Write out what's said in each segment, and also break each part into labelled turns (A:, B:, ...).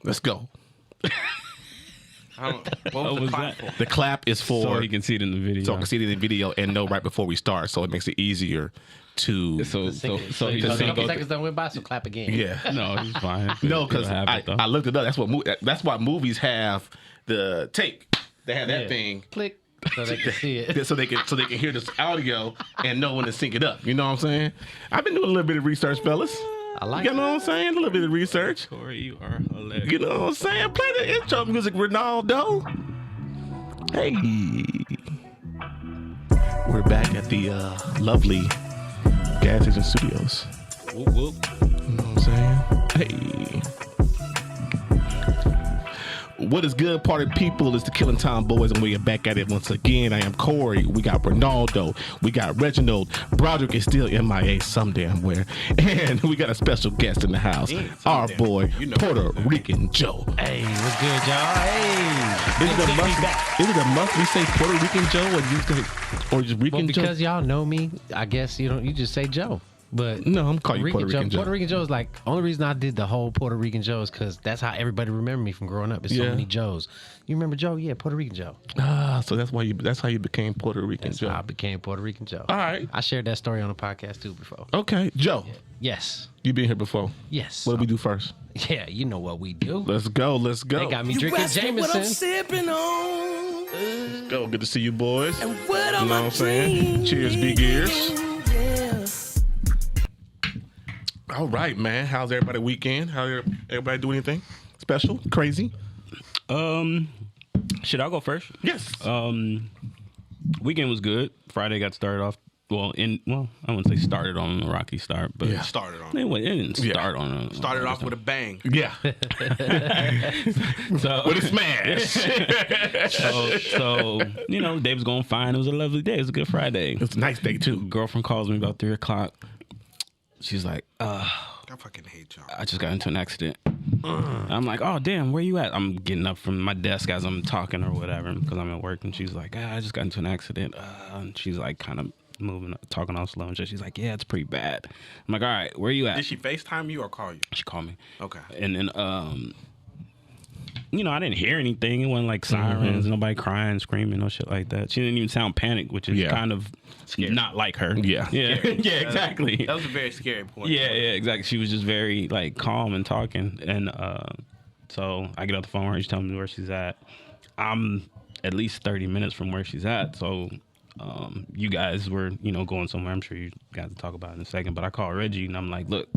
A: Let's go.
B: What was the clap for?
A: The clap is for
C: So you can see it in the video.
A: so I can see it in the video and know right before we start, so it makes it easier to.
C: So
D: You
C: he's
D: know,
C: just
D: a
C: gonna
D: couple
C: go.
D: seconds done went by, so clap again.
A: Yeah.
C: No, he's fine.
A: No, because
C: It'll happen,
A: I looked it up. That's why movies have the take. They have that thing.
D: Click so they can see it.
A: So they can hear this audio and know when to sync it up. You know what I'm saying? I've been doing a little bit of research, fellas.
D: I like
A: You know what I'm saying? A little bit of research.
C: Corey, you are hilarious.
A: You know what I'm saying? Play the intro music, Ronaldo. Hey. We're back at the lovely gas station studios.
C: Whoop, whoop.
A: You know what I'm saying? Hey. What is good, party people? It's the Killing Tyme Boyz, and we are back at it once again. I am Corey. We got Ronaldo. We got Reginald. Broderick is still MIA some damn where. And we got a special guest in the house. Our boy, Puerto Rican Joe.
D: Hey, what's good, y'all? Hey.
A: Is it a must we say Puerto Rican Joe or just Rican
D: Well,
A: Joe?
D: because y'all know me, I guess you just say Joe. But
A: No, I'm calling you Puerto Rican Joe.
D: Puerto Rican Joe is like, only reason I did the whole Puerto Rican Joe is because that's how everybody remember me from growing up. It's so
A: Yeah.
D: many Joes. You remember Joe? Yeah, Puerto Rican Joe.
A: So that's how you became Puerto Rican
D: That's
A: Joe.
D: how I became Puerto Rican Joe.
A: All right.
D: I shared that story on the podcast too before.
A: Okay, Joe.
D: Yes.
A: You been here before.
D: Yes.
A: What do we do first?
D: Yeah, you know what we do.
A: Let's go. Let's go.
D: They got me drinking Jameson.
B: sipping on.
A: Go. Good to see you, boys.
B: And what
A: You
B: am
A: know what I'm saying? Cheers, big ears. All right, man. How's everybody weekend? How everybody do anything special, crazy?
C: Should I go first?
A: Yes.
C: Weekend was good. Friday got started off. I wouldn't say started on a rocky start, but
A: Yeah.
B: Started on.
C: it didn't
A: Yeah.
C: start on a.
B: Started off with a bang.
A: Yeah.
C: So,
A: With a smash.
C: so day was going fine. It was a lovely day. It was a good Friday.
A: It's a nice day too.
C: Girlfriend calls me about 3:00. She's like,
B: I fucking hate y'all.
C: I just got into an accident. I'm like, oh, damn, where you at? I'm getting up from my desk as I'm talking or whatever because I'm at work. And she's like, I just got into an accident. And she's like kind of moving, talking all slow and shit. She's like, yeah, it's pretty bad. I'm like, all right, where you at?
B: Did she FaceTime you or call you?
C: She called me.
B: Okay.
C: And then, I didn't hear anything. It wasn't like sirens, nobody crying, screaming, no shit like that. She didn't even sound panicked, which is kind of not like her.
A: Yeah.
C: Yeah, yeah, exactly.
B: That was a very scary point.
C: Yeah, exactly. She was just very like calm and talking, and so I get off the phone with her. She's telling me where she's at. I'm at least 30 minutes from where she's at. So you guys were going somewhere. I'm sure you guys will talk about it in a second. But I call Reggie and I'm like, look,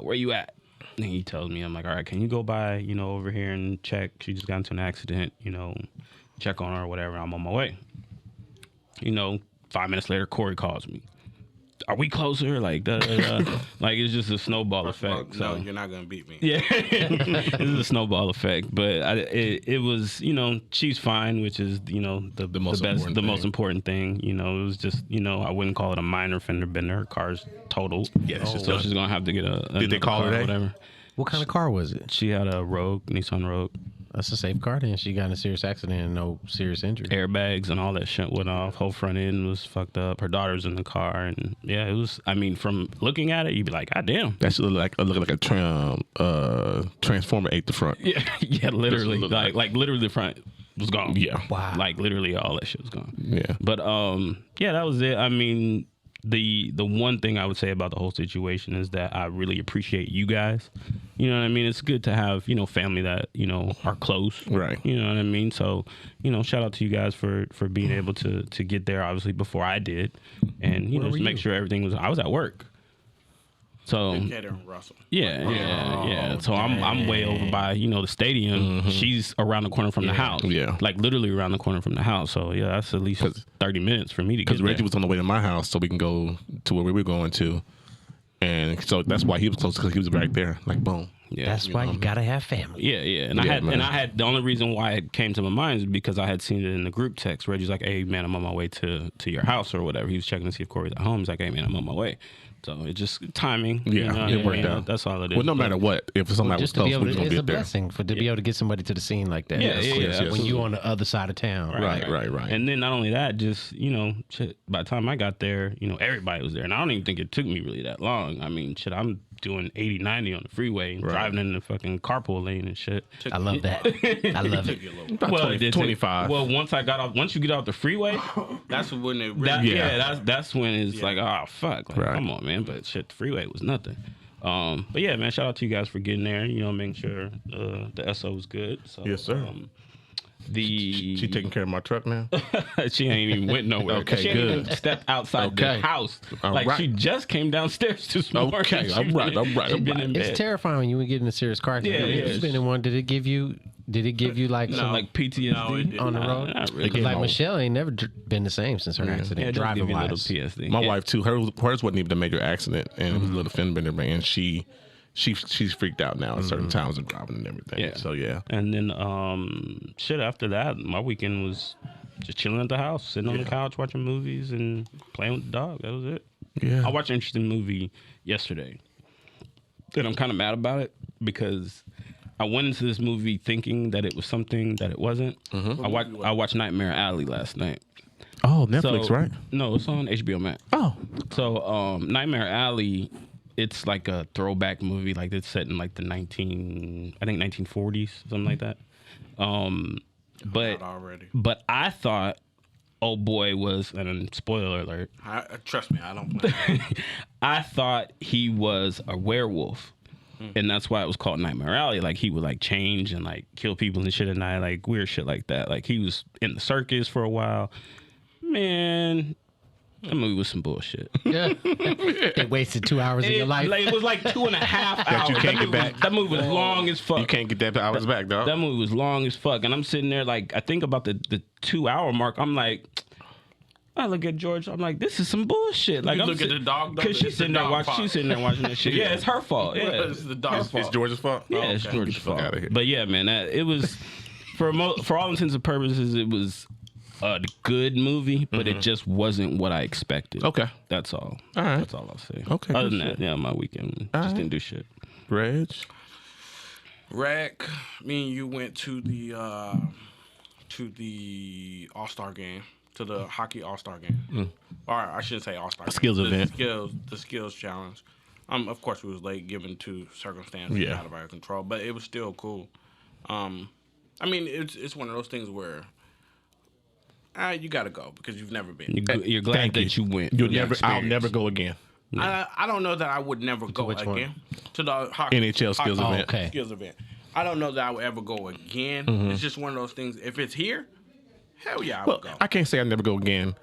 C: where you at? And he tells me, I'm like, all right, can you go by over here and check? She just got into an accident. Check on her or whatever. I'm on my way. 5 minutes later, Corey calls me. Are we closer? Like, like it's just a snowball effect.
B: No, you're not gonna beat me.
C: Yeah, it's a snowball effect. But it was, she's fine, which is, the most important thing. It was just, I wouldn't call it a minor fender bender. Her car's totaled.
A: Yeah,
C: so she's gonna have to get a.
A: Did they call her that?
C: Whatever.
D: What kind of car was it?
C: She had a Rogue, Nissan Rogue.
D: That's a safe car, and she got in a serious accident and no serious injury.
C: Airbags and all that shit went off. Whole front end was fucked up. Her daughter's in the car, and yeah, it was. I mean, from looking at it, you'd be like, God damn.
A: That should look like a Transformer ate the front.
C: Yeah, yeah, literally, like literally the front was gone.
A: Yeah.
D: Wow.
C: Like literally all that shit was gone.
A: Yeah.
C: But yeah, that was it. I mean, the one thing I would say about the whole situation is that I really appreciate you guys. You know what I mean? It's good to have, family that, are close.
A: Right.
C: You know what I mean? So, shout out to you guys for being able to get there, obviously, before I did. And, just make sure everything was, I was at work. So,
B: Russell.
C: yeah. So I'm way over by, the stadium. She's around the corner from the house.
A: Yeah.
C: Like literally around the corner from the house. So, yeah, that's at least 30 minutes for me to get
A: Because
C: there.
A: Reggie was on the way to my house, so we can go to where we were going to. And so that's why he was close, because he was right there. Like, boom.
C: Yeah.
D: That's why you gotta have family.
C: Yeah. And I had the only reason why it came to my mind is because I had seen it in the group text. Reggie's like, hey man, I'm on my way to your house or whatever. He was checking to see if Corey's at home. He's like, hey man, I'm on my way. So it just timing.
A: Yeah, it worked out.
C: That's all it is.
A: Well, no matter what, if somebody was
D: Just to be
A: close,
D: able
A: we
D: to,
A: were going to
D: it's
A: be
D: a
A: there.
D: blessing to be able to get somebody to the scene like that.
C: Yeah,
D: When you on the other side of town.
A: Right.
C: And then not only that, just, shit, by the time I got there, everybody was there. And I don't even think it took me really that long. I mean, shit, I'm doing 80, 90 on the freeway and driving in the fucking carpool lane and shit.
D: I love that. I love it.
A: About
C: Well,
A: 20,
C: it did
A: 25.
C: Well, once you get off the freeway,
B: That's when it really.
C: that's when it's like, oh fuck, like,
A: Right.
C: come on, man. But shit, the freeway was nothing. But yeah, man, shout out to you guys for getting there. You know, making sure the SO was good. So,
A: Yes, sir. She taking care of my truck now.
C: she ain't even went nowhere.
A: Okay,
C: she ain't
A: good.
C: even stepped outside
A: Okay.
C: the house.
A: All
C: Like
A: right.
C: she just came downstairs this morning.
A: Okay,
C: She
A: all right, all right,
C: she
A: all
C: been
A: right.
C: in
D: It's
C: bed.
D: terrifying when you get in a serious car accident.
C: Yeah,
D: You've been in one. Did it give you like some
C: Like PTSD
B: No, it didn't.
D: on the road?
C: Not really.
A: Again,
D: Like
A: my-
D: Michelle ain't never been the same since her
C: Yeah,
D: accident.
C: it does give
D: Driving
C: you a little
D: wise.
C: PSD.
A: My
C: Yeah.
A: wife too. Hers wasn't even a major accident, and it was a little fender bender, and she's freaked out now at certain times of driving and everything.
C: Yeah.
A: So yeah.
C: And then shit after that, my weekend was just chilling at the house, sitting on the couch watching movies and playing with the dog. That was it.
A: Yeah.
C: I watched an interesting movie yesterday. And I'm kind of mad about it because I went into this movie thinking that it was something that it wasn't. I watched Nightmare Alley last night.
A: Oh, Netflix,
C: So-
A: right?
C: No, it's on HBO Max.
A: Oh,
C: So Nightmare Alley, it's like a throwback movie. Like it's set in like the 1940s, something like that. But
B: Out already.
C: I thought old boy was, and spoiler alert,
B: Trust me, I don't play.
C: I thought he was a werewolf. And that's why it was called Nightmare Alley. Like he would like change and like kill people and shit at night, like weird shit like that. Like he was in the circus for a while. Man, that movie was some bullshit.
D: Yeah. They wasted 2 hours of your life.
C: It was like 2.5 hours.
A: you can't get back.
C: That movie was long as fuck.
A: you can't get that hours back, dog.
C: That movie was long as fuck. And I'm sitting there like, I think about the 2 hour mark. I'm like, I look at George. I'm like, this is some bullshit. Like
B: You
C: I'm
B: look at the dog, though,
C: because she's
B: it's the
C: sitting there
B: dog
C: watching.
B: fault.
C: She's sitting there watching that shit. Yeah, it's her fault. Yeah,
B: It's the dog's
A: It's
B: fault.
A: George's fault.
C: yeah,
A: Oh,
C: it's
A: okay.
C: George's
A: Get the fuck
C: fault.
A: outta here.
C: But yeah, man, it was for all intents and purposes, it was a good movie, but it just wasn't what I expected.
A: Okay.
C: That's all.
A: All right.
C: That's all I'll say.
A: Okay,
C: Other
A: good
C: than that,
A: shit.
C: yeah, my weekend
A: All
C: just
A: right.
C: didn't do shit.
A: Reg.
B: Rec, me and you went to the All-Star game, to the hockey All-Star game. Or I shouldn't say All-Star game.
A: skills event.
B: The skills challenge. Of course, we was late given to circumstances
A: Yeah.
B: out of our control, but it was still cool. I mean, it's one of those things where you got to go because you've never been.
C: You're glad
A: Thank
C: that you went.
A: You'll
C: for the
A: never. I'll
C: experience.
A: never go again.
B: I don't know that I would never go
D: which one?
B: again to the hockey
A: NHL skills
B: hockey
A: event.
D: okay.
B: skills event. I don't know that I would ever go again. It's just one of those things. If it's here, hell yeah, I
A: Well,
B: would go.
A: I can't say I never go again.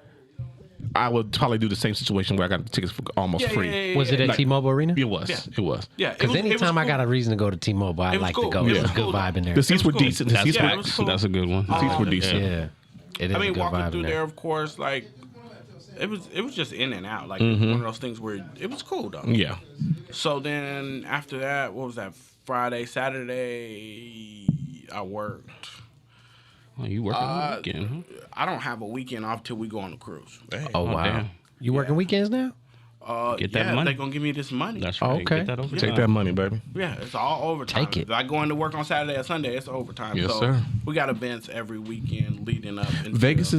A: I would probably do the same situation where I got the tickets for almost free.
D: Was it at
A: Like-
D: T-Mobile Arena?
A: It was.
B: Yeah.
A: It was.
B: Yeah,
D: Because anytime I
B: cool.
D: got a reason to go to T-Mobile, I
B: It was
D: like
B: cool.
D: to go.
B: It
D: There's
B: was
D: a good
B: cool,
D: vibe in there.
A: The seats were
B: cool.
A: decent. The
C: That's,
A: seats
B: Yeah, it
A: were.
B: was cool.
C: that's a good one.
A: The seats were decent.
D: Yeah. It is
B: I mean,
D: a good
B: walking
D: vibe
B: through
D: in
B: there, of course, like it was just in and out, like one of those things where it was cool though.
A: Yeah.
B: So then after that, what was that? Friday, Saturday, I worked.
C: Oh, you working on the weekend? Huh?
B: I don't have a weekend off till we go on the cruise.
D: Oh, wow.
C: damn.
D: You working weekends now?
C: Get that
B: yeah,
C: money.
B: They're gonna give me this money.
C: That's right.
D: Okay.
C: Get that over.
A: Take that money, baby.
B: Yeah, it's all overtime.
D: Take it.
B: If I go into work on Saturday or Sunday, it's overtime.
A: Yes,
B: so
A: sir.
B: we got events every weekend leading up. Until,
A: Vegas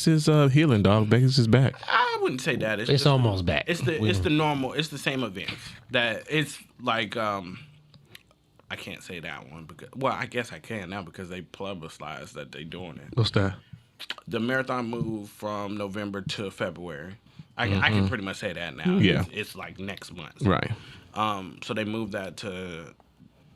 A: is healing, dog. Vegas is back.
B: I wouldn't say that.
D: It's
B: just
D: almost back.
B: It's the normal. It's the same events. That it's like I can't say that one because I guess I can now because they publicized that they doing it.
A: What's that?
B: The marathon moved from November to February. I can pretty much say that now.
A: Yeah.
B: It's like next month.
A: Right.
B: So they moved that to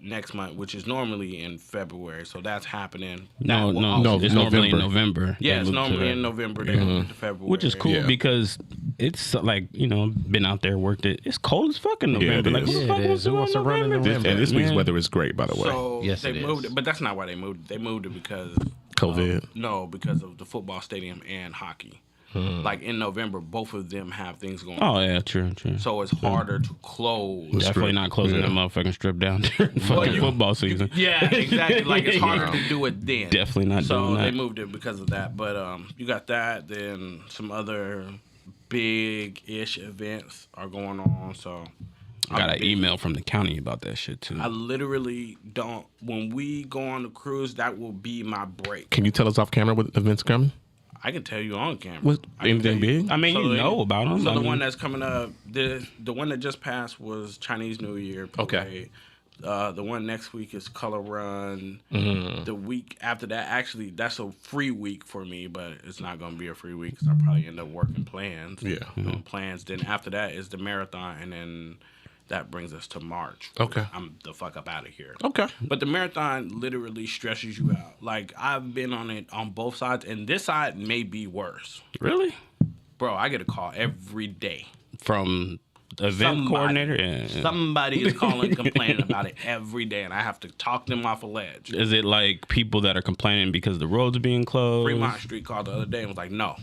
B: next month, which is normally in February. So that's happening.
C: No,
B: That will
C: no,
B: also-
C: it's normally in
A: November.
C: November.
B: Yeah,
C: They
B: it's
C: moved to
B: normally
C: that.
B: in November. They moved to February.
C: Which is cool
A: Yeah.
C: because it's like, been out there, worked it. It's cold as fuck in November.
A: it
C: like,
A: is.
C: who the
D: Yeah,
C: fuck
D: it
C: wants
D: is.
C: to
D: Who
C: go
D: wants to run in November?
A: And this week's
C: Man.
A: weather is great, by the way.
B: So
D: Yes,
B: they
D: it
B: moved
D: is.
B: it, but that's not why they moved it. They moved it because
A: COVID.
B: no, because of the football stadium and hockey. Like in November, both of them have things going on.
C: Oh, yeah, true.
B: So it's harder to close.
C: Definitely
A: strip.
C: not closing
A: Yeah.
C: that motherfucking strip down during fucking football season.
B: Yeah, exactly. Like it's harder to do it then.
C: Definitely not
B: So
C: doing
B: they
C: that.
B: moved it because of that. But you got that. Then some other big-ish events are going on. So
C: I got
B: I'm
C: an
B: busy.
C: email from the county about that shit, too.
B: I literally don't. When we go on the cruise, that will be my break.
A: Can you tell us off camera what events coming?
B: I can tell you on camera.
A: What,
B: I can
A: anything
B: tell you.
A: big?
C: I mean, you know about them.
B: So the one that's coming up, the one that just passed was Chinese New Year.
A: Okay.
B: The one next week is Color Run. The week after that, actually, that's a free week for me, but it's not going to be a free week because I'll probably end up working plans.
A: Yeah.
B: Doing plans. Then after that is the marathon, and then that brings us to March.
A: Okay.
B: I'm the fuck up out of here.
A: Okay.
B: But the marathon literally stresses you out. Like, I've been on it on both sides, and this side may be worse.
C: Really?
B: Bro, I get a call every day.
C: From the event coordinator? Yeah.
B: Somebody is calling complaining about it every day, and I have to talk them off a ledge.
C: Is it like people that are complaining because the roads are being closed?
B: Fremont Street called the other day and was like, no.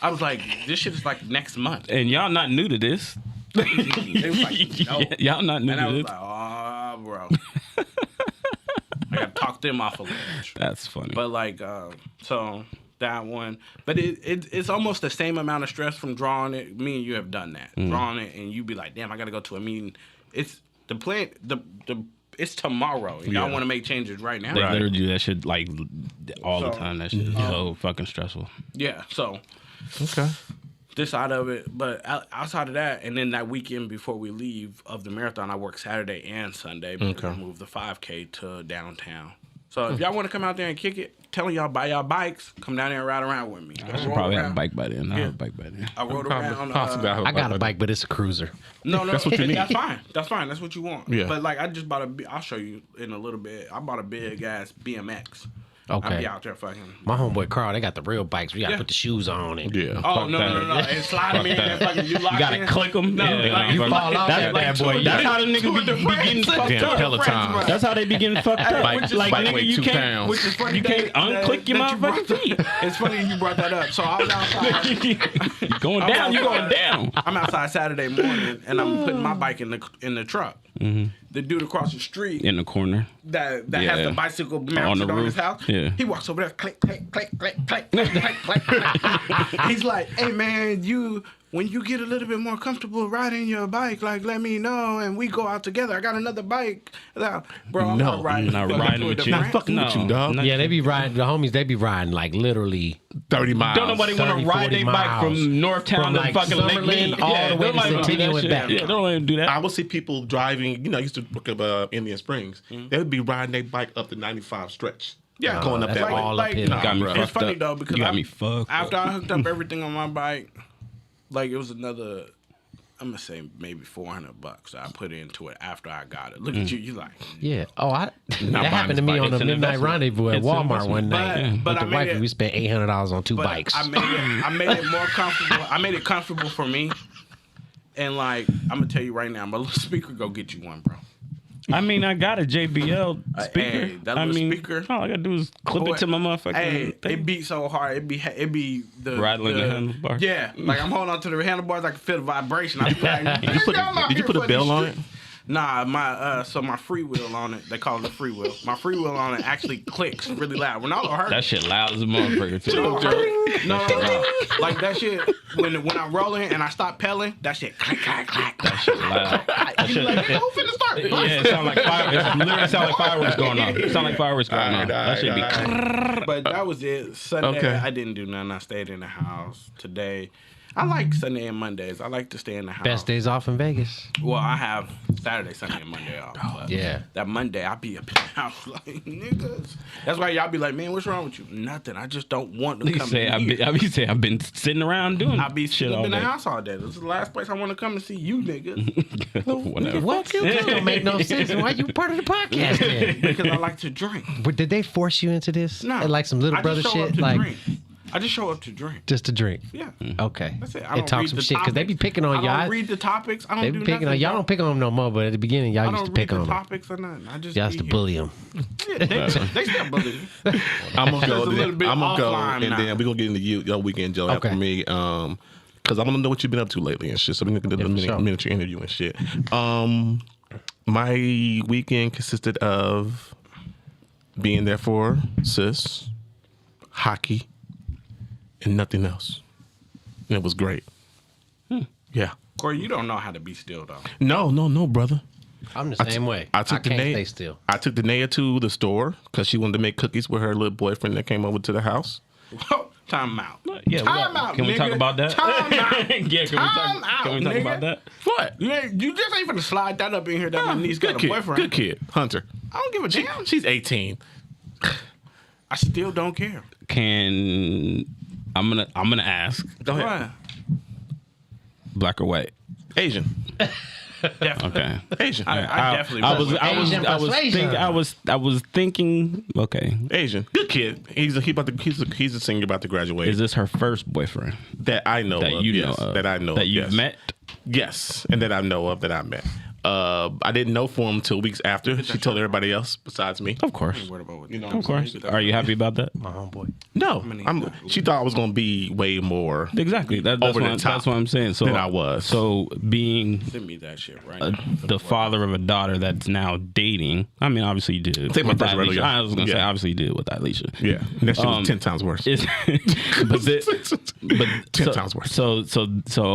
B: I was like, this shit is like next month.
C: And y'all not new to this.
B: They was like, no.
C: Y'all not new
B: And I
C: to
B: was
C: this.
B: like, oh, bro. I got to talk them off a ledge.
C: That's funny.
B: But like, so that one, but it's almost the same amount of stress from drawing it. Me and you have done that, drawing it, and you be like, damn, I gotta go to a meeting. It's the plan. It's tomorrow, and y'all want to make changes right now.
C: They literally do that shit like all the
B: So,
C: time. That shit is so fucking stressful.
B: Yeah. So
A: Okay.
B: this side of it, but outside of that, and then that weekend before we leave of the marathon, I work Saturday and Sunday because I moved the 5K to downtown. So if y'all want to come out there and kick it, telling y'all buy y'all bikes, come down there and ride around with me.
C: I should probably have a bike by then. I have a bike by then.
B: I rode around.
D: I got a bike, but it's a cruiser.
B: No,
A: That's what you need.
B: That's fine. That's fine. That's what you want.
A: Yeah.
B: But like, I just bought I'll show you in a little bit. I bought a big ass BMX. I'll
D: Okay.
B: be out there fucking.
D: My homeboy Carl, they got the real bikes. We gotta
B: Yeah.
D: put the shoes on and
A: Yeah.
B: Oh
C: Fuck
B: no,
C: that.
B: no, no, no! And slide them in and fucking you lock
C: You gotta
B: in.
C: click them.
B: No, like,
D: you fall off that bad boy.
C: That's how the niggas be getting fucked
A: Damn
C: up.
A: Peloton.
C: That's how they be getting fucked up.
A: Bike-
C: Like
A: bike
C: nigga,
A: weigh
C: you
A: 2
C: can't.
A: pounds.
B: Which is funny.
C: You can't unclick your
B: that you brought
C: motherfucking feet.
B: It's funny you brought that up. So I was outside.
C: You going down? You going down?
B: I'm outside Saturday morning and I'm putting my bike in the truck. The dude across the street
C: In the corner.
B: that has
C: Yeah.
B: the bicycle
C: On
B: mounted
C: the
B: on his
C: roof.
B: house.
C: Yeah.
B: He walks over there, click, click, click, click, click, click, click, click. He's like, "Hey man, when you get a little bit more comfortable riding your bike, like let me know and we go out together. I got another bike, bro. I'm
A: No,
B: not riding.
C: Not
B: fucking
C: riding
B: Tour
C: with
B: de
C: you.
B: France.
A: fucking with you, dog.
C: not-
D: yeah, they be riding. The homies, they be riding like literally
A: 30 miles.
C: Don't nobody want
D: 30,
C: to ride
D: 40
C: their bike
D: miles.
C: from Northtown
D: From,
C: to
D: like,
C: fucking Lake
D: Summerlin
C: Mead.
D: all the way to
C: nobody wanna do
D: Centennial
C: that
D: and
C: shit.
D: back.
C: Yeah, don't let them do that.
A: I would see people driving, I used to work up Indian Springs. They would be riding their bike up the 95 stretch.
B: Yeah,
A: Going up
D: that's
A: that way.
D: all uphill.
A: Nah,
C: Got me
A: bro.
B: It's
C: fucked
B: funny
C: up.
B: though because
C: You got me fucked
B: after
C: up.
B: I hooked up everything on my bike, like it was another. I'm gonna say maybe $400 I put into it after I got it. Look at you like.
D: Yeah. Oh, that
A: buying
D: happened to
A: this
D: me
A: bike.
D: on
C: It's
D: the
C: an
D: midnight
C: investment.
D: rendezvous at
C: It's an
D: Walmart
C: investment.
D: one night.
B: But
D: With
B: I
D: the
B: made
D: wifey,
B: it-
D: we spent $800 on two
B: But
D: bikes.
B: I made it more comfortable. I made it comfortable for me. And like I'm gonna tell you right now, my little speaker go get you one, bro.
C: I mean, I got a JBL speaker.
B: Hey, that
C: I
B: little
C: mean,
B: speaker.
C: all I gotta do is clip
B: Boy,
C: it to my motherfucking
B: Hey,
C: thing.
B: it beat so hard. It be the
C: Rattling the handlebars.
B: Yeah, like I'm holding on to the handlebars. I can feel the vibration. I be like,
A: Did you put a bell on it?
B: Nah, my free wheel on it. They call it a free wheel. My free wheel on it actually clicks really loud. Ronaldo hurt.
C: That shit loud as a motherfucker too.
B: No. Like that shit when I'm rolling and I stop pedaling, that shit clack clack clack.
C: That shit loud. That
B: You
C: shit,
B: be like, who finna start?
C: yeah, it sound like fire. It literally sound like fireworks going off. It sound like fireworks going off. That should be.
B: But that was it. Sunday,
A: Okay.
B: I didn't do nothing. I stayed in the house. Today, I like Sunday and Mondays. I like to stay in the house.
D: Best days off in Vegas.
B: Well, I have Saturday, Sunday, and Monday off. But
D: Yeah.
B: That Monday, I be up in the house like, niggas. That's why y'all be like, man, what's wrong with you? Nothing. I just don't want to
C: Nigga
B: come
C: say
B: in
C: I be saying I've been sitting around doing.
B: I be
C: shit
B: sitting up
C: all
B: in the
C: day.
B: house all day. This is the last place I want to come and see you, niggas.
C: Whatever.
D: What? That don't make no sense. Why you part of the podcast then?
B: Because I like to drink.
D: But did they force you into this?
B: No.
D: Like some little
B: I
D: brother
B: just show up
D: shit?
B: to
D: Like
B: drink. I just show up to drink.
D: just to drink?
B: Yeah.
D: Okay.
B: That's it. I
D: And
B: don't
D: talk
B: read
D: some
B: the
D: shit because they be
B: topics.
D: picking on
B: I
D: y'all.
B: don't read the topics. I don't
D: They
B: do
D: be picking
B: nothing,
D: on y'all.
B: bro.
D: Don't pick on them no more, but at the beginning y'all
B: I
D: used
B: don't
D: to
B: read
D: pick
B: the
D: on them.
B: topics or nothing. I just
D: Y'all used to
B: be
D: bully them.
B: here. Yeah, they still bully me.
A: I'm gonna go.
B: It's a little bit
A: I'm gonna go,
B: offline
A: and
B: now.
A: then we're gonna get into your weekend, Joe,
D: Okay.
A: after me. Because I want to know what you've been up to lately and shit. So we're gonna get a
D: sure.
A: miniature interview and shit. My weekend consisted of being there for sis, hockey, and nothing else. And it was great. Yeah.
B: Corey, you don't know how to be still though.
A: No, brother.
D: I'm the same way.
A: I took
D: can't
A: Danae.
D: stay still.
A: I took Danae to the store because she wanted to make cookies with her little boyfriend that came over to the house.
B: Time out.
C: Yeah,
B: Time out.
C: can we talk
B: nigga.
C: about that?
B: Time out.
C: Yeah,
B: Time out,
C: can we talk
B: nigga.
C: about that?
A: What?
B: You just ain't finna slide that up in here that my niece got
A: Good
B: a
A: kid.
B: boyfriend.
A: Good kid. Hunter.
B: I don't give a damn.
A: She's 18.
B: I still don't care.
C: I'm gonna ask,
A: Go ahead.
B: Why?
C: black or white?
A: Asian.
B: Definitely.
C: Okay.
A: Asian.
B: I definitely
C: I
B: would.
D: Asian persuasion.
C: I was thinking. Okay,
A: Asian. Good kid. He's a senior about to graduate.
C: is this her first boyfriend
A: that I know
C: that
A: of?
C: you
A: Yes.
C: know of?
A: That I know
C: that
A: of,
C: you've
A: yes.
C: met?
A: Yes, and that I know of that I met. I didn't know for him until weeks after. She told everybody else besides me.
C: Of course,
B: What about what
A: You know,
C: of course. Are you happy about that?
D: My homeboy.
A: No, she thought I was going to be way more.
C: Exactly. That's
A: Over the top
C: that's what I'm saying. So
A: than I was.
C: So being
B: Send me that shit right now.
C: the father of a daughter that's now dating. I mean, obviously you did.
A: Take my
C: with
A: first
C: Alicia.
A: rodeo.
C: I was gonna say
A: Yeah.
C: obviously you did with Alicia.
A: Yeah, and that shit was 10 times worse.
C: It's, but
A: 10 times worse.
C: So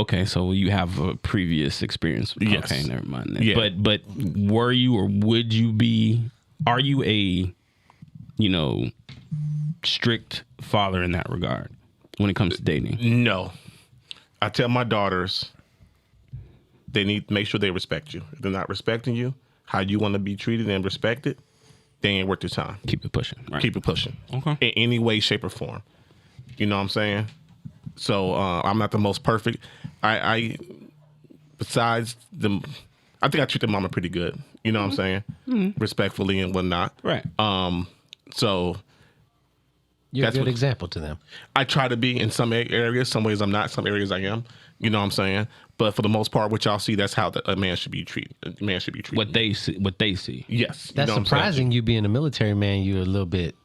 C: okay. So you have a previous experience.
A: Yes.
C: Okay, never mind. Then.
A: Yeah.
C: But were you or would you be? Are you a strict father in that regard when it comes to dating?
A: No. I tell my daughters they need to make sure they respect you. If they're not respecting you, how you want to be treated and respected, they ain't worth your time.
C: Keep it pushing. Right.
A: Keep it pushing.
C: Okay.
A: In any way, shape, or form. You know what I'm saying? So I'm not the most perfect. I besides them, I think I treat the mama pretty good. You know what I'm saying? Respectfully and whatnot.
C: Right.
A: So
D: You're a
A: That's
D: good
A: what-
D: example to them.
A: I try to be in some areas. Some ways I'm not. Some areas I am. You know what I'm saying? But for the most part, what y'all see, that's how a man should be treated. A man should be treated.
C: What they see. What they see.
A: Yes. you
D: That's
A: know what I'm saying?
D: surprising. You being a military man, you're a little bit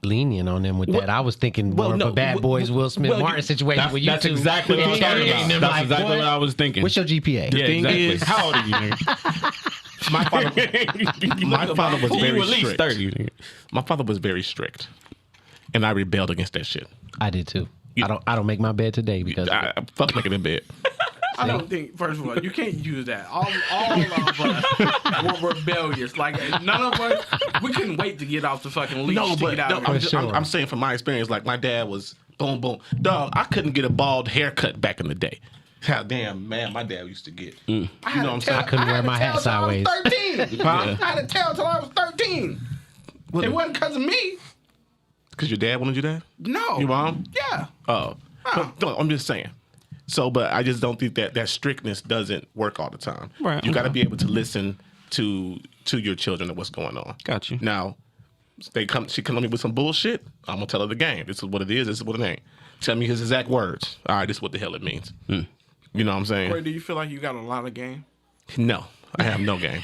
D: lenient on them with
A: Well-
D: that. I was thinking
A: well,
D: more
A: no,
D: of a Bad
A: well,
D: Boys Will Smith
A: well,
D: Martin situation
C: That's,
D: with you
C: that's
D: two.
C: exactly what I was talking
D: interrogating
C: about.
D: them
C: That's
D: like,
C: exactly
D: boy,
C: what I was thinking.
D: What's your GPA?
C: Yeah,
A: thing
C: exactly.
A: is-
C: How old are you, nigga?
A: My father was
C: You
A: very
C: at least
A: strict.
C: 30, nigga.
A: My father was very strict, and I rebelled against that shit.
D: I did too. I don't make my bed today because
A: I fuck making in bed.
B: I don't think. First of all, you can't use that. All of us were rebellious. Like none of us. We couldn't wait to get off the fucking leash
A: No,
B: to
A: but
B: get out.
A: no,
B: of here.
A: I'm saying from my experience, like my dad was boom, boom. Dog, I couldn't get a bald haircut back in the day. How damn man my dad used to get. You know what I'm saying?
D: I couldn't wear my hat sideways.
B: I was 13. I had a tail till I was 13. It wasn't because of me.
A: Because your dad wanted you that?
B: No.
A: Your mom?
B: Yeah.
A: Oh. No, I'm just saying. So, but I just don't think that strictness doesn't work all the time.
C: Right,
A: You got to
C: okay.
A: be able to listen to your children and what's going on.
C: Got you.
A: Now, she come to me with some bullshit. I'm gonna tell her the game. This is what it is. This is what it ain't. Tell me his exact words. All right, this is what the hell it means. You know what I'm saying?
B: Corey, do you feel like you got a lot of game?
A: No, I have no game.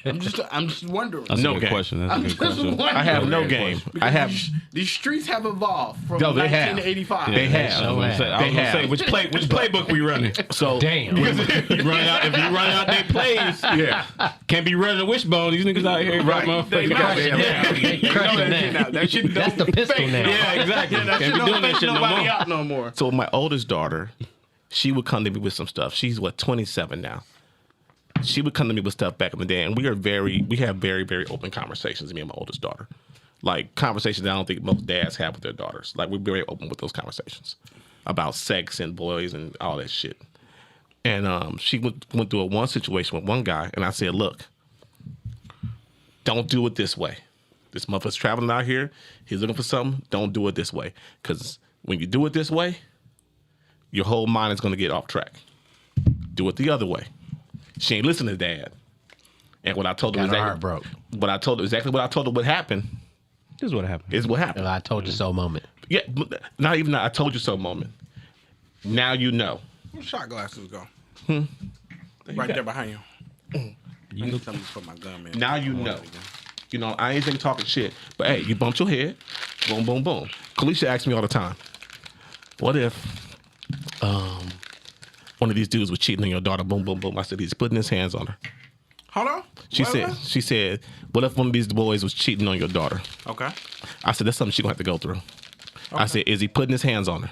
B: I'm just wondering.
C: That's
A: No
C: a good
A: game.
C: question. That's a
B: I'm
C: good
B: just
C: question.
B: wondering.
A: I have no
C: Great
A: game.
C: question.
A: I have.
B: These streets have evolved from
A: No, they have.
B: 1985.
A: They have.
C: I was gonna say,
A: They have.
C: which playbook we running?
A: So
D: Damn.
C: if you run out their plays,
A: yeah.
C: can't be running a wishbone. These niggas out here,
A: Right.
C: motherfuckers.
A: Goddamn.
D: They crushing that.
B: That shit
D: That's
B: don't
D: the pistol
B: fake.
D: now.
C: Yeah, exactly.
B: That
C: Can't
B: shit
C: be
B: don't
C: doing that
B: fake
C: shit no
B: nobody
C: more.
B: out no more.
A: So my oldest daughter, she would come to me with some stuff. She's 27 now. She would come to me with stuff back in the day, and we have very, very open conversations. Me and my oldest daughter, like conversations that I don't think most dads have with their daughters. Like we're very open with those conversations about sex and boys and all that shit. And she went through one situation with one guy, and I said, "Look, don't do it this way. This motherfucker's traveling out here. He's looking for something. Don't do it this way, because when you do it this way, your whole mind is going to get off track. Do it the other way." She ain't listening to dad. And what I told her
D: Got her
A: exactly
D: heart broke.
A: Exactly what I told her what happened
C: This is what happened.
A: is what happened.
D: I told you so moment.
A: Yeah, not even that I told you so moment. Now you know.
B: Where shot glasses go? Right there behind you. You need something to put my gun in.
A: Now you know. You know, I ain't think talking shit. But hey, you bumped your head. Boom, boom, boom. Kalisha asks me all the time, what if one of these dudes was cheating on your daughter? Boom, boom, boom. I said, he's putting his hands on her.
B: Hold on.
A: She
B: What?
A: said, what if one of these boys was cheating on your daughter?
B: Okay.
A: I said, that's something she's gonna have to go through. I said, is he putting his hands on her?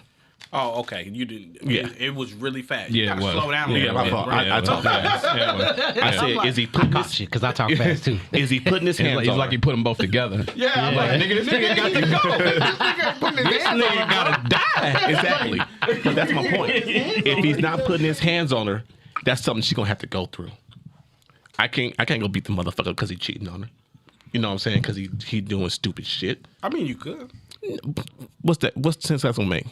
B: Oh, okay. You didn't.
A: Yeah.
B: It was really fast.
C: Yeah,
B: You
C: it
B: gotta
C: was.
B: slow down. a
A: Yeah,
B: little
A: my
B: bit.
A: fault.
B: Right.
A: I talk fast. I said, is he putting
D: Caught
A: his,
D: you because I talk fast too.
A: is he putting his hands
C: It's
A: on
C: like
A: her?
C: you put them both together.
B: Yeah, I'm like, nigga, this nigga got to go. This nigga putting his hands on her,
C: gotta die.
A: Exactly. But that's my point. If he's not putting his hands on her, that's something she's gonna have to go through. I can't go beat the motherfucker because he cheating on her. You know what I'm saying? Because he doing stupid shit.
B: I mean, you could.
A: What's the sense that's gonna make?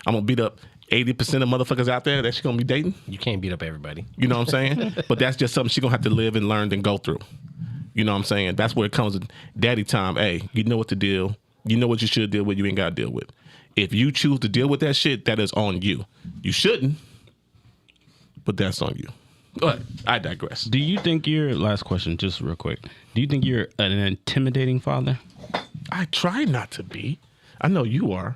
A: I'm gonna beat up 80% of motherfuckers out there that she gonna be dating.
D: You can't beat up everybody.
A: You know what I'm saying? But that's just something she gonna have to live and learn and go through. You know what I'm saying? That's where it comes to daddy time. Hey, you know what to deal. You know what you should deal with. You ain't gotta deal with. If you choose to deal with that shit, that is on you. You shouldn't, but that's on you. But I digress.
C: Do you think you're, last question, just real quick. Do you think you're an intimidating father?
A: I try not to be. I know you are.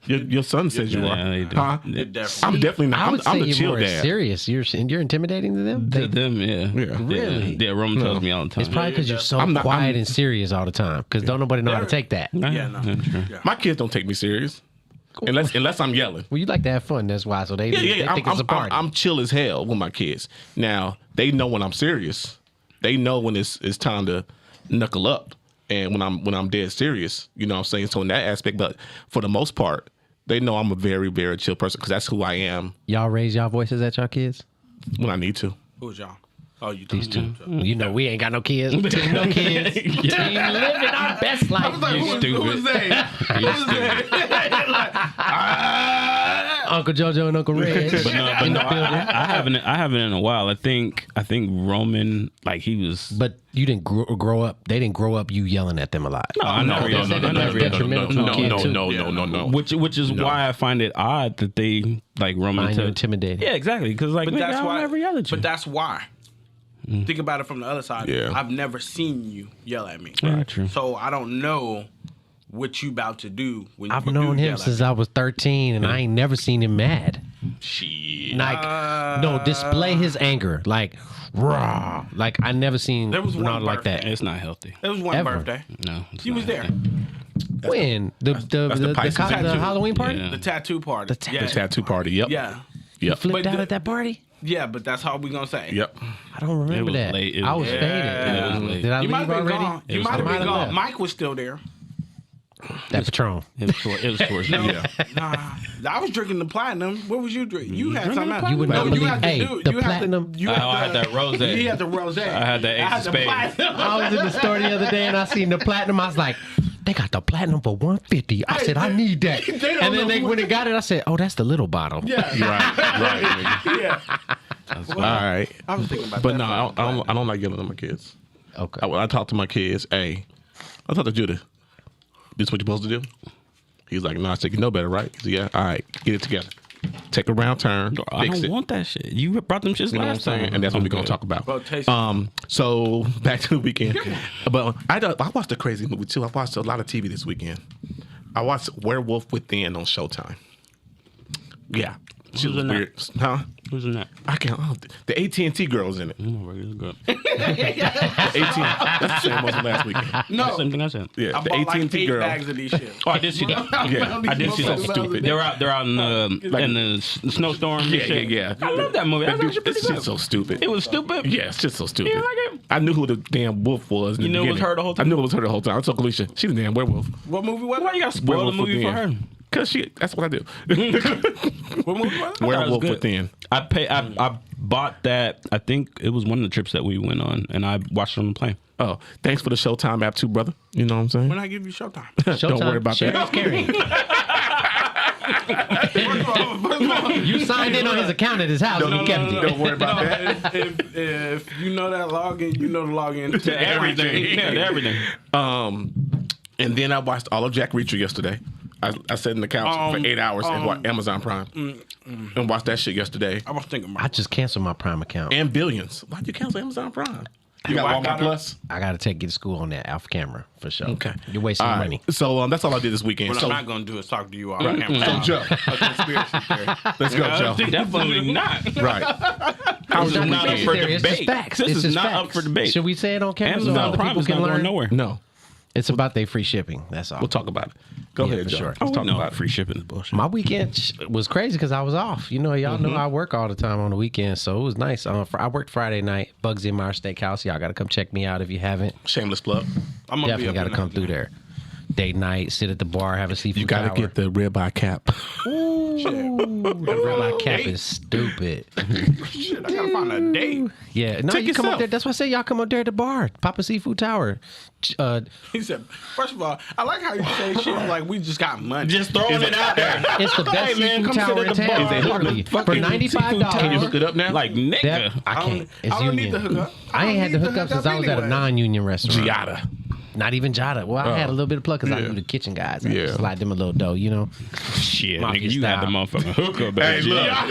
A: Your son says you
C: Yeah,
A: are.
C: they do.
A: Huh?
B: It definitely.
A: I'm definitely not.
D: I would
A: I'm
D: say
A: the
D: you're
A: chill
D: more
A: dad.
D: serious. You're intimidating to them.
C: To them, yeah.
A: Yeah.
D: Really?
C: Yeah, Roman tells me all the time.
D: It's probably because you're so
A: I'm not-
D: quiet
A: I'm-
D: and serious all the time. Because don't nobody know how to take that.
B: Yeah, no.
C: True.
B: Yeah.
A: My kids don't take me serious. Unless I'm yelling.
D: Well, you like to have fun. That's why. So they think it's a party.
A: I'm chill as hell with my kids. Now, they know when I'm serious. They know when it's time to knuckle up. And when I'm dead serious, you know what I'm saying? So in that aspect, but for the most part, they know I'm a very, very chill person because that's who I am
D: Y'all raise y'all voices at y'all kids?
A: when I need to.
B: Who's y'all? Oh, you
D: These two.
B: talking
D: You know we ain't got no kids. No kids. Team living our best life.
C: Stupid.
D: Uncle JoJo and Uncle Red.
C: But no, I haven't in a while. I think Roman, like he was.
D: But you didn't grow up. They didn't grow up you yelling at them a lot.
C: No, I never.
A: No.
C: Which is why I find it odd that they like Roman
D: Find you
C: to
D: intimidating.
C: Yeah, exactly. Because like
B: But that's why.
C: I never yell at you.
B: But that's why. Think about it from the other side.
A: Yeah.
B: I've never seen you yell at me.
C: Yeah, true.
B: So I don't know what you about to do when
D: I've
B: you
D: known
B: do
D: him
B: yell
D: since
B: at
D: I was 13, and I ain't never seen him mad.
A: Shit.
D: Like, no, display his anger. Like, raw. Like, I never seen
B: There was one
D: Ronaldo like that.
C: It's not healthy.
B: me. It was one
D: Ever.
B: birthday.
C: No, it's
B: You was
C: not
B: there.
C: healthy.
D: When? The
A: Pisces tattoo.
D: Halloween party?
C: Yeah.
B: The tattoo party.
A: The tattoo party. Yep.
B: Yeah.
A: Yep.
D: Flipped
B: But
D: out
B: the-
D: at that party?
B: Yeah, but that's how we gonna say.
A: Yep.
D: I don't remember
C: was
D: that.
C: late. It
D: I
C: was-
D: was
C: Yeah.
D: faded.
C: It was late.
D: Did I
B: You might
D: leave
B: have been
D: already?
B: gone. You
C: was
B: might have
D: late.
B: been
D: Might have
B: gone.
D: left.
B: Mike was still there.
D: That Patron.
C: It was towards
A: Yeah.
B: Nah, I was drinking the platinum. What was you drinking? You had something else.
D: You would not
B: you
D: believe-
B: had to
D: hey,
B: do.
D: the
B: you had
D: platinum-
B: To, you
C: I had that rose.
B: You had the rose. I
C: had that ace of
B: the
C: spades.
B: platinum.
D: I was in the store the other day and I seen the platinum. I was like, they got the platinum for $150. I said, I need that.
B: They don't
D: And then
B: know
D: they
B: what-
D: went and got it. I said, oh, that's the little bottle.
B: Yeah.
A: Right. Nigga.
B: Yeah.
A: All right.
B: I was thinking about
A: But
B: that.
A: no, I don't like yelling at my kids.
D: Okay.
A: When I talk to my kids, hey, I talk to Judah. This what you're supposed to do? He's like, no. I said, you know better, right? He said, yeah. All right, get it together. Take a round turn.
C: I
A: Fix
C: don't
A: it.
C: want that shit. You brought them shits
A: You know what I'm
C: last
A: saying?
C: time.
A: And that's what we're gonna talk about.
B: Bro, taste
A: So back to the weekend. But I watched a crazy movie too. I watched a lot of TV this weekend. I watched Werewolf Within on Showtime. Yeah, she
C: Who's
A: was
C: in that?
A: weird, huh?
C: Who's in that?
A: I can't. Oh, the AT&T girl's in it.
C: Regular girl.
A: The AT. That's the same one from last weekend.
B: No.
C: Same thing I said.
A: Yeah,
B: I
A: the
B: bought
A: AT&T
B: like 8
A: girl.
B: bags of these shit.
C: Oh, I did see that.
A: Yeah,
C: I did see
A: so
C: that.
A: stupid.
C: They're out in the snowstorm. and
A: Yeah,
C: shit.
A: yeah.
C: I love that movie. That's actually pretty
A: It's
C: good.
A: just so stupid.
C: It was stupid.
A: Yeah, it's just so stupid.
C: You like it?
A: I knew who the damn wolf was. In
C: You
A: the
C: knew it was
A: beginning.
C: her the whole time?
A: I knew it was her the whole time. I told Alicia, she's a damn werewolf.
B: What movie was
C: Why you
B: it?
C: gotta spoil the
A: Werewolf
C: movie for her?
A: Within. Cause that's what I do.
B: What movie was it?
A: Werewolf
C: good.
A: Within.
C: I bought that. I think it was one of the trips that we went on, and I watched it on the plane.
A: Oh, thanks for the Showtime app too, brother. You know what I'm saying?
B: When I give you Showtime.
A: Don't worry about
D: Sharing
A: that.
D: is caring. You signed in on his account at his house and he kept it.
A: Don't worry about that.
B: If you know that login, you know the login to
C: Everything. Yeah, to everything.
A: And then I watched all of Jack Reacher yesterday. I sat in the couch for 8 hours and watched Amazon Prime and watched that shit yesterday.
B: I was thinking
D: I
B: about
D: just canceled my Prime account.
A: And Billions. Why'd you cancel Amazon Prime? You
B: Your
A: got
B: wife
A: Walmart
B: got her?
A: Plus?
D: I got to take you to school on that off camera for sure.
A: Okay.
D: You're wasting
A: All
D: your
A: right.
D: money.
A: So that's all I did this weekend.
B: What
A: So
B: I'm not gonna do is talk to you off camera.
A: So Joe,
B: A conspiracy theory.
A: let's go, Joe.
C: Definitely not.
A: Right. How was
D: It's
A: your
D: not
A: weekend?
C: for
D: theory, it's just
C: debate.
D: facts.
C: This
D: It's
C: is
D: just
C: not
D: facts.
C: up for debate.
D: Should we say it on camera so
C: Amazon
D: other
C: Prime
D: people
C: is
D: can
C: not going
D: learn?
C: nowhere.
A: No.
D: It's about their free shipping. That's all.
A: We'll talk about it. Go ahead,
D: for
A: Joe.
D: sure.
A: Let's talk
C: no,
A: about it.
C: free shipping is bullshit.
D: My weekend was crazy because I was off. You know, y'all know I work all the time on the weekends, so it was nice. I worked Friday night, Bugsy and Meyer Steakhouse. Y'all got to come check me out if you haven't.
A: Shameless plug.
B: I'm gonna
D: Definitely got to come through there. Date night, sit at the bar, have a seafood
A: You got to
D: tower.
A: get the ribeye cap.
D: The ribeye cap is stupid.
B: Shit, I gotta find a date.
D: Yeah, no,
A: Take
D: you come
A: yourself.
D: up there. That's why I say y'all come up there at the bar, Papa Seafood Tower.
B: He said, first of all, I like how you say shit like we just got money.
C: Just throwing it out there.
D: It's the best
C: man,
D: seafood
C: come sit
D: tower
C: at
D: in
C: the bar.
D: town.
C: Is it
D: Literally. For
C: fucking
D: $95.
A: Can you hook it up now?
C: Like, nigga.
D: That, I
B: I
D: can't.
B: don't,
D: It's
B: I don't
D: union.
B: need the hookup.
D: I ain't had the hookup since I was at a non-union restaurant.
A: Giada.
D: Not even Jada. Well, I had a little bit of plug because I
A: Yeah.
D: knew the kitchen guys. I
A: Yeah.
D: just slide them a little dough, you know.
C: Shit,
D: Mafia
C: nigga, you had the
D: style.
C: motherfucking hookup.
A: Hey,
C: baby.
A: look.
C: I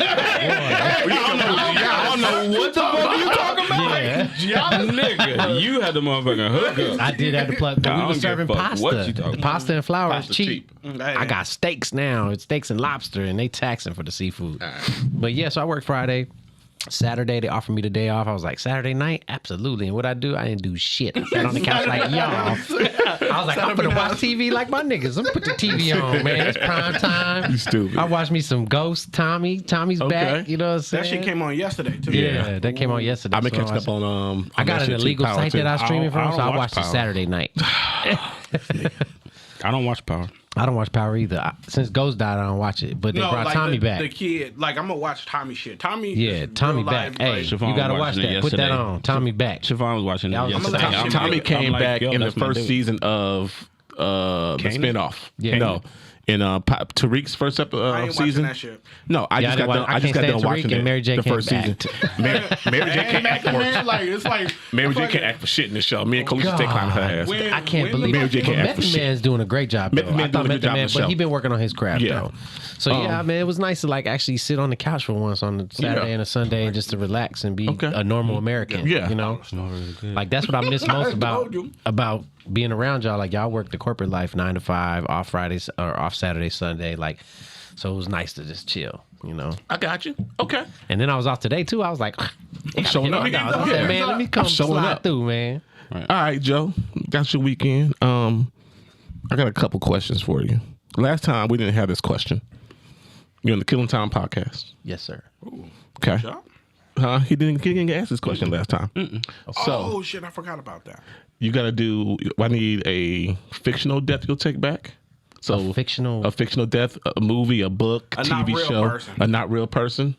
C: don't know what the fuck you talking about.
D: Yeah.
C: Nigga, you had the motherfucking hookup.
D: I did have the plug, but
C: I
D: we
C: don't
D: were
C: give a
D: serving
C: fuck
D: pasta.
C: what you talking about.
D: Pasta and flour is
A: Pasta's
D: cheap.
A: cheap.
D: I got steaks now. It's steaks and lobster, and they taxing for the seafood. But yeah, so I worked Friday. Saturday, they offered me the day off. I was like, Saturday night? Absolutely. And what I do? I didn't do shit. I sat on the couch like, y'all. I was like, I'm going to watch TV like my niggas. I'm put the TV on, man. It's prime time.
A: You stupid.
D: I watched me some Ghost, Tommy's back. You know what I'm saying?
B: That shit came on yesterday too.
D: Yeah, that came on yesterday.
A: I've been
D: So
A: catching up on
D: I got
A: that
D: an
A: shit too,
D: illegal
A: Power
D: site
A: too.
D: that I was streaming
C: I
D: from,
C: don't
D: so I
C: watch
D: watched it
C: Power.
D: Saturday night.
C: I don't watch Power.
D: I don't watch Power either. Since Ghost died, I don't watch it. But they brought
B: like
D: Tommy back.
B: The kid, like I'm gonna watch Tommy shit. Tommy,
D: Yeah,
B: is
D: Tommy
B: real
D: back.
B: life,
D: Hey,
B: like,
C: Siobhan
D: you gotta
C: was
D: watch
C: watching it
D: that. Put that
C: yesterday.
D: on. Tommy back.
C: Siobhan was watching it
D: That was-
C: yesterday.
B: I'm like,
A: Tommy
C: I'm
A: came
C: like,
A: back
C: yo,
A: in the
C: that's my
A: first
C: dude.
A: season of the
C: Kanan?
A: spinoff.
D: Yeah.
A: No. In Tariq's first
B: I ain't watching
A: season.
B: that shit.
A: No, I
D: Yeah,
A: just
D: I
A: got
D: didn't
A: done.
D: watch- I
A: I just
D: can't
A: got
D: stand
A: done watching
D: Tariq and
A: it.
D: Mary J
A: the
D: came
A: first
D: back.
A: season. Mary J can't act for
B: Man, like it's like
A: Mary J can't act for shit in this show. Me and Coach
D: God.
A: stay climbing her ass.
B: When-
D: I can't
B: when
D: believe
B: the
A: Mary J can't
D: But
A: act for
D: Method
A: shit.
D: Man's doing a great job, though.
A: Method Man
D: I thought
A: doing a good
D: Method
A: job on
D: Man,
A: the
D: but
A: show.
D: he been working on his craft,
A: Yeah.
D: though. So yeah, man, it was nice to like actually sit on the couch for once on a Saturday
A: Yeah.
D: and a Sunday and just to relax and be
A: Okay.
D: a normal American.
A: Yeah.
D: You know? Like that's what I miss most about being around y'all. Like y'all work the corporate life 9 to 5, off Fridays or off Saturday, Sunday. Like, so it was nice to just chill, you know.
A: I got you. Okay.
D: And then I was off today too. I was like,
A: I'm showing up.
D: I said, man, let me come
A: showing
D: slide
A: up.
D: through, man.
A: All right, Joe. Got your weekend. I got a couple questions for you. Last time we didn't have this question. You're on the Killing Tyme podcast.
D: Yes, sir.
A: Okay.
B: shot?
A: He didn't ask this question last time. So
B: Oh shit, I forgot about that.
A: you got to do. I need a fictional death you'll take back. So
D: A fictional-
A: a fictional death, a movie, a book,
B: A not
A: TV
B: real
A: show,
B: person.
A: a not real person,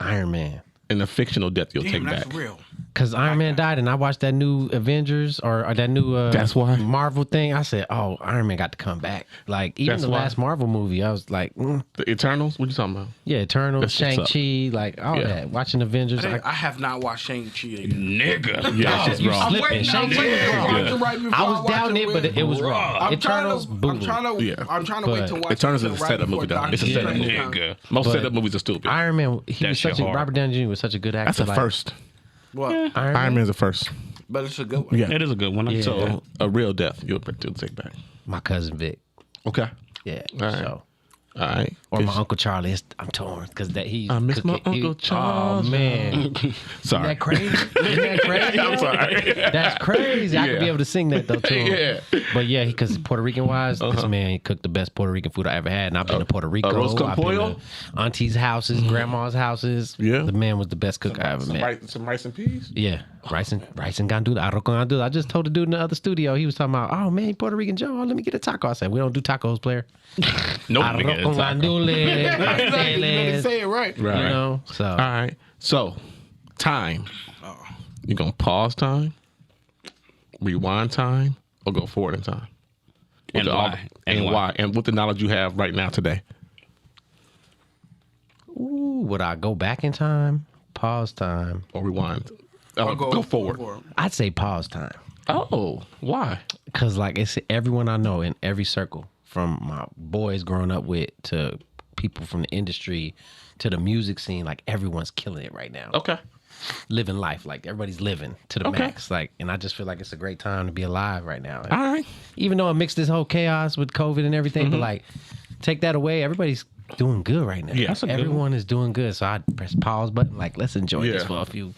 D: Iron Man.
A: and a fictional death you'll
B: Damn,
A: take
B: that's
A: back.
B: real.
D: Because Iron Man died, and I watched that new Avengers or that new
A: That's why?
D: Marvel thing. I said, "Oh, Iron Man got to come back." Like even
A: That's
D: the
A: why?
D: last Marvel movie, I was like,
A: The Eternals. What you talking about?
D: "Yeah, Eternal,
A: That's what's up.
D: Shang-Chi, like all
A: Yeah.
D: that." Watching Avengers,
B: I,
D: like,
B: I have not watched Shang-Chi yet.
C: Nigga.
A: Yeah, that shit's
D: you
A: raw.
D: slipping.
B: I'm
D: Shang-Chi
B: waiting
D: was
B: to
D: raw.
B: watch it right before
D: I was
B: watch
D: down it, but it was raw.
B: I'm
D: Eternals,
B: trying
D: boom.
B: to
A: Yeah.
B: I'm trying to wait to
D: But
B: watch
A: Eternals
B: it
A: is a
B: right
A: setup
B: before
A: movie, though.
B: Doctor
A: It's a
B: Strange
A: setup movie.
B: comes.
C: Nigga.
A: Most
D: But
A: setup movies are stupid.
D: Iron Man, he
C: That
D: was
C: shit
D: such a
C: hard.
D: Robert Downey Jr. was such a good actor.
A: That's a
D: like,
A: first.
B: What?
A: Iron Man's a first.
B: But it's a good one.
A: Yeah.
C: It is a good one.
D: Yeah.
A: So a real death you'll take back.
D: My cousin Vic.
A: Okay.
D: Yeah.
A: All right.
D: So.
A: All right.
D: Or my Uncle Charlie. I'm torn because that he.
A: I miss my Uncle Charlie.
D: Oh man,
A: Sorry.
D: Isn't that crazy? Isn't that crazy?
A: I'm sorry.
D: That's crazy. I could
A: Yeah.
D: be able to sing that though too.
A: Yeah.
D: But yeah, because Puerto Rican wise, this man he cooked the best Puerto Rican food I ever had, and I've been to Puerto Rico.
A: arroz con
D: I've been
A: pollo?
D: to aunties' houses, grandma's houses.
A: Yeah.
D: The man was the best cook I ever met.
A: Some rice and peas.
D: Yeah, rice and gandules, arroz con gandules. I just told the dude in the other studio, he was talking about, oh man, Puerto Rican Joe, let me get a taco. I said, we don't do tacos, player.
A: No,
D: Arroz con gandules,
B: You better
D: pasteles,
B: say it right.
D: you know. So
A: All right. So, time. You gonna pause time, rewind time, or go forward in time?
C: And
A: With
C: why?
A: And why? And with the knowledge you have right now today.
D: ooh, would I go back in time? Pause time.
A: Or rewind.
B: Or
A: Go forward.
D: I'd say pause time.
A: Oh, why?
D: Cause like it's everyone I know in every circle, from my boys growing up with to people from the industry to the music scene, like everyone's killing it right now.
A: Okay.
D: Living life, like everybody's living to the
A: Okay.
D: max. Like, and I just feel like it's a great time to be alive right now.
A: All right.
D: Even though it mixed this whole chaos with COVID and everything, but like take that away, everybody's doing good right now.
A: Yeah, that's a good
D: everyone is doing good. So I press pause button, like let's enjoy this
A: Yeah.
D: for a few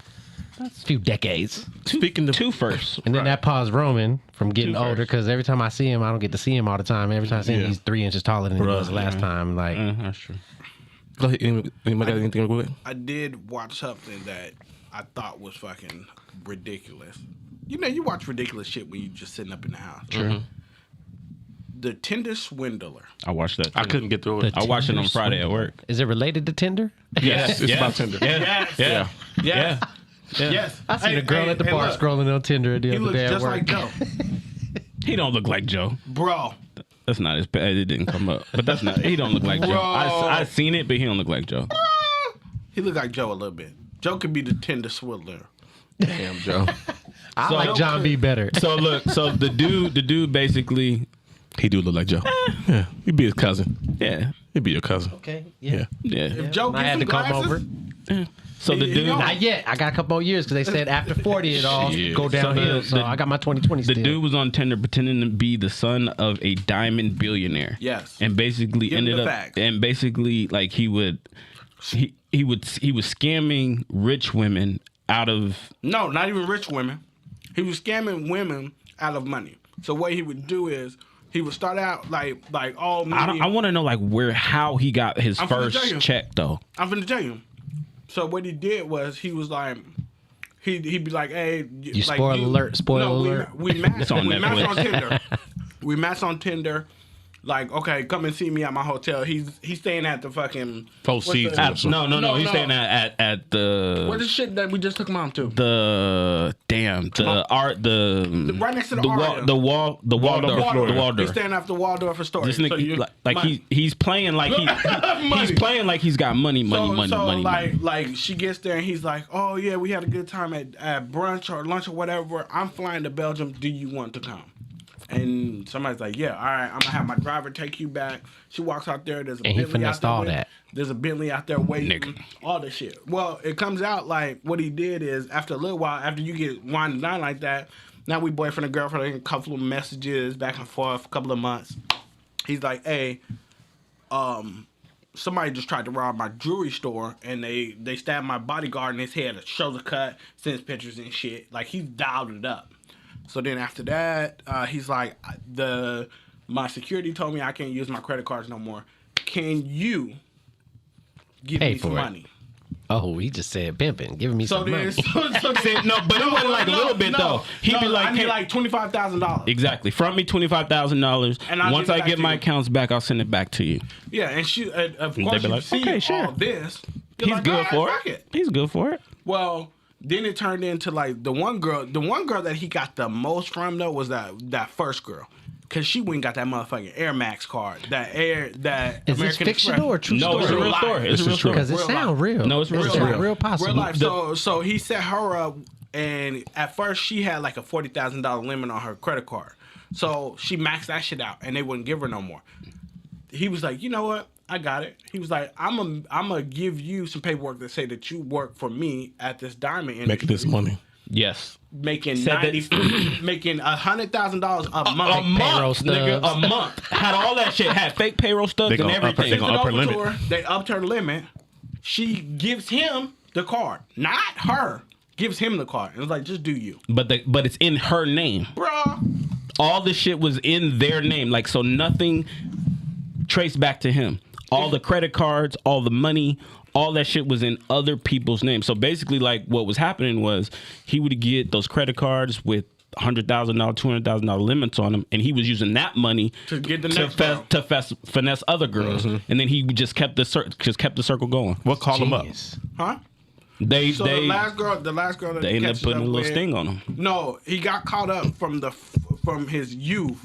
D: a few decades.
A: Speaking of
C: Two first.
D: And then that paused Roman from getting
C: Two
D: older
C: first.
D: because every time I see him, I don't get to see him all the time. Every time I see him,
A: Yeah.
D: he's 3 inches taller than he
A: Bruh.
D: was last time. Like,
C: That's true.
A: go ahead, anybody got anything to go with?
B: I did watch something that I thought was fucking ridiculous. You know, you watch ridiculous shit when you just sitting up in the house.
C: True.
B: The Tinder Swindler.
C: I watched that.
A: I
C: too.
A: couldn't get through it.
C: I watched it on Friday at work.
D: is it related to Tinder?
C: Yes,
A: It's about Tinder.
C: Yeah.
B: Yes.
C: Yeah.
B: Yes.
C: Yeah.
B: Yes.
D: I seen a girl at the bar
B: look,
D: scrolling on Tinder the
B: He
D: other
B: looks
D: day at
B: just
D: work.
B: like Joe.
C: He don't look like Joe.
B: Bro.
C: That's not his bad. It didn't come up. But that's not. He don't look like Joe.
B: Bro.
C: I seen it, but he don't look like Joe.
B: He look like Joe a little bit. Joe could be the Tinder Swindler.
A: Damn, Joe.
D: I
C: So-
D: like John B. better.
C: So look. So the dude basically.
A: He do look like Joe. Yeah, he'd be his cousin.
C: Yeah.
A: He'd be your cousin.
D: Okay,
A: Yeah.
C: Yeah.
B: If Joe
D: I
B: gets
D: had
B: some
D: to come
B: glasses,
D: over.
C: So the
B: He
C: dude.
B: gone.
D: Not yet. I got a couple more years because they said after 40 it all
A: Shit.
D: go downhill. So,
C: the-
D: I got my 2020
C: The
D: still.
C: dude was on Tinder pretending to be the son of a diamond billionaire.
B: Yes.
C: And basically
B: Give him
C: ended
B: the
C: up
B: facts.
C: and basically like he was scamming rich women out of
B: no, not even rich women. He was scamming women out of money. So what he would do is he would start out like all money.
C: I want to know like how he got his
B: I'm finna tell
C: first
B: you.
C: check though.
B: I'm finna tell you. So what he did was he was like, he'd be like, hey,
D: You
B: like,
D: spoiler alert, spoiler alert.
B: We matched
C: on
B: we matched
C: Netflix.
B: on Tinder. We matched on Tinder. Like, okay, come and see me at my hotel. He's staying at the fucking
A: Four
B: what's the-
A: Seasons.
C: No.
B: No,
C: He's
B: no.
C: staying at the
B: What's the shit that we just took him out to?
C: the art the
B: Right next to the Aria.
C: the Waldorf
A: Florida.
C: the Waldorf.
B: He's staying after Waldorf Astoria.
C: This nigga
B: So you-
C: like
B: money.
C: he's playing like he's
B: Money.
C: playing like he's got money.
B: Like she gets there and he's like, oh yeah, we had a good time at brunch or lunch or whatever. I'm flying to Belgium. Do you want to come? And somebody's like, yeah, all right, I'm gonna have my driver take you back. She walks out there. There's a
D: And he
B: Bentley out
D: finessed
B: there.
D: all
B: waiting.
D: that.
B: There's a Bentley out there waiting.
C: Nigga.
B: All this shit. Well, it comes out like what he did is after a little while, after you get winding down like that, now we boyfriend and girlfriend, a couple of messages back and forth, a couple of months. He's like, hey, somebody just tried to rob my jewelry store and they stabbed my bodyguard in his head, shows a cut, sends pictures and shit. Like he's dialed it up. So then after that, he's like, my security told me I can't use my credit cards no more. Can you give
D: Pay
B: me some
D: for it.
B: money?
D: Oh, he just said pimping, giving me
B: So
D: some
B: then,
D: money.
C: No, but it wasn't like a little bit though. He'd be like,
B: I need
C: hey-
B: like $25,000.
C: Exactly. Front me $25,000.
B: And I'll
C: Once
B: give it
C: I
B: back
C: get
B: to
C: my
B: you.
C: accounts back, I'll send it back to you.
B: Yeah, and she, of
C: They'd
B: course,
C: be
B: you
C: like,
B: see
C: okay, sure.
B: all this. You're
C: He's
B: like,
C: good
B: all right,
C: for
B: fuck
C: it. He's good for it.
B: Well, then it turned into like the one girl that he got the most from though was that first girl. Cause she went and got that motherfucking Air Max card. That
D: Is this
B: American
D: fictional or true
C: No,
D: story?
C: it's a real
B: life.
C: story. It's a
A: This
C: real
A: is true.
C: story.
D: Because it
B: Real
D: sounds
B: life.
D: real.
C: No, it's real
D: It's
C: life.
D: real possible.
B: Real life. So he set her up, and at first she had like a $40,000 limit on her credit card. So she maxed that shit out, and they wouldn't give her no more. He was like, you know what? I got it. He was like, I'm gonna give you some paperwork that say that you work for me at this diamond industry.
A: Making this money.
C: Yes.
B: Making
C: Said that-
B: making $100,000 a month.
C: A month,
D: stubs.
C: nigga. A month. Had all that shit. Had fake payroll stubs
A: They
C: and
A: gonna up her-
C: everything.
A: they gonna up her limit.
B: They upped her limit. She gives him the card, not her. Gives him the card. It was like, just do you,
C: But it's in her name.
B: bruh.
C: All the shit was in their name. Like, so nothing traced back to him. All the credit cards, all the money, all that shit was in other people's names. So basically, like, what was happening was he would get those credit cards with $100,000, $200,000 limits on them, and he was using that money
B: To get the next girl.
C: finesse other girls, and then he just kept the circle going.
A: What call him up?
D: Genius.
B: Huh?
C: They
B: So the last girl that
C: they ended up
B: catches
C: putting a little
B: with-
C: sting on him.
B: No, he got caught up from his youth,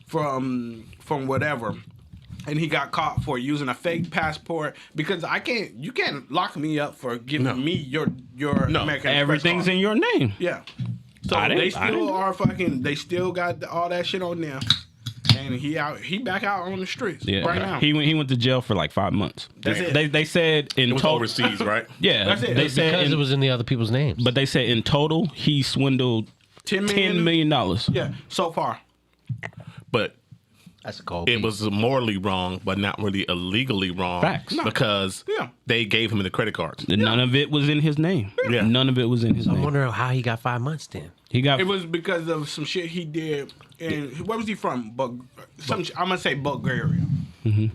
B: from whatever, and he got caught for using a fake passport because you can't lock me up for giving
A: No.
B: me your
A: No.
B: American Express
C: Everything's
B: card.
C: in your name.
B: Yeah. So
C: I didn't-
B: they
C: I didn't-
B: still are fucking. They still got all that shit on them, and he back out on the streets
C: Yeah,
B: right now.
C: he went to jail for like 5 months.
B: That's it.
C: They said in
A: It was
C: total.
A: overseas, right?
C: Yeah,
B: That's it.
C: they
B: It's
C: said,
D: Because it was in the other people's names.
C: but they said in total he swindled
B: $10
C: $10 million.
B: Yeah, so far.
A: But
D: That's a cold
A: it
D: beat.
A: was morally wrong, but not really illegally wrong.
C: Facts. No.
A: Because they gave him the credit cards.
C: None of it was in his name.
A: Yeah.
C: None of it was in his
D: I'm
C: name.
D: wondering how he got 5 months then.
C: He got
B: It was because of some shit he did. And where was he from? I'm gonna say Bulgaria.
C: Mm-hmm.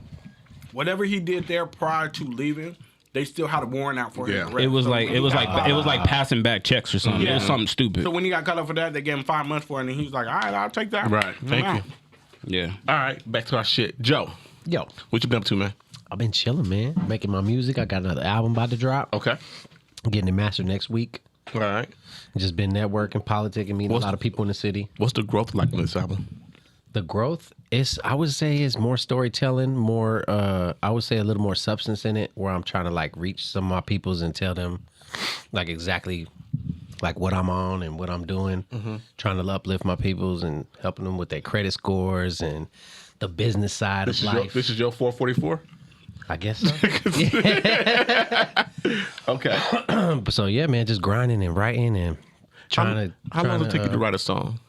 B: Whatever he did there prior to leaving, they still had a warrant out for him.
A: Yeah.
C: it was like passing back checks or something. It was something stupid.
B: So when he got cut up for that, they gave him 5 months for it, and he was like, "All right, I'll take that."
A: Right. Thank you.
C: Yeah.
A: All right, back to our shit. Joe,
D: Yo,
A: what you been up to, man?
D: I've been chilling, man. Making my music. I got another album about to drop.
A: Okay.
D: I'm getting it mastered next week.
A: All right.
D: Just been networking, politicking, meeting a lot of people in the city.
A: What's the growth like on this album?
D: The growth is, I would say, is more storytelling, more, I would say a little more substance in it, where I'm trying to like reach some of my peoples and tell them like exactly like what I'm on and what I'm doing, trying to uplift my peoples and helping them with their credit scores and the business side of life.
A: This is your 444?
D: I guess so.
A: Okay.
D: So yeah, man, just grinding and writing and trying to.
A: How long does it take you to write a song?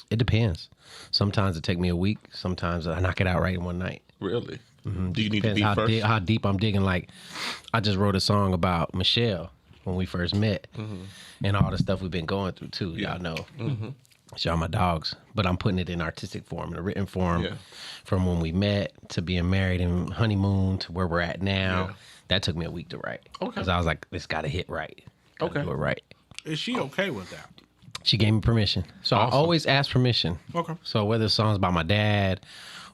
D: It depends. Sometimes it take me a week. Sometimes I knock it out right in one night.
A: Really? Do you need to
D: Depends
A: be first?
D: how deep I'm digging. Like, I just wrote a song about Michelle when we first met, and all the stuff we've been going through too. Y'all know, y'all my dogs. But I'm putting it in artistic form, in a written form, from when we met to being married and honeymoon to where we're at now.
A: Yeah.
D: That took me a week to write.
A: Okay.
D: Because I was like, it's got to hit right. Gotta do it right.
B: Is she okay with that?
D: She gave me permission. So I always ask permission.
B: Okay.
D: So whether the song's about my dad,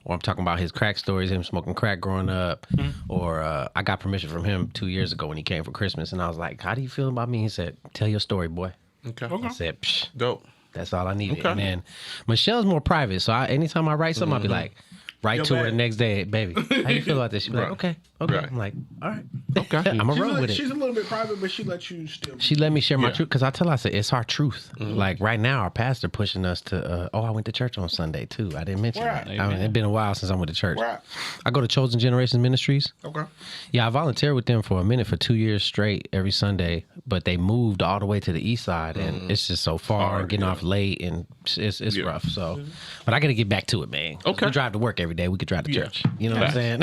D: or I'm talking about his crack stories, him smoking crack growing up, or I got permission from him 2 years ago when he came for Christmas, and I was like, "How do you feel about me?" He said, "Tell your story, boy."
A: Okay.
D: I said, Psh,
A: Dope.
D: "That's all I needed."
A: Okay.
D: And then Michelle's more private, so anytime I write something, I'll be like, write
B: Yo,
D: to her
B: man.
D: the next day, "Baby, how you feel about this?" She'll be like, "Okay."
A: Right.
D: I'm like, "All right."
A: Okay.
D: I'm a roll with it.
B: She's a little bit private, but she lets you still.
D: She let me share my
A: Yeah.
D: truth because I tell her, I said, it's our truth. Like right now, our pastor pushing us to, I went to church on Sunday too. I didn't mention
B: Where
D: that.
B: at?
D: I mean, it's been a while since I went to church.
B: Where at?
D: I go to Chosen Generations Ministries.
B: Okay.
D: Yeah, I volunteered with them for a minute for 2 years straight every Sunday, but they moved all the way to the east side and it's just so far and getting off late and it's rough. So, but I got to get back to it, man. 'Cause
A: Okay.
D: We drive to work every day. We could drive to
A: Yeah.
D: church. You know what I'm saying?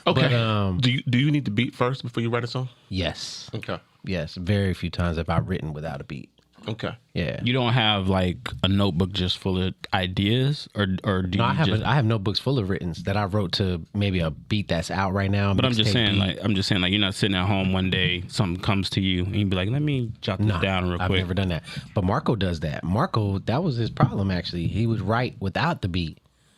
A: Okay.
D: But,
A: do you need to beat first before you write a song?
D: yes.
A: Okay.
D: Yes. Very few times have I written without a beat.
A: Okay.
D: Yeah.
C: You don't have like a notebook just full of ideas, or do
D: No,
C: you
D: I have
C: just?
D: I have notebooks full of writtens that I wrote to maybe a beat that's out right now.
C: But I'm just
D: mixtape
C: saying,
D: beat.
C: like, you're not sitting at home one day, something comes to you, and you be like, let me jot this
D: Nah,
C: down real
D: I've
C: quick.
D: never done that. But Marco does that. Marco, that was his problem actually. He would write without the beat,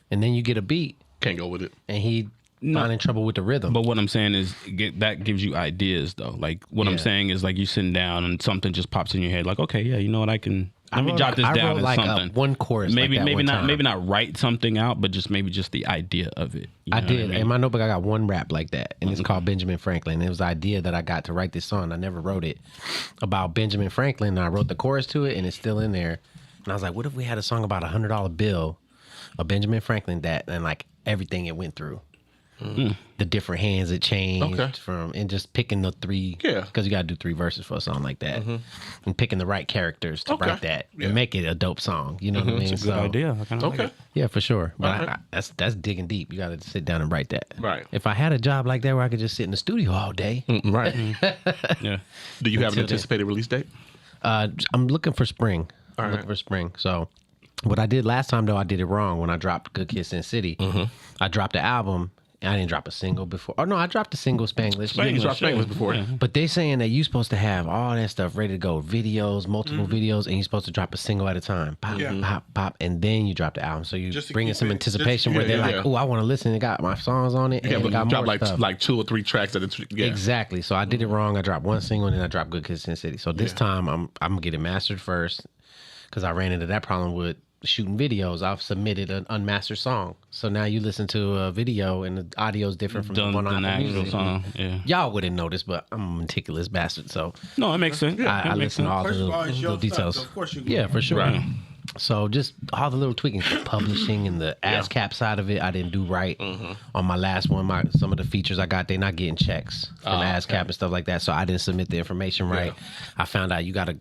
D: and then you get a beat,
A: Can't go with it.
D: and he find in trouble with the rhythm.
C: But what I'm saying is, that gives you ideas, though. Like, what I'm
D: Yeah.
C: saying is, like, you sitting down and something just pops in your head. Like, okay, yeah, you know what, let me
D: wrote-
C: jot this
D: I
C: down
D: wrote
C: as
D: like
C: something.
D: one chorus.
C: Maybe
D: like that one time.
C: maybe not write something out, but just maybe just the idea of it. You
D: I
C: know what
D: did.
C: mean?
D: In my notebook, I got one rap like that, and it's called Benjamin Franklin. It was the idea that I got to write this song. I never wrote it about Benjamin Franklin. And I wrote the chorus to it, and it's still in there. And I was like, what if we had a song about $100 bill of Benjamin Franklin and like everything it went through? The different hands it changed
A: Okay.
D: from, and just picking the three, because you got to do 3 verses for a song like that, and picking the right characters to
A: Okay.
D: write that and make it a dope song. You know what I mean?
C: It's a good idea. I kinda like
A: Okay.
C: it.
D: Yeah, for sure. But
A: Okay.
D: that's digging deep. You got to sit down and write that.
A: Right.
D: If I had a job like that where I could just sit in the studio all day,
A: Right.
C: Yeah.
A: Do you have an
D: Until then.
A: anticipated release date?
D: I'm looking for spring. I'm
A: All
D: looking
A: right.
D: for spring. So what I did last time though, I did it wrong when I dropped Good Kid, Sin City. I dropped the album. And I didn't drop a single before. Oh no, I dropped a single Spanglish.
A: You dropped Spanglish before.
D: But they saying that you supposed to have all that stuff ready to go, videos, multiple videos, and you're supposed to drop a single at a time. Pop, pop, pop, and then you drop the album. So you
B: Just to
D: bringing
B: keep
D: some
B: it-
D: anticipation
A: just-
D: where they're
A: yeah,
D: like,
A: yeah.
D: oh, I want to listen. It got my songs on it.
A: Yeah,
D: and
A: but
D: it got
A: you dropped
D: more
A: like
D: stuff.
A: 2 or 3 tracks at a yeah.
D: Exactly. So I did it wrong. I dropped one single and then I dropped Good Kid, Sin City. So this time I'm gonna get it mastered first because I ran into that problem with shooting videos. I've submitted an unmastered song. So now you listen to a video and the audio is different from the one on
C: the
D: Apple
C: actual
D: Music.
C: song. Yeah.
D: Y'all wouldn't notice, but I'm a meticulous bastard. So
C: No, it makes sense.
D: I
C: It makes
D: listen to
C: sense.
D: all the
B: First of all,
D: little,
B: it's your
D: little details.
B: stuff, so of course you can.
D: Yeah, for sure.
A: Right.
D: So just all the little tweaking, publishing and the ASCAP side of it, I didn't do right. On my last one, some of the features I got, they're not getting checks from ASCAP and stuff like that. So I didn't submit the information right. I found out you got to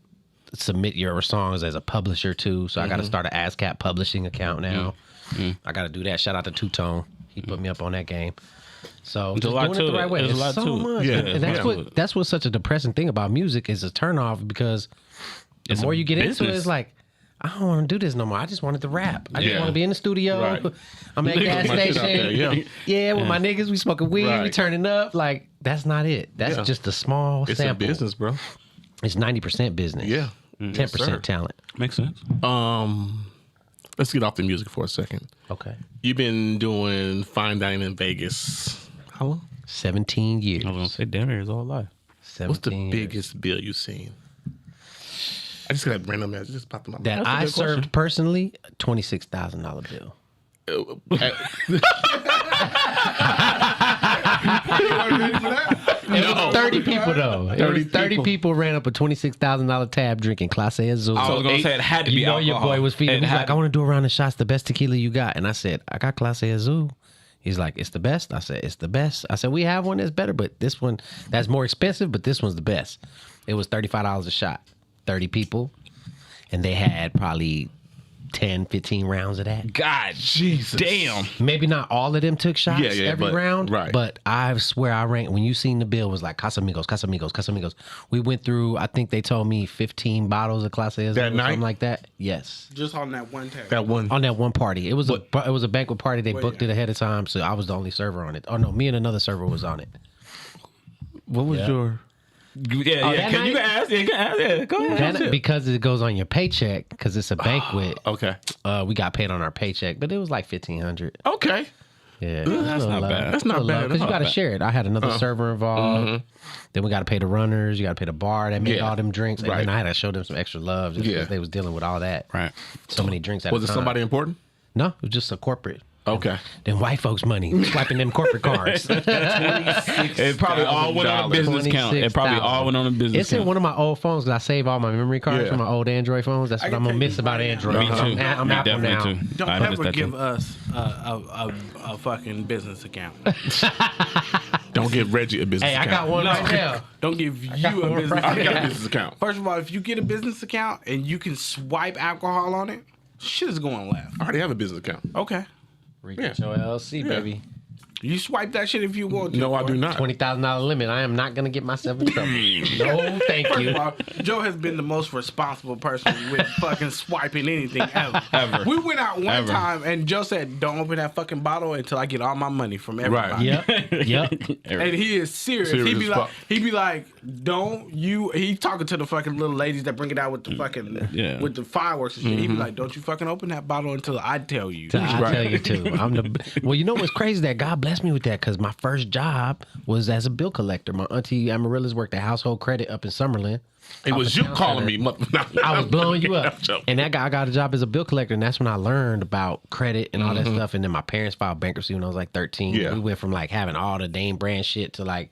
D: submit your songs as a publisher too. So I got to start an ASCAP publishing account now. I got to do that. Shout out to Two Tone. He put me up on that game. So just
C: a lot
D: doing it the
C: to
D: right
C: it.
D: way.
C: There's a
D: It's
C: lot
D: so
C: to it.
D: much.
A: Yeah.
D: And that's what's such a depressing thing about music is a turnoff because the more you get into it,
C: business.
D: it's like, I don't want to do this no more. I just wanted to rap. I just
A: Yeah.
D: want to be in the studio.
A: Right.
D: I'm at gas
A: my shit out there,
D: station.
A: yeah.
D: With my niggas, we smoking weed, we
A: Right.
D: turning up. Like, that's not it. That's
A: Yeah.
D: just a small
A: It's
D: sample.
A: a business, bro.
D: It's 90% business.
A: Yeah.
D: 10%
A: sir.
D: talent.
C: Makes sense.
A: Let's get off the music for a second.
D: Okay.
A: You've been doing fine dining in Vegas. How long?
D: 17 years.
C: I was gonna say, damn, it's all live.
D: 17
A: What's the
D: years.
A: biggest bill you've seen? I just got a random message. Just popped in my
D: that
A: mind.
D: I
A: That's a good
D: served personally? $26,000 bill. It was 30 people though. It was 30 people ran up a $26,000 tab drinking Clase Azul.
C: I was gonna say it had to be
D: You know your
C: alcohol.
D: boy was feeding.
C: It
D: He's
C: had
D: like,
C: to-
D: I want to do a round of shots, the best tequila you got. And I said, I got Clase Azul. He's like, it's the best. I said, it's the best. I said, we have one that's better, but this one that's more expensive, but this one's the best. It was $35 a shot. 30 people. And they had probably 10, 15 rounds of that.
C: God,
A: Jesus.
C: damn.
D: Maybe not all of them took shots every
A: but-
D: round,
A: right.
D: but I swear I ranked, when you seen the bill, it was like Casamigos, Casamigos, Casamigos. We went through, I think they told me 15 bottles of Clase Azul
A: That
D: or
A: night?
D: something like that. Yes.
B: Just on that one tag.
A: That one.
D: On that one party. It was a banquet party. They booked
B: yeah.
D: it ahead of time, so I was the only server on it. Oh no, me and another server was on it.
A: What was
D: Yeah.
A: your?
C: Yeah,
D: that
C: Can you
D: night?
C: ask? Yeah, you can ask. Yeah, go ahead.
D: That, because it goes on your paycheck, because it's a banquet.
A: Okay.
D: We got paid on our paycheck, but it was like $1,500.
A: Okay.
D: Yeah,
C: that's not bad.
A: That's not bad at
D: because you
A: all.
D: got to share it. I had another server involved. Then we got to pay the runners. You got to pay the bar that made
A: Yeah.
D: all them drinks. And
A: Right.
D: then I had to show them some extra love just
A: Yeah.
D: because they was dealing with all that.
C: Right.
D: So many drinks at
A: Was
D: a
A: it
D: time.
A: somebody important?
D: No, it was just a corporate.
A: Okay.
D: Then white folks' money, swiping them corporate cards.
C: It probably all went on a business count. It probably all went on a business
D: It's in
C: count.
D: one of my old phones because I save all my memory cards
A: Yeah.
D: from my old Android phones. That's what
B: can
D: I'm gonna
B: tell
D: miss
B: you
D: about
B: right now.
D: Android.
C: Me too.
D: I'm
C: Me
D: Apple now.
C: definitely too.
B: Don't
C: I noticed
B: ever
C: that
B: give
C: too.
B: us a fucking business account.
A: Don't give Reggie a business
D: Hey, I
A: account.
D: got one right now.
B: Don't give you
D: got
B: a
D: one
B: business
D: right
A: I
B: account.
A: got a business account.
B: First of all, if you get a business account and you can swipe alcohol on it, shit is going left.
A: I already have a business account.
B: Okay.
D: Rican Joe LLC, baby.
B: You swipe that shit if you want to.
A: No, I do not.
D: $20,000 limit. I am not gonna get myself in trouble. No, thank
B: First
D: you.
B: of all, Joe has been the most responsible person with fucking swiping anything ever.
C: Ever.
B: We went out one
C: Ever.
B: time and Joe said, "Don't open that fucking bottle until I get all my money from everybody."
A: Right.
D: Yep.
B: And he is serious.
A: Serious
B: He'd be
A: as
B: like,
A: fuck.
B: "Don't you?" He talking to the fucking little ladies that bring it out with the fucking
C: Yeah.
B: with the fireworks and shit. He'd be like, "Don't you fucking open that bottle until I tell you."
D: I tell you too. Well, you know what's crazy? That God blessed me with that because my first job was as a bill collector. My auntie Amaryllis worked at Household Credit up in Summerlin.
A: It was you calling me.
D: I was blowing you up.
A: I'm joking.
D: And that guy got a job as a bill collector, and that's when I learned about credit and all that stuff. And then my parents filed bankruptcy when I was like 13.
A: Yeah.
D: We went from like having all the name brand shit to like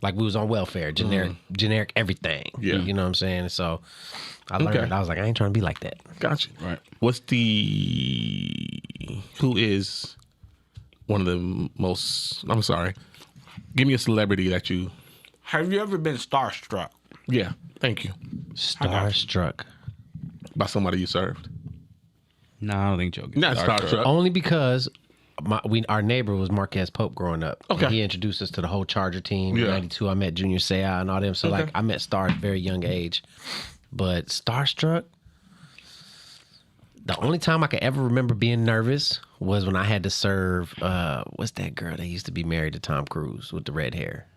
D: we was on welfare, generic everything.
A: Yeah.
D: You know what I'm saying? So I learned.
A: Okay.
D: I was like, I ain't trying to be like that.
A: Gotcha.
C: Right.
A: Who is one of the most? I'm sorry. Give me a celebrity that you.
B: Have you ever been starstruck?
A: Yeah. Thank you.
D: Starstruck.
A: By somebody you served.
C: No, I don't think Joe gets
A: Not starstruck.
D: Only because our neighbor was Marquez Pope growing up.
A: Okay.
D: And he introduced us to the whole Charger team.
A: Yeah.
D: In '92, I met Junior Seau and all them. So like I met stars at a very young age. But starstruck, the only time I could ever remember being nervous was when I had to serve. What's that girl that used to be married to Tom Cruise with the red hair?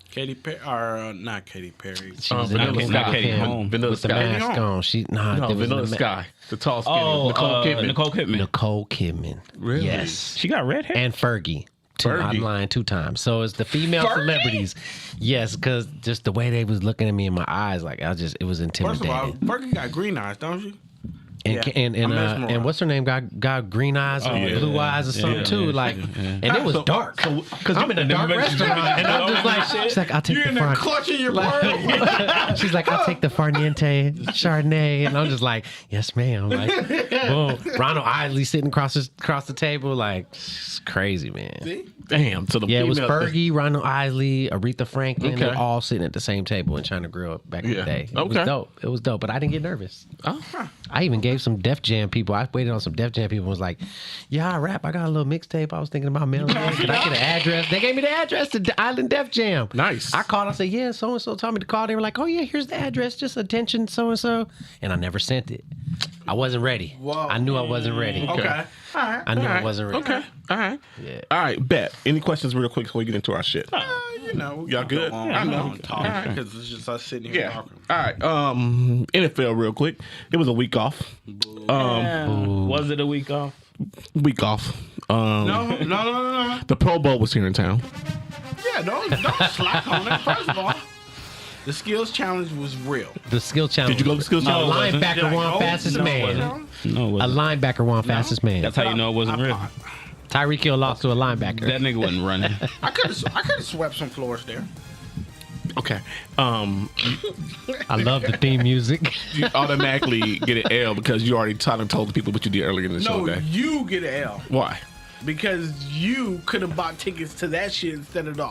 B: Katy Perry, or not Katy Perry.
D: She was in
A: Vanilla
D: the
A: Sky.
C: Katie Holmes.
A: Vanilla
D: with the
A: Sky.
D: mask on. She
A: No,
D: there was
A: Vanilla
D: the
A: Sky. The tall, skinny.
C: Oh,
A: Nicole Kidman.
C: Nicole Kidman.
D: Nicole Kidman.
A: Really?
D: Yes.
C: She got red hair.
D: And Fergie.
A: Fergie.
D: I'm lying 2 times. So it's the female
C: Fergie?
D: celebrities. Yes, because just the way they was looking at me in my eyes, like it was
B: First
D: intimidating.
B: of all, Fergie got green eyes, don't you?
D: and
B: yeah,
D: and
B: I'm mesmerized.
D: and what's her name? Got green eyes or
A: yeah.
D: blue eyes or something
C: Yeah,
D: too.
C: yeah,
D: Like, and it was dark.
A: Because
D: I'm in a dark restaurant, and I'm just like, she's like, I'll take
B: You're
D: the
B: in there
D: far.
B: clutching your pearl.
D: She's like, I'll take the Farniente Chardonnay, and I'm just like, yes, ma'am. Like, boom. Ronald Isley sitting across the table, like, it's crazy, man.
B: See?
A: damn. So the
D: Yeah, it was
A: female-
D: Fergie, Ronald Isley, Aretha Franklin.
A: Okay.
D: They're all sitting at the same table in China Grill back in the
A: Yeah.
D: day. It was
A: Okay.
D: dope. It was dope, but I didn't get nervous.
A: Oh.
D: I even gave gave some Def Jam people. I waited on some Def Jam people. And was like, yeah, I rap. I got a little mixtape. I was thinking about mailing it. Could I get an address? They gave me the address to Island Def Jam.
A: Nice.
D: I called. I said, yeah, so and so told me to call. They were like, oh yeah, here's the address. Just attention, so and so. And I never sent it. I wasn't ready.
B: Whoa.
D: I knew I wasn't ready.
B: Okay. All right.
D: I knew I wasn't ready.
A: Okay. All right.
D: Yeah.
A: All right. Bet. Any questions real quick before we get into our shit?
B: You know,
A: Y'all good?
B: I know.
A: All right.
B: Because it's just us sitting here
A: Yeah.
B: talking.
A: All right. NFL real quick. It was a week off.
C: Was it a week off?
A: Week off.
B: No.
A: The Pro Bowl was here in town.
B: Yeah, don't slack on it. First of all, the skills challenge was real.
D: The skill challenge.
A: Did you go to the skills
D: A
A: challenge?
D: linebacker won fastest man.
C: No, it
D: A
C: wasn't.
D: linebacker won fastest man.
C: That's how you know it wasn't real.
D: Tyreek Hill lost to a linebacker.
C: That nigga wasn't running.
B: I could have swept some floors there.
A: Okay.
D: I love the theme music.
A: You automatically get an L because you already told the people what you did earlier in the show.
B: No,
A: Okay.
B: you get an L
A: Why?
B: because you could have bought tickets to that shit instead of the.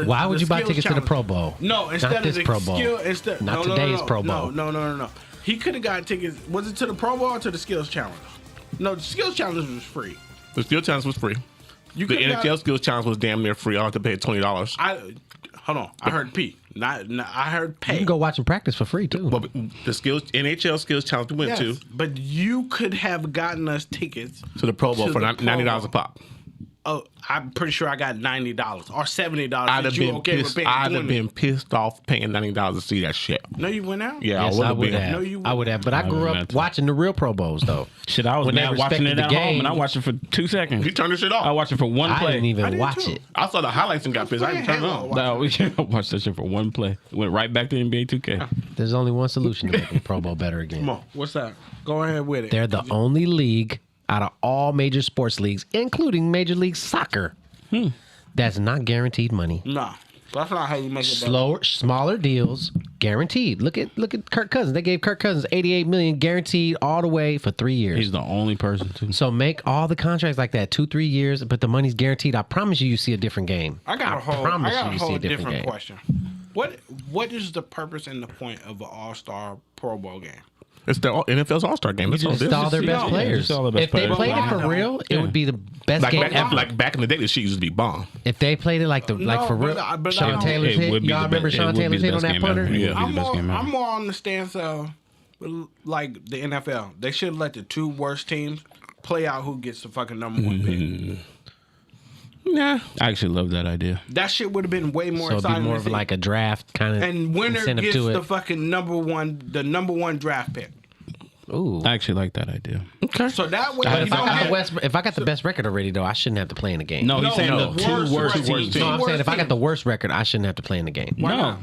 D: Why would
B: the
D: you buy
B: skills
D: tickets to the
B: challenge.
D: Pro Bowl?
B: No, instead
D: Not this
B: of the
D: Pro Bowl.
B: skill, instead
D: Not
B: no,
D: today's
B: no,
D: Pro Bowl.
B: No. He could have got tickets. Was it to the Pro Bowl or to the skills challenge? No, the skills challenge was free.
A: The skills challenge was free.
B: You
A: The
B: coulda
A: NHL skills challenge was damn near free. I had to pay $20.
B: Hold on. I heard P. Not I heard pay.
D: You can go watch them practice for free too.
A: But the NHL skills challenge we went
B: Yes, but you could have gotten us tickets.
A: to the Pro Bowl
B: To
A: for
B: the
A: $90
B: Pro
A: a
B: Bowl.
A: pop.
B: Oh, I'm pretty sure I got $90 or $70.
A: I'd have
B: You
A: been
B: okay with
A: pissed.
B: paying
A: I'd have
B: 20?
A: been pissed off paying $90 to see that shit.
B: No, you went out.
A: Yeah,
D: Yes,
A: I would
D: I
A: have
D: would
A: been.
D: have.
B: No, you
D: I would have. But I grew
C: would've
D: up
C: meant to.
D: watching the real Pro Bowls though.
C: Shit, I was
D: When they
C: mad watching
D: respected
C: it
D: the
C: at
D: game.
C: home, and I watched it for 2 seconds.
A: You turned this shit
C: I
A: off.
C: watched it for one
D: I
C: play.
D: didn't even
B: did
D: watch
B: too.
D: it.
A: I saw the highlights and got pissed. I didn't turn it on.
B: Halo.
C: No, we watched that shit for one play. Went right back to NBA 2K.
D: There's only one solution to making the Pro Bowl better again.
A: Come on.
B: What's that? Go ahead with it.
D: They're the only league out of all major sports leagues, including Major League Soccer, that's not guaranteed money.
B: No, that's not how you make it better.
D: Smaller deals, guaranteed. Look at Kirk Cousins. They gave Kirk Cousins $88 million guaranteed all the way for 3 years.
C: He's the only person to.
D: So make all the contracts like that 2-3 years, but the money's guaranteed. I promise you see a different game.
B: I got a whole
D: see a
B: different question. What is the purpose and the point of an All-Star Pro Bowl game?
A: It's the NFL's All-Star game. That's all
D: Just
A: this
D: all
A: is.
D: their best players.
C: just all their best
D: If they
C: players.
D: played it for real, it would be the best game ever.
A: Like back in the day, this shit used to be bomb.
D: If they played it like for real,
B: but
D: Sean
B: I-
D: Taylor's
C: It
D: hit.
C: would be
D: Y'all
C: the
D: remember
C: best-
D: Sean
C: it would be
D: Taylor's
C: the
D: hit on
C: best
D: that
C: game ever.
D: punter?
C: Yeah.
B: I'm
C: the best game ever.
B: more on the stance of like the NFL. They should let the two worst teams play out who gets the fucking number one pick.
A: Nah.
C: I actually love that idea.
B: That shit would have been way more
D: So it'd
B: exciting.
D: be more
B: to
D: of
B: see.
D: like a draft kind of
B: and winner
D: incentive
B: gets
D: to
B: the
D: it.
B: fucking number one draft pick.
D: Ooh.
C: I actually like that idea.
A: Okay.
B: So that way
D: But
B: you
D: if I,
B: don't
D: got
B: have,
D: if I got the best record already, though, I shouldn't have to play in the game.
C: No, he's saying
B: no,
C: the two worst teams.
D: No, I'm
B: Worst
D: saying if I got
B: team.
D: the worst record, I shouldn't have to play in the game.
B: Why
C: No.
B: not?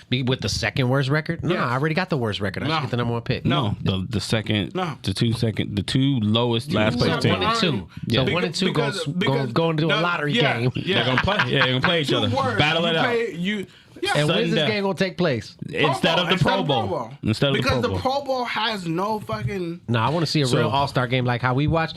D: Be with the second worst record? No,
B: Yes.
D: I already got the worst record. I
B: No.
D: should get the number one pick.
C: No, the second,
B: No.
C: the two lowest
A: Last place
B: One
A: team.
D: One and two.
C: Yeah.
D: So one and two go into a lottery game.
C: They're gonna play. Yeah, they're gonna play each
B: Two
C: other.
B: words.
C: Battle it
B: You
C: out.
B: pay-
D: And
C: Sudden
D: when's this
C: death.
D: game gonna take place?
C: Instead of the Pro Bowl. Instead of the
B: because
C: Pro Bowl.
B: the Pro Bowl has no fucking.
D: No, I want to see a real All-Star game like how we watch.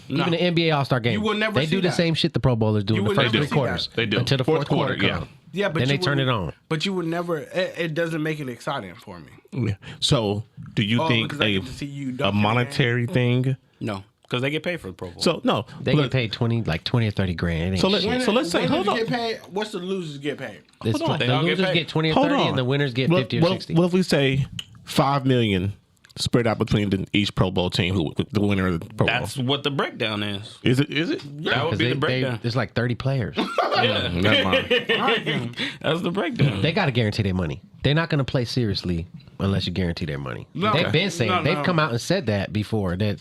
B: No.
D: Even the NBA All-Star game.
B: You will never
D: They
B: see
D: do the
B: that.
D: same shit the Pro Bowlers do
B: You
D: in the
B: will
D: first
B: never
D: three
B: see
D: quarters.
B: that.
A: They do.
D: Until the fourth quarter,
A: yeah.
D: comes.
B: Yeah, but
D: Then they turn it on.
B: But you would never. It doesn't make it exciting for me.
A: Yeah. So, do you think
B: because I get to see you
A: a
B: dunking,
A: monetary thing?
C: No, because they get paid for the Pro Bowl.
A: So no,
D: They get paid 20 or 30 grand. It
A: So
D: ain't
A: let-
D: shit.
A: So let's say,
B: winners
A: hold on.
B: get paid. What's the losers get paid?
D: It's
C: hold on,
D: the
C: they all get
D: losers
C: paid.
D: get 20 or
A: Hold
D: 30,
A: on.
D: and the winners get
A: What-
D: 50 or
A: what-
D: 60.
A: What if we say $5 million spread out between each Pro Bowl team, who the winner of the Pro Bowl?
C: That's what the breakdown is.
A: Is it? Is it?
C: That would be the breakdown.
D: There's like 30 players.
C: Yeah.
A: Never mind.
C: That's the breakdown.
D: They got to guarantee their money. They're not going to play seriously unless you guarantee their money.
B: No.
D: They've been saying,
B: No,
D: they've
B: no.
D: come out and said that before, that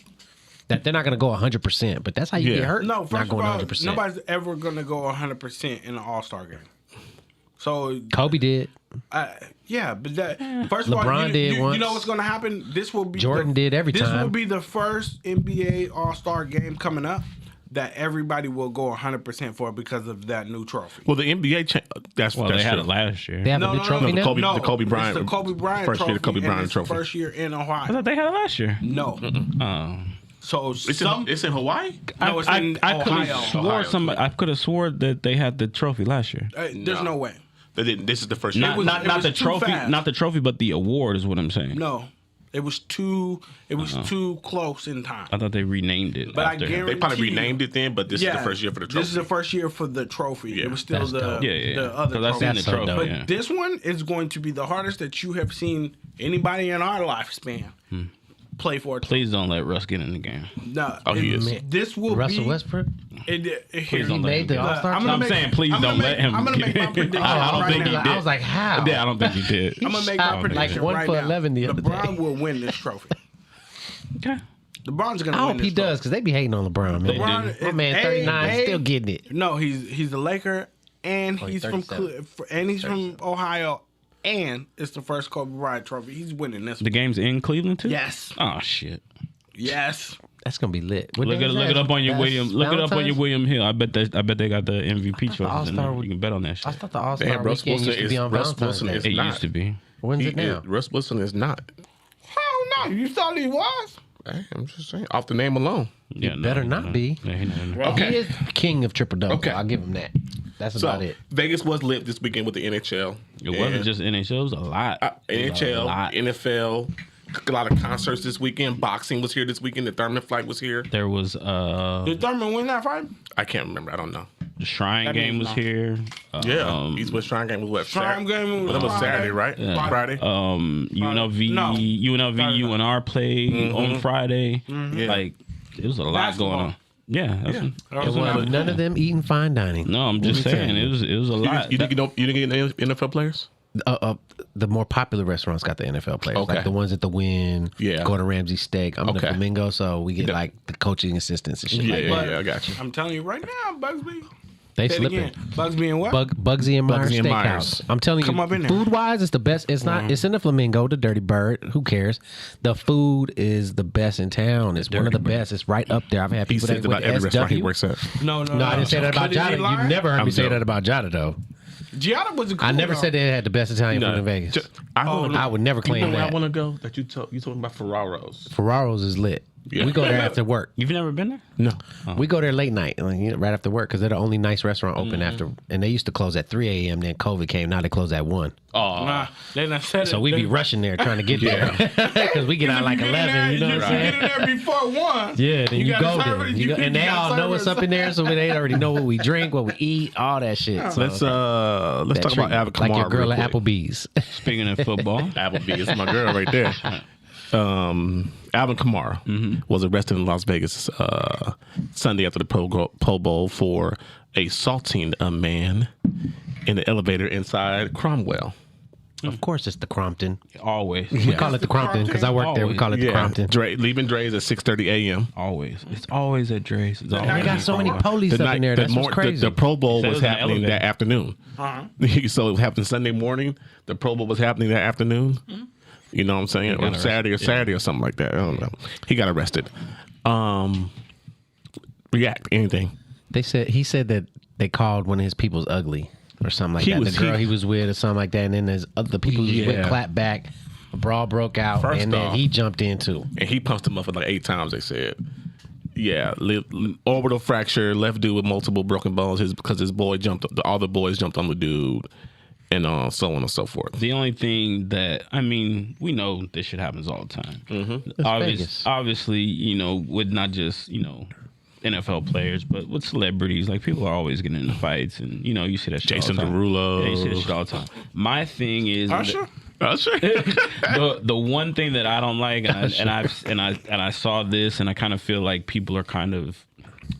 D: they're not going to go 100%, but that's how you
A: Yeah.
D: get hurt.
B: No,
D: not
B: first of
D: going
B: all,
D: 100%.
B: nobody's ever gonna go 100% in an All-Star game. So
D: Kobe did.
B: yeah, but that first of all,
D: LeBron did
B: you
D: once.
B: know what's gonna happen? This will be
D: Jordan did every
B: This
D: time.
B: will be the first NBA All-Star game coming up that everybody will go 100% for because of that new trophy.
A: Well, the NBA. That's
C: Well,
A: that's
C: they had
A: true.
C: it last year.
D: They have a new trophy
A: no,
D: now?
A: the Kobe Bryant-
B: It's the Kobe Bryant
A: first year
B: trophy.
A: Kobe
B: and
A: Bryant
B: it's
A: trophy.
B: the first year in
C: I
B: Ohio.
C: thought they had it last year.
B: No,
C: Oh.
B: so
A: It's
B: some.
A: in Hawaii.
B: No, it's in
C: I could
B: Ohio.
C: have swore
A: Ohio,
C: somebody. I could have swore that they had the trophy last year.
B: There's no way.
A: They didn't. This is the first year.
C: Not
B: was-
C: not
B: it
C: not
B: was
C: the
B: too
C: trophy,
B: fast.
C: not the trophy, but the award is what I'm saying.
B: No, It was too close in time.
C: I thought they renamed it.
B: But I
C: after.
B: guarantee
A: They probably renamed it then, but this is the first year for the trophy.
B: This is the first year for the trophy.
A: Yeah.
B: It was still
D: That's dope.
B: the other
C: 'Cause I seen
B: trophy.
C: the
D: That's so
C: trophy.
D: dope.
B: But
C: Yeah.
B: this one is going to be the hardest that you have seen anybody in our lifespan play for.
C: Please don't let Russ get in the game.
B: No,
A: Oh, he is.
B: This will
D: Russell
B: be
D: Westbrook.
C: Please don't
D: He
C: let
D: made
C: him
D: the
C: get in.
D: All-Star.
B: I'm gonna
C: saying, please don't let him
B: I'm gonna
C: get
B: make my
C: in.
B: prediction.
C: I don't
B: right
C: think he
B: now.
C: did.
D: I was like, how?
C: Yeah, I don't think he did.
B: I'm gonna make my
D: shot
B: prediction
D: like 1
B: right
D: for
B: now.
D: 11 the other
B: LeBron
D: day.
B: will win this trophy.
C: Okay.
B: LeBron's gonna
D: I
B: win
D: hope
B: this
D: he does because they be hating on LeBron, man.
B: LeBron
D: My man,
B: is
D: 39,
B: A,
D: still getting it.
B: No, he's a Laker, and
D: Oh,
B: he's
D: he's
B: from
D: 37.
B: Ohio, and it's the first Kobe Bryant trophy. He's winning this
C: The
B: one.
C: game's in Cleveland too.
B: Yes,
C: Oh shit.
B: yes.
D: That's gonna be lit. What
C: Look
D: day
C: it
D: is
C: look
D: that?
C: it up on your
D: That's
C: William. Look it up on your
D: Valentine's?
C: William Hill. I bet they got the MVP choices in
D: All-Star
C: there.
D: would-
C: You can bet on that
D: I
C: shit.
D: thought the All-Star
A: Damn, Russ
D: weekend
A: Wilson
D: used to be
A: is-
D: on
A: Russ
D: Valentine's
A: Wilson
D: Day.
A: is-
C: It
A: not.
C: used to be.
D: When's it now?
A: Russ Wilson is not.
B: Hell no, you thought he was.
A: Hey, I'm just saying, off the name alone.
C: Yeah,
D: better not be.
C: Yeah, he not.
A: Okay.
D: He is king of triple double.
A: Okay.
D: I'll give him that. That's
A: So
D: about it.
A: Vegas was lit this weekend with the NHL.
C: It wasn't just NHL. It was a lot. It was a
A: NHL,
C: lot.
A: NFL, a lot of concerts this weekend. Boxing was here this weekend. The Thurman flight was here.
C: There was
B: Did Thurman win that fight?
A: I can't remember. I don't know.
C: the Shrine
B: That
C: game
B: means
C: was
B: no.
C: here.
A: Yeah, East West Shrine game was what?
B: Shrine game was
A: That was Saturday, right?
C: Yeah.
A: Friday.
C: UNLV,
B: No.
C: UNLV,
B: Saturday.
C: UNR played on Friday.
A: Yeah.
C: Like it was a lot
B: Basketball.
C: going on. Yeah, that's
A: Yeah.
B: That
D: It
B: was
D: wasn't none of them eating fine dining.
C: no, I'm just
D: Let me tell
C: saying
D: you.
C: it was a lot.
A: You didn't get any NFL players?
D: The more popular restaurants got the NFL players,
A: Okay.
D: like the ones at the Wynn,
A: Yeah.
D: Gordon Ramsay Steak. I'm in the
A: Okay.
D: Flamingo, so we get like the coaching assistants and shit
A: Yeah,
D: like
A: yeah,
D: that.
A: yeah, I got you.
B: I'm telling you right now, Bugsby.
D: They
B: Say it
D: slipping.
B: again. Bugsby and what?
D: Bugsy and Myers
A: Bugsy and
D: Steakhouse.
A: Myers.
D: I'm telling
B: Come
D: you,
B: up in there.
D: food wise, it's the best. It's not. It's in the Flamingo, the Dirty Bird. Who cares? The food is the best in town. It's one of the best. It's right up there. I've had
A: He
D: people
A: said
D: that
A: about
D: went
A: every
D: to
A: restaurant he
D: SW.
A: works at.
B: No,
D: No, I didn't say that about
B: But is he
D: Jada. You
B: lying?
D: never heard
A: I'm
D: me say
A: joking.
D: that about Jada, though.
B: Gianna was a cool
D: I never
B: girl.
D: said they had the best Italian food in Vegas. I would never claim
A: you know where
D: that.
A: I want to go? That you told about Ferraro's.
D: Ferraro's is lit.
A: Yeah.
D: We go there after work.
C: You've never been there?
A: No.
D: We go there late night, like, right after work, because they're the only nice restaurant open after. And they used to close at 3 a.m. Then COVID came. Now they close at 1.
C: Oh,
B: Nah, they done said
D: So
B: it.
D: we be
B: They-
D: rushing there trying to get there because we get out like
B: You
D: 11. You know what I'm
B: get
D: saying?
B: in there before 1.
D: Yeah, then you
B: gotta
D: go
B: serve
D: there.
B: it.
D: You go, and they
B: gotta
D: all
B: serve
D: know
B: it.
D: what's up in there, so they already know what we drink, what we eat, all that shit. So
A: Let's
D: that
A: talk about
D: treat-
A: Alvin
D: like
A: Kamara
D: your girl
A: real
D: at
A: quick.
D: Applebee's.
C: speaking of football,
A: Applebee's is my girl right there. Alvin Kamara was arrested in Las Vegas Sunday after the Pro Bowl for assaulting a man in the elevator inside Cromwell.
D: Of course, it's the Crompton.
C: always,
D: We call it the Crompton because I work there. We call it the Crompton.
A: Leaving Dre's at 6:30 a.m.
C: always. It's always at Dre's. It's always
D: They got so many police
A: The
D: up in there. That's what's crazy.
A: the Pro Bowl
C: It
A: was
C: was an
A: happening
C: elevator.
A: that afternoon. So it happened Sunday morning. The Pro Bowl was happening that afternoon. You know what I'm saying? Or
C: got
A: Saturday or something like that. I don't know. He got arrested. React anything.
D: He said that they called one of his people's ugly or something like
A: He
D: that.
A: was-
D: The girl
A: he-
D: he was with or something like that. And then there's other people he was with
A: Yeah.
D: clapped back. A brawl broke out,
A: First
D: and then
A: off-
D: he jumped in too.
A: And he punched him up for like 8 times, they said. Yeah, orbital fracture, left dude with multiple broken bones because his boy jumped, all the boys jumped on the dude, and so on and so forth.
C: The only thing that we know this shit happens all the time.
D: Vegas.
C: Obviously, with not just NFL players, but with celebrities, like people are always getting into fights, and you see that shit.
A: Jason
C: all the time.
A: Derulo.
C: Yeah, you see that shit all the time. My thing is,
B: Usher?
A: Usher?
C: the one thing that I don't like, and I saw this, and I kind of feel like people are kind of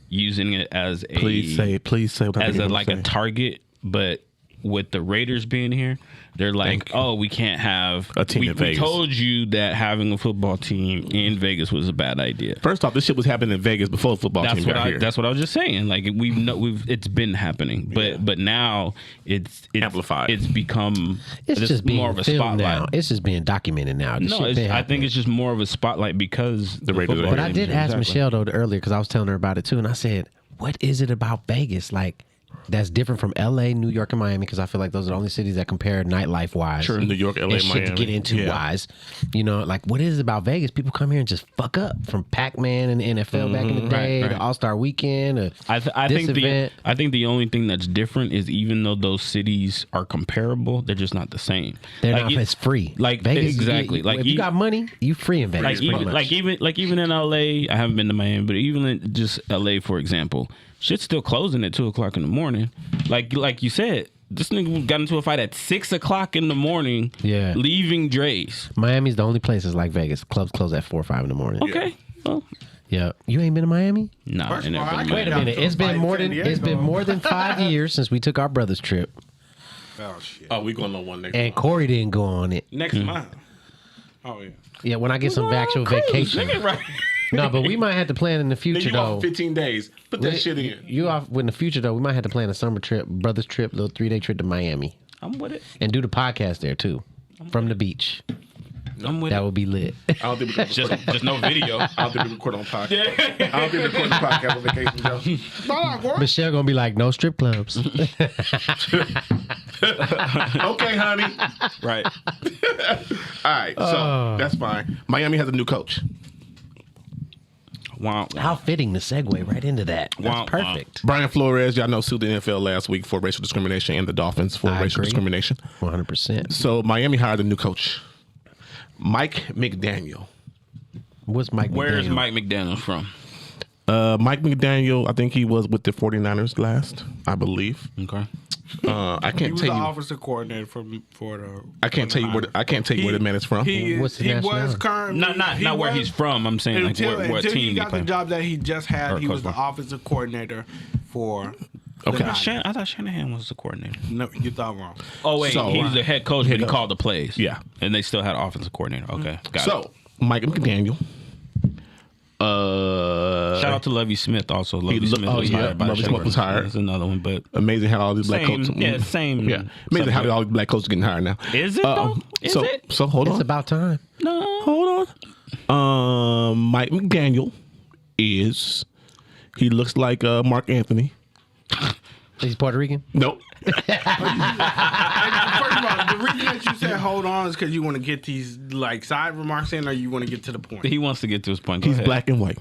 C: using it as a
A: Please say what I
C: as
A: think
C: a
A: you're
C: like
A: gonna
C: a
A: say.
C: target, but with the Raiders being here, they're like,
A: Thank you.
C: oh, we can't have
A: A team
C: we,
A: in
C: we
A: Vegas.
C: told you that having a football team in Vegas was a bad idea.
A: First off, this shit was happening in Vegas before the football team got here.
C: That's what I was just saying. Like it's been happening, but now it's
A: Amplified.
C: It's become
D: It's just being
C: more of a
D: filmed
C: spotlight.
D: now. It's just being documented now. This
C: No,
D: shit been
C: I think
D: happening.
C: it's just more of a spotlight because the
A: Raiders are
C: football
A: here.
D: But I
C: team.
D: did ask
C: Exactly.
D: Michelle though earlier because I was telling her about it too, and I said, "What is it about Vegas? Like that's different from LA, New York, and Miami, because I feel like those are the only cities that compare nightlife wise.
A: Sure, New York, LA,
D: and shit
A: Miami.
D: to get into
A: Yeah.
D: wise. You know, like what is it about Vegas? People come here and just fuck up, from Pac-Man and the NFL back in the day,
C: right.
D: to All-Star Weekend.
C: I think the only thing that's different is even though those cities are comparable, they're just not the same.
D: They're
C: Like,
D: not as free.
C: like,
D: Vegas,
C: exactly. Like
D: if you got money, you free in Vegas.
C: even in LA, I haven't been to Miami, but even in just LA, for example, shit's still closing at 2:00 in the morning. Like you said, this nigga got into a fight at 6:00 in the morning.
D: Yeah.
C: Leaving Dre's.
D: Miami's the only place that's like Vegas. Clubs close at 4 or 5 in the morning.
C: Okay. Well,
D: Yeah. You ain't been to Miami?
C: nah,
B: First
C: I
B: of all,
C: never
B: I
C: been to
D: Wait a
C: Miami.
D: minute. It's been more than 5 years since we took our brother's trip,
B: Oh shit.
A: Oh, we going on one next.
D: and Corey didn't go on it.
B: Next month. Oh yeah.
D: Yeah, when I get some actual vacation.
C: Right.
D: No, but we might have to plan in the
A: Nigga,
D: future
A: you off
D: though.
A: 15 days. Put that shit in.
D: You off in the future though? We might have to plan a summer trip, brother's trip, little 3-day trip to Miami,
C: I'm with it.
D: and do the podcast there too, from the beach.
C: I'm with
D: That
C: it.
D: would be lit.
A: I don't think we
C: Just no video.
A: I don't think we record on podcast. I don't think we record on podcast on vacation, Joe.
D: Michelle gonna be like, no strip clubs.
A: Okay, honey.
C: Right.
A: All right, so that's fine. Miami has a new coach.
C: Wow.
D: How fitting to segue right into that. That's
C: Wow.
D: perfect.
A: Brian Flores, y'all know, sued the NFL last week for racial discrimination and the Dolphins for
D: I
A: racial
D: agree.
A: discrimination.
D: 100%.
A: So Miami hired a new coach, Mike McDaniel.
D: What's Mike?
C: Where's
D: McDaniel?
C: Mike McDaniel from?
A: Mike McDaniel, I think he was with the 49ers last, I believe.
C: Okay.
A: I
B: He
A: can't
B: was
A: tell
B: the
A: you.
B: offensive coordinator for the.
A: I can't tell you where. I can't tell you where the man is from.
B: He,
D: What's the
B: he was
D: nationality?
B: currently
C: Not where he's from. I'm saying like what
B: until
C: team
B: he
C: they
B: got
C: play.
B: the job that he just had.
C: Or
B: He was the
C: coach for.
B: offensive coordinator for.
A: Okay.
B: the Niners.
C: I thought Shanahan was the coordinator.
B: No, you thought wrong.
C: Oh wait,
A: So-
C: he's the head coach, but he called the plays.
A: Yeah.
C: and they still had an offensive coordinator. Okay, got
A: So Mike McDaniel.
C: it. Shout out to Lovie Smith also. Lovie
A: lo-
C: Smith
A: oh,
C: was
A: yeah,
C: hired by
A: Lovie
C: the
A: Smith was hired.
C: That's another one, but
A: Amazing how all these black
C: Same,
A: coaches.
C: yeah, same
A: Yeah, amazing how
C: subject.
A: all these black coaches getting hired now.
C: Is it though? Is
A: so
C: it?
A: so hold
D: It's
A: on,
D: about time.
C: No.
A: hold on. Mike McDaniel is. He looks like Mark Anthony.
D: He's Puerto Rican.
A: Nope.
B: First of all, the reason that you said hold on is because you want to get these like side remarks in, or you want to get to the point.
C: He wants to get to his point. Go
A: He's
C: ahead.
A: black and white.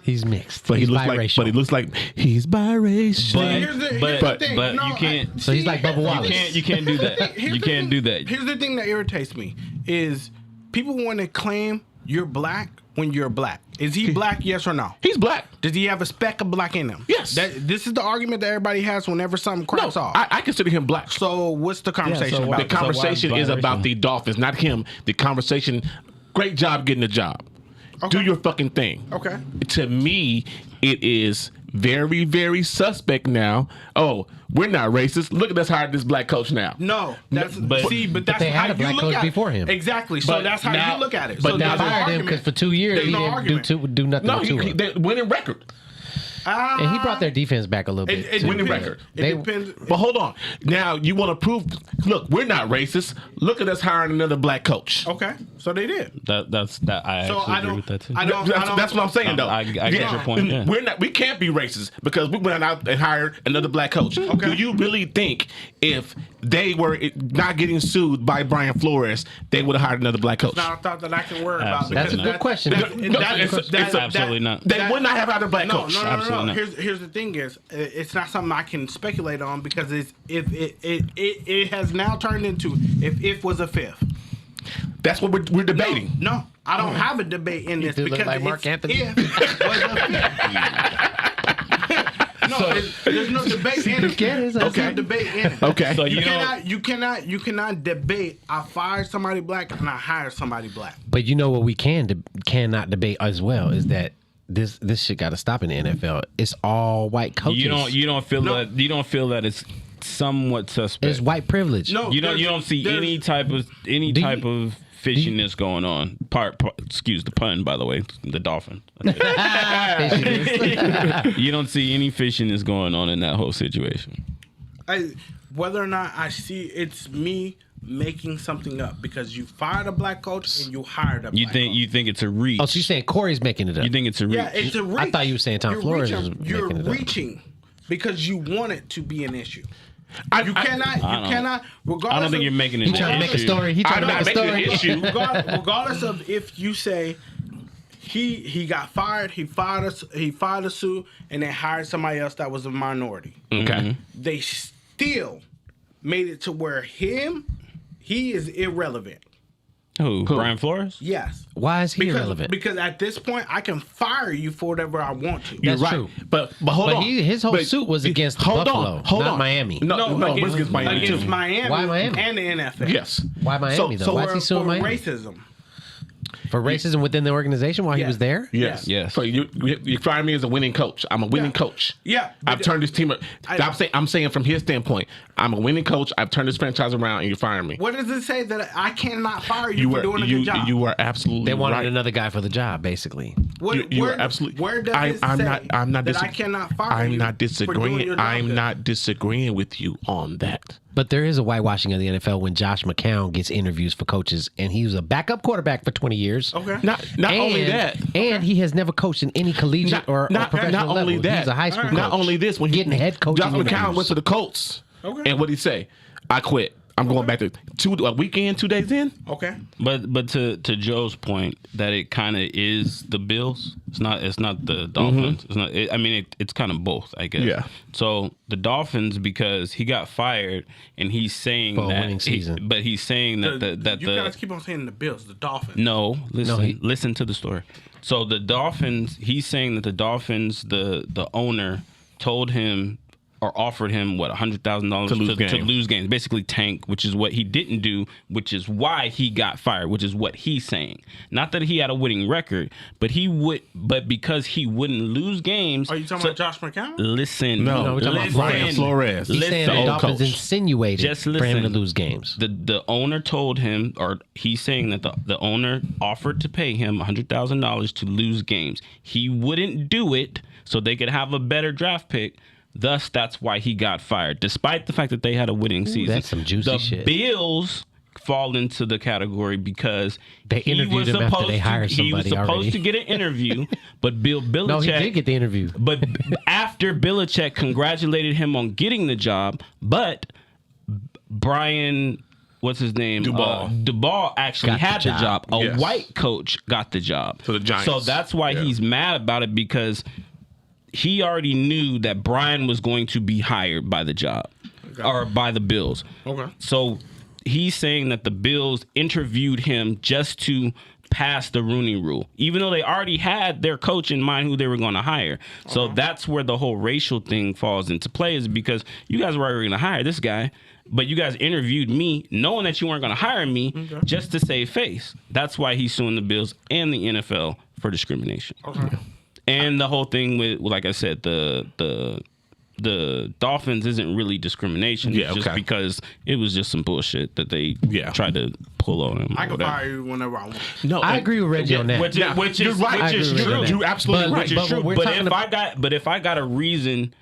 D: He's mixed.
A: But
D: he's
A: he looks
D: biracial.
A: like. But he looks like he's biracial.
B: Here's the
C: But
B: thing.
C: you
B: No,
C: can't.
D: So he's like Bubba Wallace.
C: You can't do that.
B: Here's
C: You
B: the
C: can't
B: thing-
C: do that.
B: Here's the thing that irritates me is people want to claim you're black when you're black. Is he black? Yes or no?
A: He's black.
B: Does he have a speck of black in him?
A: Yes.
B: This is the argument that everybody has whenever something
A: No,
B: cracks off.
A: I consider him black.
B: So what's the conversation
C: so
B: about?
A: The conversation
C: why
A: is about
C: biracial?
A: the Dolphins, not him. The conversation. Great job getting the job.
B: Okay.
A: Do your fucking thing.
B: Okay.
A: To me, it is very, very suspect now. Oh, we're not racist. Look at us hired this black coach now.
B: No, that's
C: but-
B: but that's
D: they had
B: how
D: a black
B: you look
D: coach
B: at
D: before
B: it.
D: him.
B: Exactly. So
A: But
B: that's how
A: now-
B: you look at it.
A: but
B: so
A: now
B: there's no
D: fired him
B: argument.
D: because for 2 years
B: There's
D: he
B: no
D: didn't
B: argument.
D: do nothing
A: No,
D: with Tua.
A: they winning record.
D: And he brought their defense back a little bit.
B: It
D: too.
A: Winning
B: depends.
A: record.
B: It
D: They-
B: depends.
A: But hold on. Now you want to prove? Look, we're not racist. Look at us hiring another black coach.
B: Okay, so they did.
C: That's that. I
B: So
C: actually
B: I
C: agree
B: don't.
C: with that too.
B: I don't.
A: That's what I'm saying, though.
C: I get your point, yeah.
A: We're not. We can't be racist because we went out and hired another black coach.
B: Okay.
A: Do you really think if they were not getting sued by Brian Flores, they would have hired another black coach?
B: Not a thought that I can worry about.
C: Absolutely
D: That's a
B: because
C: not.
D: good question.
A: No, it's
C: absolutely not.
A: They would not have hired a black
B: No,
A: coach.
B: no, no, no,
C: Absolutely
B: no.
C: not.
B: Here's the thing: is it's not something I can speculate on because it has now turned into if was a fifth.
A: That's what we're debating.
B: No, I don't have a debate in this
D: do look
B: because
D: like Mark
B: it's
D: Anthony.
B: if was a fifth. No, there's no debate in it. There's no debate in it.
A: Okay.
C: So
B: You
C: you
B: cannot debate. I fired somebody black and I hired somebody black.
D: But you know what we cannot debate as well is that this shit got to stop in the NFL. It's all white coaches.
C: You don't feel
B: No.
C: that you don't feel that it's somewhat suspect.
D: It's white privilege.
B: No,
C: You don't see
B: there's-
C: any type of fishiness going on. Excuse the pun, by the way. The dolphin. You don't see any fishiness going on in that whole situation.
B: Whether or not I see it's me making something up because you fired a black coach and you hired a black coach.
C: You think it's a reach?
D: Oh, so you're saying Corey's making it up?
C: You think it's a reach?
B: Yeah, it's a reach.
D: I thought you were saying Tom
B: You're
D: Flores
B: reaching,
D: was
B: You're
D: making it up.
B: reaching because you want it to be an issue. You
C: I
B: cannot. Regardless,
C: I don't think you're making it.
D: He trying to make a story. He trying to make a story.
B: Regardless of if you say he got fired, he fired a suit, and they hired somebody else that was a minority.
A: Okay.
B: They still made it to where he is irrelevant.
C: Who? Brian Flores?
B: Yes.
D: Why is he irrelevant?
B: Because at this point, I can fire you for whatever I want to.
D: That's
A: You're right.
D: true.
A: But hold
D: But
A: on.
D: his whole suit was against Buffalo, not Miami.
A: No, it was against Miami too.
B: Miami.
D: Why Miami?
B: And the NFL.
A: Yes.
D: Why Miami though? Why is he suing Miami?
B: Racism.
D: For racism within the organization while he
B: Yes.
D: was there?
A: Yes.
C: Yes.
A: So you fired me as a winning coach. I'm a winning coach.
B: Yeah.
A: I've turned this team. I'm saying from his standpoint, I'm a winning coach. I've turned this franchise around, and you're firing me.
B: What does it say that I cannot fire you for doing a good job?
A: You were absolutely
D: They wanted
A: right.
D: another guy for the job, basically.
A: You are absolutely.
B: Where does it say
A: I'm not
B: that I cannot fire
A: I'm
B: you
A: not
B: for doing
A: disagreeing.
B: your job
A: I'm
B: good?
A: not disagreeing with you on that.
D: But there is a whitewashing of the NFL when Josh McCown gets interviews for coaches, and he was a backup quarterback for 20 years.
B: Okay.
A: Not only that.
D: And he has never coached in any collegiate or professional
A: not only
D: level.
A: that.
D: He's a high school coach.
A: Not only this, when
D: Getting head coaching
A: Josh McCown
D: interviews.
A: went to the Colts.
B: Okay.
A: And what did he say? I quit. I'm going back to a weekend, 2 days in.
B: Okay.
C: But to Joe's point that it kind of is the Bills. It's not the Dolphins. It's not. It's kind of both, I guess.
A: Yeah.
C: So the Dolphins, because he got fired, and he's saying
D: For a
C: that.
D: winning season.
C: But he's saying that
B: You guys keep on saying the Bills, the Dolphins.
C: No, listen.
D: No,
C: listen to the story. So the Dolphins. He's saying that the Dolphins, the owner, told him or offered him $100,000 to lose games, basically tank, which is what he didn't do, which is why he got fired, which is what he's saying. Not that he had a winning record, but because he wouldn't lose games.
B: Are you talking about Josh McCown?
C: Listen,
A: No,
D: we're talking about
A: Brian Flores.
D: He's saying the
A: old
D: Dolphins
A: coach.
D: insinuated
C: Just
D: for him
C: listen.
D: to lose games.
C: The owner told him, or he's saying that the owner offered to pay him $100,000 to lose games. He wouldn't do it so they could have a better draft pick. Thus, that's why he got fired, despite the fact that they had a winning season.
D: That's some juicy shit.
C: The Bills fall into the category because
D: They interviewed him after they hired
C: He was
D: somebody
C: supposed
D: already.
C: to get an interview, but Bill Belichick.
D: No, he did get the interview.
C: But after Belichick congratulated him on getting the job, but Brian, what's his name? Duval actually
D: Got the
C: had the
D: job.
C: job. A
A: Yes.
C: white coach got the job.
A: For the Giants.
C: So that's why he's mad about it, because he already knew that Brian was going to be hired by the job or by the Bills.
B: Okay.
C: So he's saying that the Bills interviewed him just to pass the Rooney Rule, even though they already had their coach in mind who they were going to hire. So that's where the whole racial thing falls into play, is because you guys were already going to hire this guy, but you guys interviewed me knowing that you weren't going to hire me just to save face. That's why he's suing the Bills and the NFL for discrimination.
B: Okay.
C: And the whole thing with, like I said, the Dolphins isn't really discrimination.
A: Yeah,
C: It's just
A: okay.
C: because it was just some bullshit that they tried to pull on him.
B: I can fire you whenever I want.
A: No,
D: I agree with Reggie on that.
C: Which
A: you're
C: is
A: right.
C: which is
D: I agree with
C: true.
D: that.
A: You're absolutely
D: But-
A: right.
C: Which is true.
D: we're
C: But
D: talking
C: if I got a reason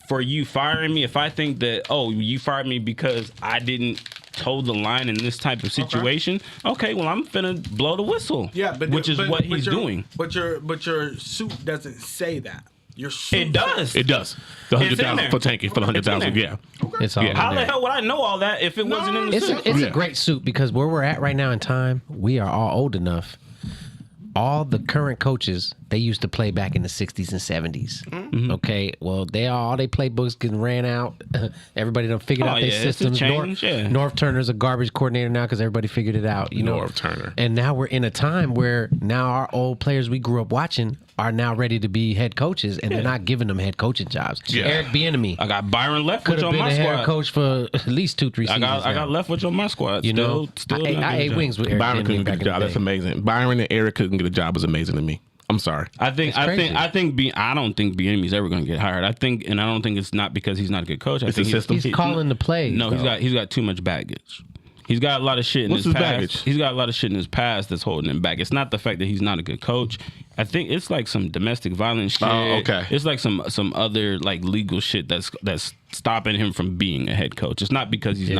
C: for you firing me, if I think that you fired me because I didn't toe the line in this type of situation, okay, well I'm finna blow the whistle.
B: Yeah, but
C: which is what he's doing.
B: But your suit doesn't say that. Your suit
C: It does.
A: It does. The
C: It's in
A: 100,000
C: there.
A: for tanking for the
C: It's in
A: 100,000.
C: there.
A: Yeah.
D: It's all in
C: How the
D: there.
C: hell would I know all that if it wasn't in the
D: It's
C: suit?
D: a
A: Yeah.
D: great suit because where we're at right now in time, we are all old enough. All the current coaches, they used to play back in the 60s and 70s.
C: Mm-hmm.
D: Okay, well, all they playbooks getting ran out. Everybody done figured out their
C: yeah, it's a
D: systems.
C: change, yeah.
D: North Turner's a garbage coordinator now because everybody figured it out. You know,
A: North Turner.
D: And now we're in a time where now our old players we grew up watching are now ready to be head coaches, and they're not giving them head coaching jobs.
A: Yeah.
D: Eric Bieniemy
C: I got Byron
D: could
C: Leftwich
D: have
C: on
D: been
C: my
D: a head
C: squad.
D: coach for at least 2-3 seasons.
C: I got
D: now.
C: Leftwich on my squad.
D: You know,
C: still
D: I
C: not
D: ate
C: getting a
D: wings
C: job.
D: with Eric
A: Byron
D: Bieniemy
A: couldn't
D: back
A: get a
D: in
A: job.
D: the
A: That's
D: day.
A: amazing. Byron and Eric couldn't get a job is amazing to me. I'm sorry.
C: I don't think Bieniemy's ever going to get hired. I don't think it's not because he's not a good coach. I
A: It's
C: think
A: the system.
D: He's calling the plays.
C: No,
D: though.
C: he's got too much baggage. He's got a lot of shit in
A: What's
C: his
A: his
C: past.
A: baggage?
C: He's got a lot of shit in his past that's holding him back. It's not the fact that he's not a good coach. I think it's like some domestic violence shit.
A: Oh, okay.
C: It's like some other like legal shit that's stopping him from being a head coach. It's not because he's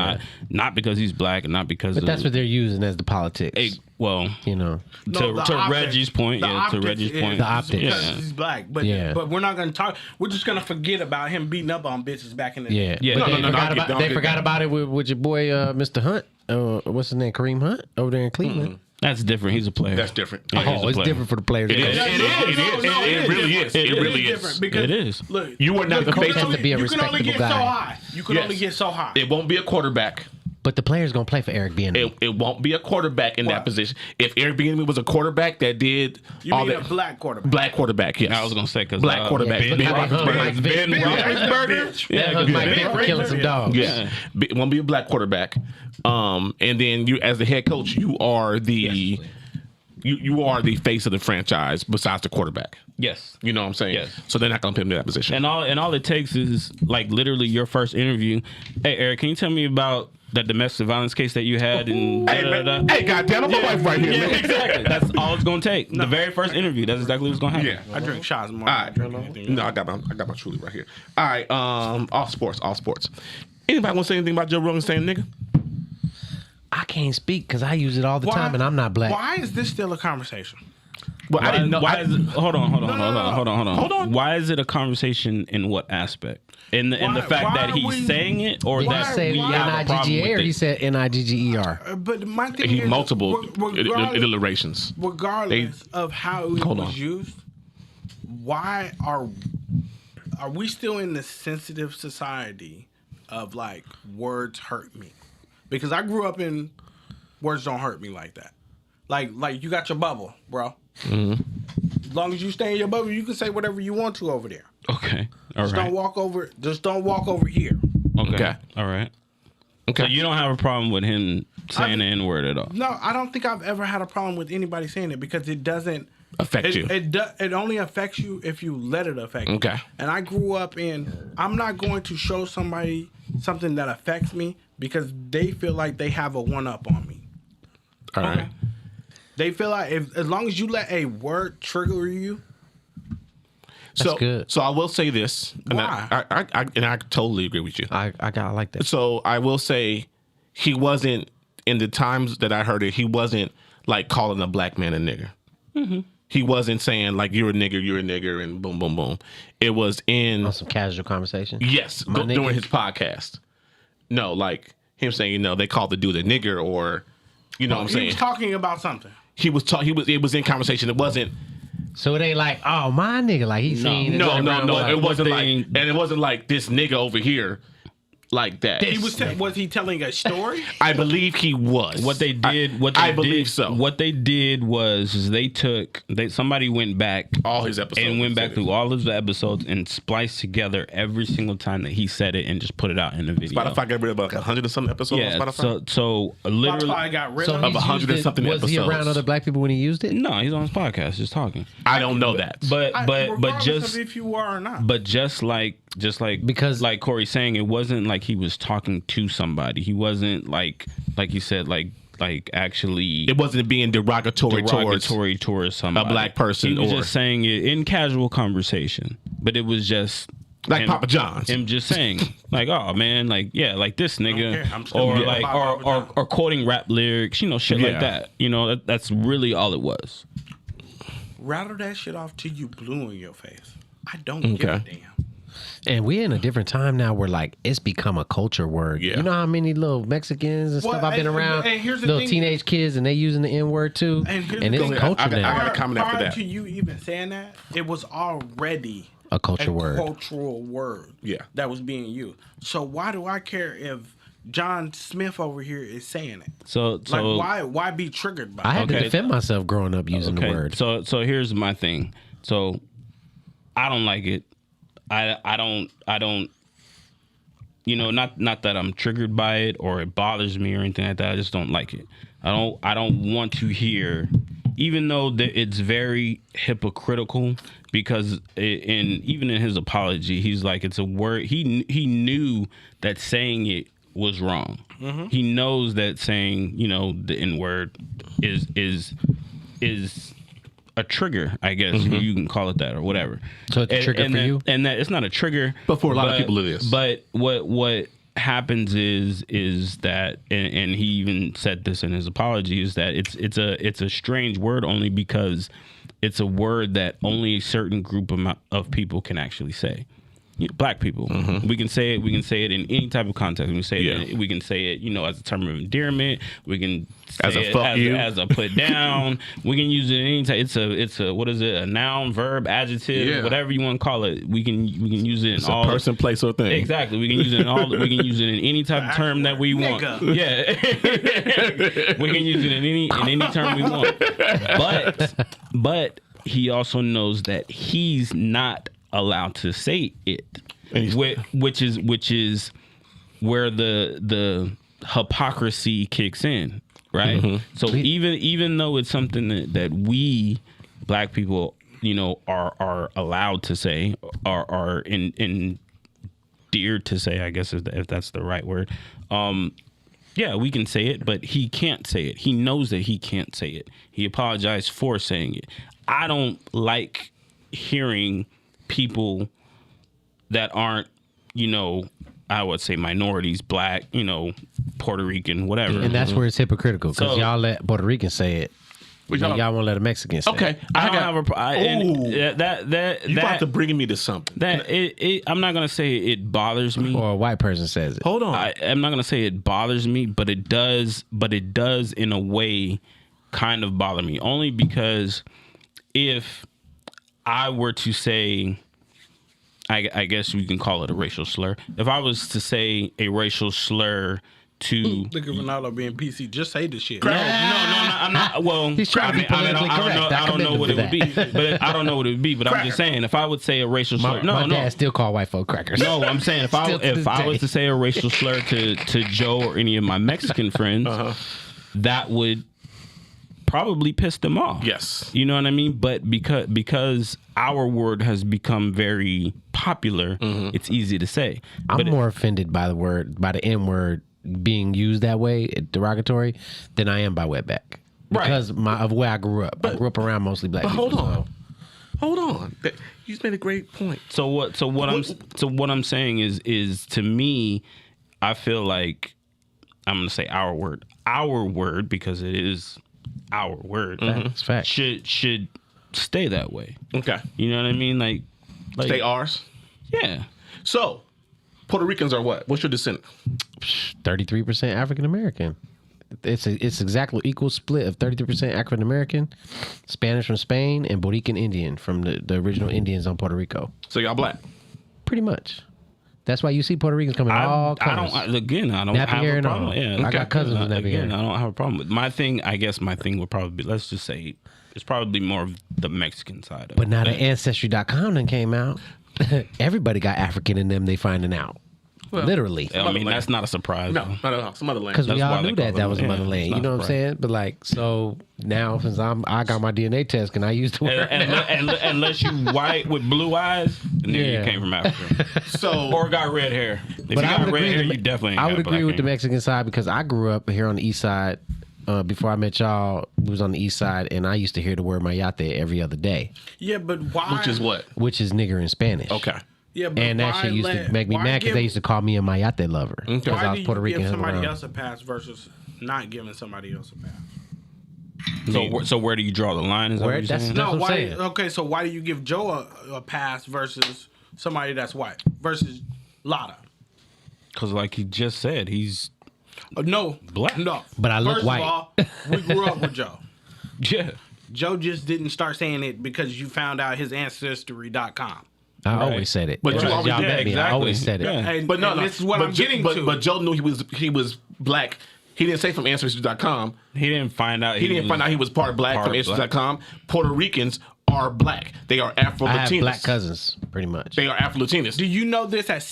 C: not because he's black, and not because.
D: But that's what they're using as the politics.
C: Well,
D: you know,
C: to Reggie's point, to Reggie's point,
D: the optics.
B: Because he's black, but we're not going to talk. We're just going to forget about him beating up on bitches back in the day.
C: Yeah.
D: But they forgot about it with your boy Mr. Hunt. What's his name? Kareem Hunt over there in Cleveland.
C: Mm-hmm. That's different. He's a player.
A: That's different.
D: It's different for the players.
A: It really is. It really is.
B: Because,
C: it is.
B: Look,
A: You are not the face
D: has
A: of
D: to be a
B: you can only
D: respectable
B: get
D: guy.
B: so high. You can only get so high.
A: It won't be a quarterback.
D: But the player's gonna play for Eric Bieniemy.
A: It won't be a quarterback in that position. If Eric Bieniemy was a quarterback that did
B: You
A: all
B: mean
A: that,
B: a black quarterback?
A: black quarterback, yes.
C: I was gonna say because
A: black quarterback.
D: Yeah,
A: Ben
D: look how
A: Roethlisberger.
D: Mike Vick-
A: Ben Roethlisberger.
D: That Mike Vick killing some dogs.
A: Yeah, it won't be a black quarterback. And then you, as the head coach, you are the you are the face of the franchise besides the quarterback.
C: Yes.
A: You know what I'm saying?
C: Yes.
A: So they're not gonna put him in that position.
C: And all it takes is like literally your first interview. Hey Eric, can you tell me about that domestic violence case that you had? And
A: hey, goddamn, I'm my wife right here, man.
C: Exactly. That's all it's gonna take. The very first interview. That's exactly what's gonna happen.
A: Yeah.
B: I drink shots more.
A: All right. No, I got my Truly right here. All right. All sports. Anybody want to say anything about Joe Rogan saying nigga?
D: I can't speak because I use it all the time and I'm not black.
B: Why is this still a conversation?
A: Well, I didn't know.
C: Hold on.
A: Hold on.
C: Why is it a conversation in what aspect? In the fact that he's saying it, or
D: Did he
C: that
D: say
C: we have a problem
D: N-I-G-G-A or
C: with
D: he
C: it?
D: said N-I-G-G-E-R?
B: But my thing
A: He
B: is,
A: multiple
B: regardless,
A: alliterations.
B: regardless of how it
A: Hold
B: was
A: on.
B: used, why are we still in the sensitive society of like words hurt me? Because I grew up in words don't hurt me like that. Like you got your bubble, bro.
A: Mm-hmm.
B: As long as you stay in your bubble, you can say whatever you want to over there.
C: Okay. All
B: Just
C: right.
B: don't walk over. Just don't walk over here.
C: Okay. All right.
A: Okay.
C: So you don't have a problem with him saying the N-word at all?
B: No, I don't think I've ever had a problem with anybody saying it because it doesn't
A: affect you.
B: It only affects you if you let it affect you.
A: Okay.
B: And I grew up in. I'm not going to show somebody something that affects me because they feel like they have a one up on me.
A: All right.
B: They feel like as long as you let a word trigger you.
D: That's good.
A: So I will say this, and
B: Why?
A: I totally agree with you.
D: I like that.
A: So I will say he wasn't, in the times that I heard it, he wasn't like calling a black man a nigger.
D: Mm-hmm.
A: He wasn't saying like you're a nigger, and boom, boom, boom. It was in
D: On some casual conversation.
A: yes
D: nigga.
A: during his podcast. No, like him saying they called the dude a nigger, or you know what I'm
B: He
A: saying.
B: was talking about something.
A: It was in conversation. It wasn't.
D: So it ain't like, oh, my nigga, like he's saying it.
A: No. It wasn't like,
C: thing-
A: and it wasn't like this nigga over here, like that.
B: He was he telling a story?
A: I believe he was.
C: What they did,
A: I believe so.
C: What they did was somebody went back
A: All his episodes
C: and went back
A: said it.
C: through all of the episodes and spliced together every single time that he said it and just put it out in the video.
A: Spotify got rid of like 100 and something episodes
C: Yeah,
A: on Spotify.
C: so literally,
B: Spotify got rid
D: So
B: of
A: Of
B: him.
D: he's
A: 100
D: used
A: and
D: it-
A: something
D: was he
A: episodes.
D: around other black people when he used it?
C: no, he's on his podcast just talking.
A: I don't know that.
C: But
B: Regardless
C: just
B: of if you are or not.
C: But just like
D: Because-
C: like Corey's saying, it wasn't like he was talking to somebody. He wasn't like you said like actually
A: It wasn't being derogatory
C: towards somebody.
A: a black person
C: He was
A: or
C: just saying it in casual conversation, but it was just
A: like
C: him-
A: Papa John's.
C: Him just saying like, oh man, like yeah, like this nigga,
B: care. I'm still
C: or
B: gonna
C: like
B: buy Papa John's.
C: or quoting rap lyrics, shit
A: Yeah.
C: like that. That's really all it was.
B: Rattle that shit off till you blue in your face. I don't give a
A: Okay.
B: damn.
D: And we're in a different time now where like it's become a culture word.
A: Yeah.
D: You know how many little Mexicans and stuff
B: Well,
D: I've been
B: and-
D: around?
B: and here's the
D: little
B: thing-
D: teenage kids and they using the N-word too.
B: And here's
D: And
B: the
D: it's
B: thing.
D: culture
A: I got
D: now.
A: a comment after
B: Prior
A: that.
B: to you even saying that, it was already
D: A culture word.
B: cultural word.
A: Yeah.
B: That was being used. So why do I care if John Smith over here is saying it?
C: So
B: Why be triggered by
D: I
B: it?
D: had to
C: Okay.
D: defend myself growing up using the word.
C: So here's my thing. So I don't like it. I don't not that I'm triggered by it or it bothers me or anything like that. I just don't like it. I don't want to hear, even though it's very hypocritical, because even in his apology, he's like, it's a word. He knew that saying it was wrong.
B: Mm-hmm.
C: He knows that saying the N-word is a trigger, I guess you can call it that or whatever.
D: So it's a trigger for you?
C: And that it's not a trigger,
A: But for a lot of people it is.
C: But what happens is that, and he even said this in his apology, is that it's a strange word only because it's a word that only a certain group of people can actually say. Black people. We can say it. We can say it in any type of context. We can say it. We can say it. As a term of endearment. We can say
A: as a
C: it
A: fuck you.
C: as a put down. We can use it in any type. It's a what is it? A noun, verb, adjective, whatever you want to call it. We can use it in
A: It's
C: all
A: a person, place, or thing.
C: Exactly. We can use it in all. We can use it in any type of term that we want. Yeah. We can use it in any term we want. But he also knows that he's not allowed to say it, which is where the hypocrisy kicks in, right? So even though it's something that we black people, are allowed to say, are endeared to say, I guess if that's the right word. We can say it, but he can't say it. He knows that he can't say it. He apologized for saying it. I don't like hearing people that aren't, I would say minorities, black, Puerto Rican, whatever.
D: And that's where it's hypocritical because
C: So-
D: y'all let Puerto Ricans say it. But y'all won't let a Mexican say it.
A: Okay,
C: I don't have a problem.
A: You about to bring me to something.
C: I'm not gonna say it bothers me.
D: Or a white person says it.
A: Hold on.
C: I'm not gonna say it bothers me, but it does in a way kind of bother me. Only because if I were to say, I guess we can call it a racial slur. If I was to say a racial slur to
B: Look at Ronaldo being PC. Just say the shit.
C: no, I'm not. Well,
D: He's trying to be politically correct.
C: I don't know what it would be, but I don't know what it would be. But I'm just saying, if I would say a racial slur,
D: My dad still call white folk crackers.
C: No, I'm saying if I was to say a racial slur to Joe or any of my Mexican friends, that would probably piss them off.
A: Yes.
C: You know what I mean? But because our word has become very popular, it's easy to say.
D: I'm more offended by the N word being used that way, derogatory, than I am by wetback. Because of where I grew up. I grew up around mostly black people.
A: Hold on. You just made a great point.
C: So what I'm saying is to me, I feel like I'm gonna say our word because it is our word.
D: It's fact.
C: Should stay that way.
A: Okay.
C: You know what I mean? Like
A: Stay ours.
C: Yeah.
A: So, Puerto Ricans are what? What's your descent?
D: 33% African American. It's exactly equal split of 33% African American, Spanish from Spain, and Borican Indian from the original Indians on Puerto Rico.
A: So y'all black.
D: Pretty much. That's why you see Puerto Ricans coming all colors.
C: I don't
D: Nappy
C: have
D: hair
C: a
D: and
C: problem.
D: all.
C: Yeah,
D: I got cousins with nappy hair.
C: I don't have a problem with my thing. I guess my thing would probably be, let's just say, it's probably more of the Mexican side of
D: But
C: it.
D: now that Ancestry.com then came out, everybody got African in them. They finding out. Literally.
C: I mean, that's not a surprise.
A: No, not at all. Some other land.
D: Because we
C: That's
D: all
C: why they
D: knew
C: call
D: that
C: them-
D: was
C: yeah,
D: motherland.
C: it's
D: You
C: not
D: know what I'm saying? But like, so now since I got my DNA test, can I use the word?
C: And unless you white with blue eyes, then you came from Africa.
A: So,
C: Or got red hair. If you
D: But
C: got red hair,
D: with
C: you definitely ain't
D: I
C: got
D: would agree
C: black
D: with the
C: hair.
D: Mexican side because I grew up here on the east side. Before I met y'all, we was on the east side, and I used to hear the word mayate every other day,
B: Yeah, but why?
A: which is what?
D: which is nigger in Spanish.
A: Okay.
B: Yeah, but
D: And that
B: why
D: shit used to make me
B: why
D: mad because
B: give-
D: they used to call me a mayate lover because
B: Why
D: I was
B: do
D: Puerto
B: you
D: Rican.
B: give
D: hung
B: somebody
D: around.
B: else a pass versus not giving somebody else a pass?
C: So where do you draw the line? Is that what you're
D: That's-
C: saying?
D: no,
B: No,
D: what I'm
B: why?
D: saying.
B: Okay, so why do you give Joe a pass versus somebody that's white versus Lotta?
C: Because like he just said, he's
B: No,
C: Black.
B: No,
D: But I look
B: First
D: white.
B: Of all, we grew up with Joe.
C: yeah.
B: Joe just didn't start saying it because you found out his ancestry.com.
D: I always said it.
A: But you
D: Because
A: always
D: y'all
A: did,
D: met me. I
C: exactly.
D: always said it.
C: Yeah.
B: And,
A: But no,
B: and
A: no.
B: this is what
A: but
B: I'm getting
A: but,
B: to.
A: But Joe knew he was black. He didn't say from Ancestry.com.
C: He didn't find out.
A: He didn't find out he was part black
C: part
A: from
C: black.
A: Ancestry.com. Puerto Ricans are black. They are
D: I have
A: Afro-Latinos.
D: black cousins, pretty much.
A: They are Afro-Latinos.
B: do you know this at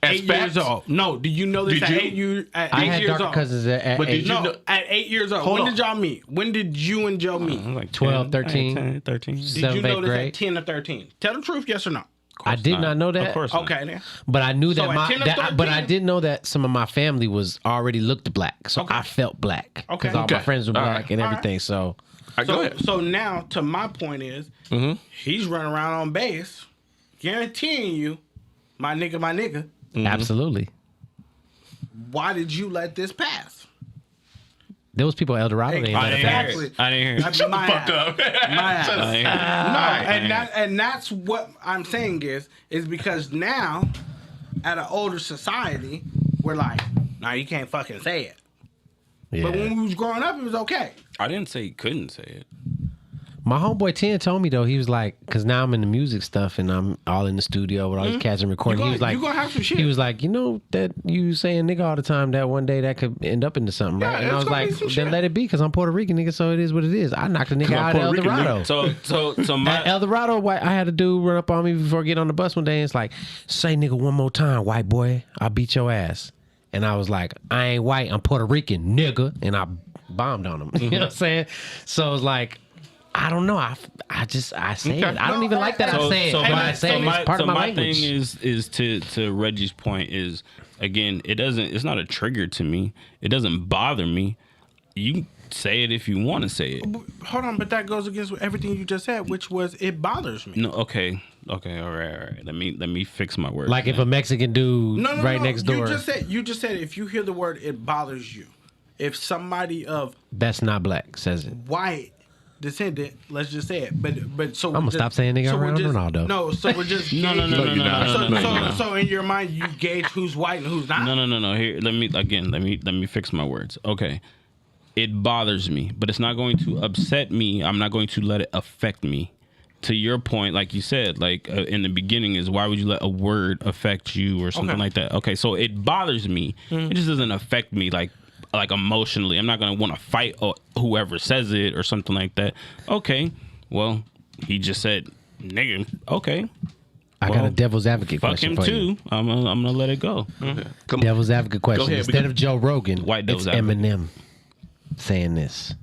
B: 8
A: facts?
B: years old? No. Do you know this
A: Did
B: at
A: you?
B: 8 years? At
D: I
B: 8
D: had
B: years
D: darker
B: old.
D: cousins at
A: But did
D: 8.
A: you
B: No,
A: know-
B: at 8 years old.
A: Hold
B: when
A: on.
B: did y'all meet? When did you and Joe meet?
C: Like
D: 12, 13.
C: 10, 13.
B: Did you
D: 7th,
B: know
D: 8th
B: this
D: grade.
B: at 10 or 13? Tell the truth, yes or no?
D: I did not know that.
C: Of course not.
B: Okay, then.
D: But I knew
B: So
D: that
B: at 10 or
D: but I
B: 13?
D: did know that some of my family was already looked black. So
B: Okay.
D: I felt black.
B: Okay.
D: Because all my
A: Okay.
D: friends were
A: All
D: black
A: right.
D: and
B: All right.
D: everything. So
A: Go ahead.
B: So now, to my point is, he's running around on base, guaranteeing you, my nigga.
D: Absolutely.
B: Why did you let this pass?
D: There was people at El Dorado. They ain't let it pass.
B: Exactly.
C: I didn't hear it.
B: That's my
A: Fuck up.
B: My ass.
C: I didn't hear it.
B: No, and that's what I'm saying is because now, at an older society, we're like, nah, you can't fucking say it.
D: Yeah.
B: But when we was growing up, it was okay.
C: I didn't say he couldn't say it.
D: My homeboy 10 told me though, he was like, because now I'm in the music stuff and I'm all in the studio with all these cats and recording. He was like,
B: you gonna have some shit.
D: He was like, you know that you saying nigga all the time, that one day that could end up into something, right? And I
B: it's
D: was
B: gonna be
D: like,
B: some
D: then
B: shit.
D: let it be, because I'm Puerto Rican, nigga, so it is what it is. I knocked a nigga out of El
A: Puerto Rican,
D: Dorado.
C: So my
D: At El Dorado, I had a dude run up on me before getting on the bus one day, and it's like, say nigga one more time, white boy, I'll beat your ass. And I was like, I ain't white, I'm Puerto Rican, nigga. And I bombed on him. You know what I'm saying? So it was like, I don't know. I say it. I don't even like that I say it. But I say it. It's part of my language.
C: thing is to Reggie's point is, again, it's not a trigger to me. It doesn't bother me. You can say it if you want to say it.
B: Hold on, but that goes against everything you just said, which was it bothers me.
C: No, okay, all right. Let me fix my words.
D: Like if a Mexican dude next door.
B: You just said if you hear the word, it bothers you. If somebody of
D: That's not black says it.
B: white descendant, let's just say it. But so
D: I'm gonna stop saying nigga around Ronaldo.
B: No, so we're just
C: No.
B: So in your mind, you gauge who's white and who's not.
C: No. Here, let me fix my words. Okay, it bothers me, but it's not going to upset me. I'm not going to let it affect me. To your point, like you said, like in the beginning, is why would you let a word affect you or something like that? Okay, so it bothers me. It just doesn't affect me like emotionally. I'm not gonna want to fight whoever says it or something like that. Okay, well, he just said nigga. Okay,
D: I got a devil's advocate
C: fuck
D: question
C: him
D: for
C: too.
D: you.
C: I'm gonna let it go.
D: Devil's advocate question.
A: ahead,
D: Instead of Joe Rogan,
C: White devil's
D: it's
C: advocate.
D: Eminem saying this.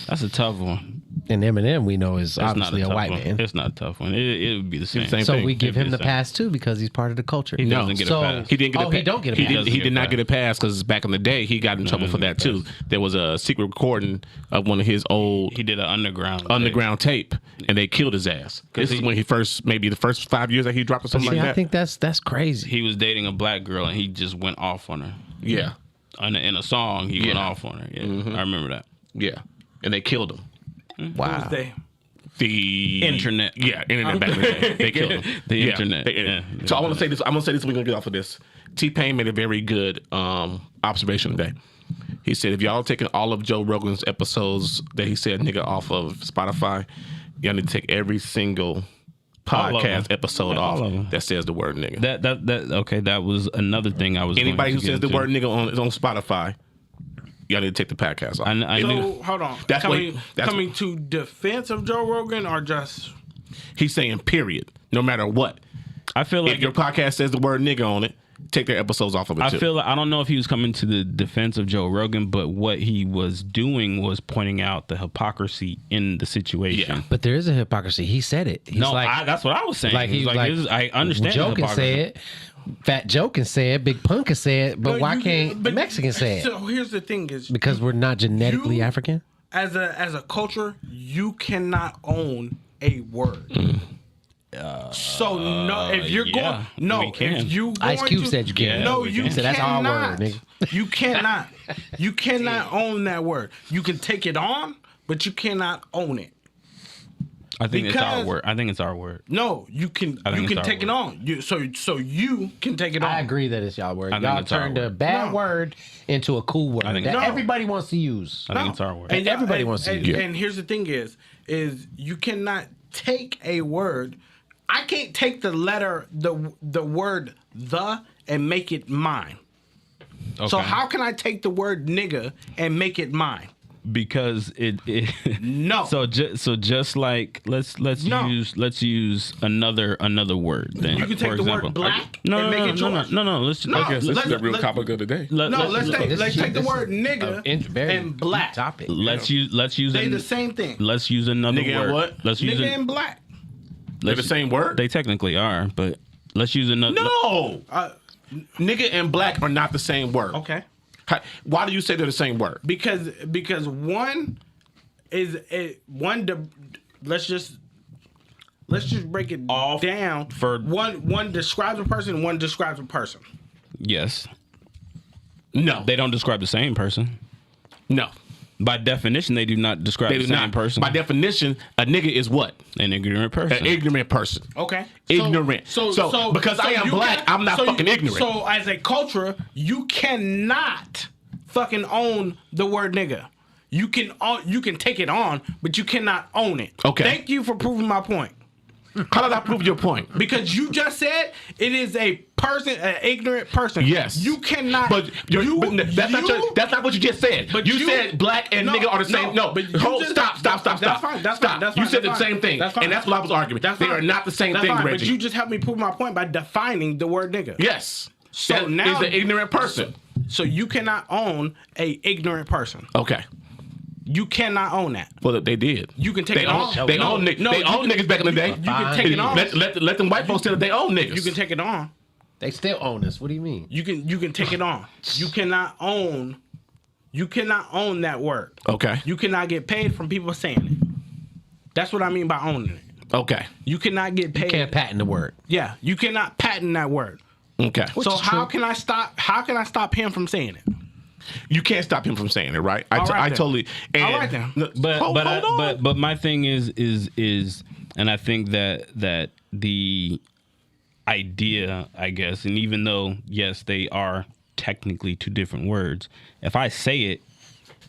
C: That's a tough one.
D: And Eminem, we know, is
C: It's
D: obviously
C: not
D: a
C: tough
D: white
C: one.
D: man.
C: It's not a tough one. It would be the same.
A: Same
D: So
A: thing.
D: we give him
C: It'd
D: the
C: be the same.
D: pass too because he's part of the culture.
C: He doesn't get a pass.
A: He didn't get a pass.
D: He don't get a
A: He
D: pass.
A: did, he did not get a pass because back in the day he got in trouble for that too. There was a secret recording of one of his old
C: He did an underground
A: tape, and they killed his ass. This is when he first, maybe the first 5 years that he dropped or something
D: See,
A: like
D: I
A: that.
D: think that's crazy.
C: He was dating a black girl and he just went off on her.
A: Yeah,
C: In a song, he went off on her. Yeah, I remember that.
A: yeah, and they killed him.
D: Wow.
B: Who's they?
A: The
C: Internet.
A: Yeah, internet back in the day. They killed him.
C: The internet.
A: Yeah. So I want to say this. I'm gonna say this. We're gonna get off of this. T-Pain made a very good observation today. He said, if y'all taking all of Joe Rogan's episodes that he said nigga off of Spotify, y'all need to take every single
C: All of
A: podcast
C: them.
A: episode
C: Yeah,
A: off
C: all of them.
A: that says the word nigga.
C: That was another thing I was.
A: Anybody
C: going
A: who
C: to
A: says
C: get
A: the
C: into.
A: word nigga on Spotify, y'all need to take the podcast off.
C: I knew.
B: So hold on.
A: That's what-
B: coming to defense of Joe Rogan or just
A: He's saying period, no matter what.
C: I feel like
A: If your podcast says the word nigga on it, take their episodes off of it
C: I
A: too.
C: feel like, I don't know if he was coming to the defense of Joe Rogan, but what he was doing was pointing out the hypocrisy in the situation.
A: Yeah.
D: But there is a hypocrisy. He said it. He's
C: That's what I was saying.
D: like
C: He was like, I understand.
D: Joe
C: the
D: can say
C: hypocrisy.
D: it. Fat Joe can say it. Big Pun can say it. But
B: No,
D: why
B: you-
D: can't
B: but-
D: Mexican say it?
B: So here's the thing: is
D: Because we're not genetically
B: You-
D: African.
B: as a culture, you cannot own a word. So no, if you're
C: yeah,
B: going,
C: we can.
B: if you
D: Ice
B: going
D: Cube
B: to-
D: said you can.
C: Yeah,
B: No,
C: we
B: you
C: can.
D: He said, "That's our
B: cannot.
D: word, nigga."
B: You cannot. You cannot own that word. You can take it on, but you cannot own it.
C: I think it's our
B: Because-
C: word. I think it's our word.
B: No, you can.
C: I think
B: You
C: it's
B: can
C: our
B: take it
C: word.
B: on. So you can take it on.
D: I agree that it's y'all word.
C: I think
D: Y'all
C: it's our
D: turned a
C: word.
D: bad
B: No.
D: word into a cool word
C: think
D: that
C: it's-
D: everybody wants to use.
C: I think it's our word.
D: And everybody wants to
B: and,
D: use it.
B: And here's the thing: is you cannot take a word. I can't take the letter, the word the, and make it mine. So
C: Okay.
B: how can I take the word nigga and make it mine?
C: Because it
B: No.
C: So just like let's
B: No.
C: use another word then.
B: You can take
C: for
B: the word
C: example.
B: black
C: No,
B: and
C: no,
B: make
C: no,
B: it
C: no,
B: yours.
C: no. Let's
B: No,
C: okay,
A: This
B: let's-
A: is the real
B: let's-
A: topic of the day.
B: No, let's take the
D: This
B: word
D: is
B: nigga
D: very
B: and black.
D: topic.
C: let's use
B: They the same thing.
C: let's use another
A: Nigga and
C: word.
A: what?
C: Let's use
B: Nigga and black.
A: They're the same word?
C: They technically are, but let's use another.
A: No. Nigga and black are not the same word.
B: Okay.
A: Why do you say they're the same word?
B: Because one is it one? Let's just break it down.
C: For
B: one describes a person, one describes a person.
C: Yes.
A: No.
C: They don't describe the same person.
A: No.
C: By definition, they do not describe
A: They
C: the
A: do
C: same
A: not.
C: person.
A: By definition, a nigga is what?
C: An ignorant person.
A: An ignorant person.
B: Okay.
A: Ignorant. So because I am black, I'm not fucking ignorant.
B: So as a culture, you cannot fucking own the word nigga. You can take it on, but you cannot own it.
A: Okay.
B: Thank you for proving my point.
A: How did I prove your point?
B: Because you just said it is a person, an ignorant person.
A: Yes.
B: You cannot.
A: But that's not what you just said.
B: But
A: you said black and nigga are the same. No,
B: but
A: stop.
B: That's fine. That's fine.
A: You said the
B: That's
A: same
B: fine.
A: thing,
B: That's fine.
A: and that's what I was arguing.
B: That's
A: They
B: fine.
A: are not the same
B: That's
A: thing,
B: fine,
A: Reggie.
B: But you just helped me prove my point by defining the word nigga.
A: Yes.
B: So
A: That
B: now
A: is an ignorant person.
B: So you cannot own a ignorant person.
A: Okay.
B: You cannot own that.
A: Well, they did.
B: You can take
A: They
B: it
A: own.
B: on.
A: They own niggas back in the day.
B: You can take it on.
A: Let them white folks tell that they own niggas.
B: You can take it on.
D: They still own us. What do you mean?
B: You can take it on. You cannot own that word.
A: Okay.
B: You cannot get paid from people saying it. That's what I mean by owning it.
A: Okay.
B: You cannot get paid.
D: You can't patent the word.
B: Yeah, you cannot patent that word.
A: Okay.
B: So how can I stop him from saying it?
A: You can't stop him from saying it, right?
B: All right
A: I
B: then.
A: totally. And,
B: All right then.
C: But my thing is, and I think that the idea, I guess, and even though yes, they are technically two different words, if I say it,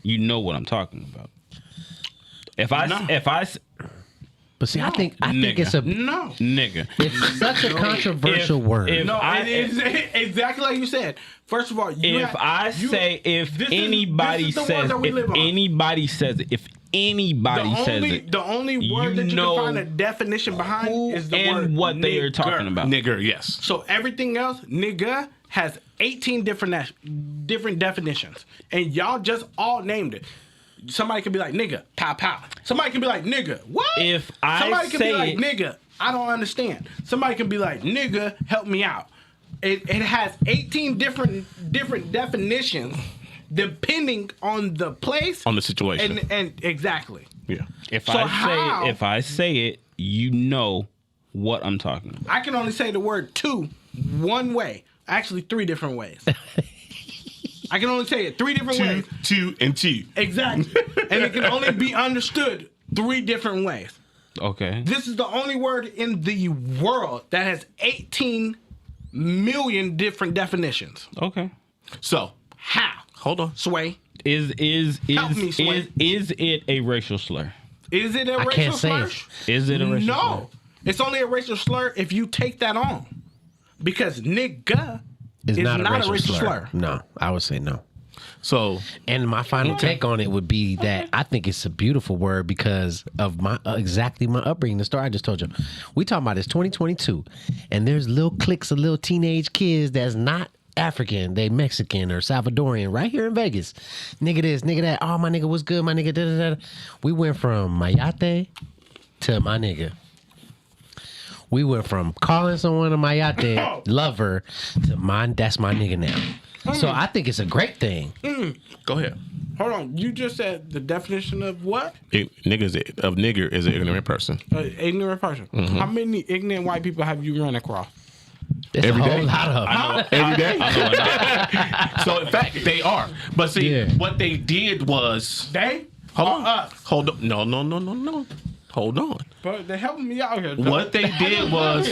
C: you know what I'm talking about.
D: But see, I think
C: Nigga.
D: it's a
B: No.
C: Nigga.
D: it's such a controversial word.
B: No, it is exactly like you said. First of all,
C: If anybody says it,
B: the only word that you
C: know
B: can find a definition behind is the word
C: and what they are
B: nigger.
C: talking about.
A: nigger, yes.
B: So everything else, nigga, has 18 different definitions, and y'all just all named it. Somebody can be like nigga, pow pow. Somebody can be like nigga, what?
C: If I
B: somebody can
C: say
B: be like
C: it-
B: nigga, I don't understand. Somebody can be like nigga, help me out. It has 18 different definitions depending on the place,
A: On the situation.
B: and exactly.
A: Yeah.
C: If
B: So how-
C: if I say it, you know what I'm talking about.
B: I can only say the word two one way. Actually, 3 different ways. I can only say it 3 different ways.
A: Two, and two.
B: Exactly. And it can only be understood 3 different ways.
C: Okay.
B: This is the only word in the world that has 18 million different definitions.
C: Okay.
A: So,
B: How?
A: hold on.
B: Sway.
C: Is
B: Help me, Sway.
C: it a racial slur?
B: Is it a racial
D: can't say
B: slur?
D: it.
C: Is it a racial slur?
B: No. It's only a racial slur if you take that on. Because nigga
D: It's
B: is
D: not a racial slur. No, I would say no.
A: So,
D: And my final take on it would be that I think it's a beautiful word because of my exactly my upbringing. The story I just told you. We talking about it's 2022, and there's little cliques of little teenage kids that's not African, they Mexican or Salvadorian right here in Vegas. Nigga this, nigga that. Oh, my nigga was good. My nigga da da da. We went from mayate to my nigga. We went from calling someone a mayate lover to that's my nigga now. So I think it's a great thing.
A: go ahead.
B: Hold on. You just said the definition of what?
A: Nigger is an ignorant person.
B: Ignorant person.
A: Mm-hmm.
B: How many ignorant white people have you run across?
D: There's
A: Every
D: a whole
A: day?
D: lot of them.
A: Every day? So, in fact, they are. But see,
D: Yeah.
A: what they did was...
B: They?
A: Hold
B: Or
A: on.
B: us?
A: Hold on. No. Hold on.
B: But they're helping me out here.
A: What they did was...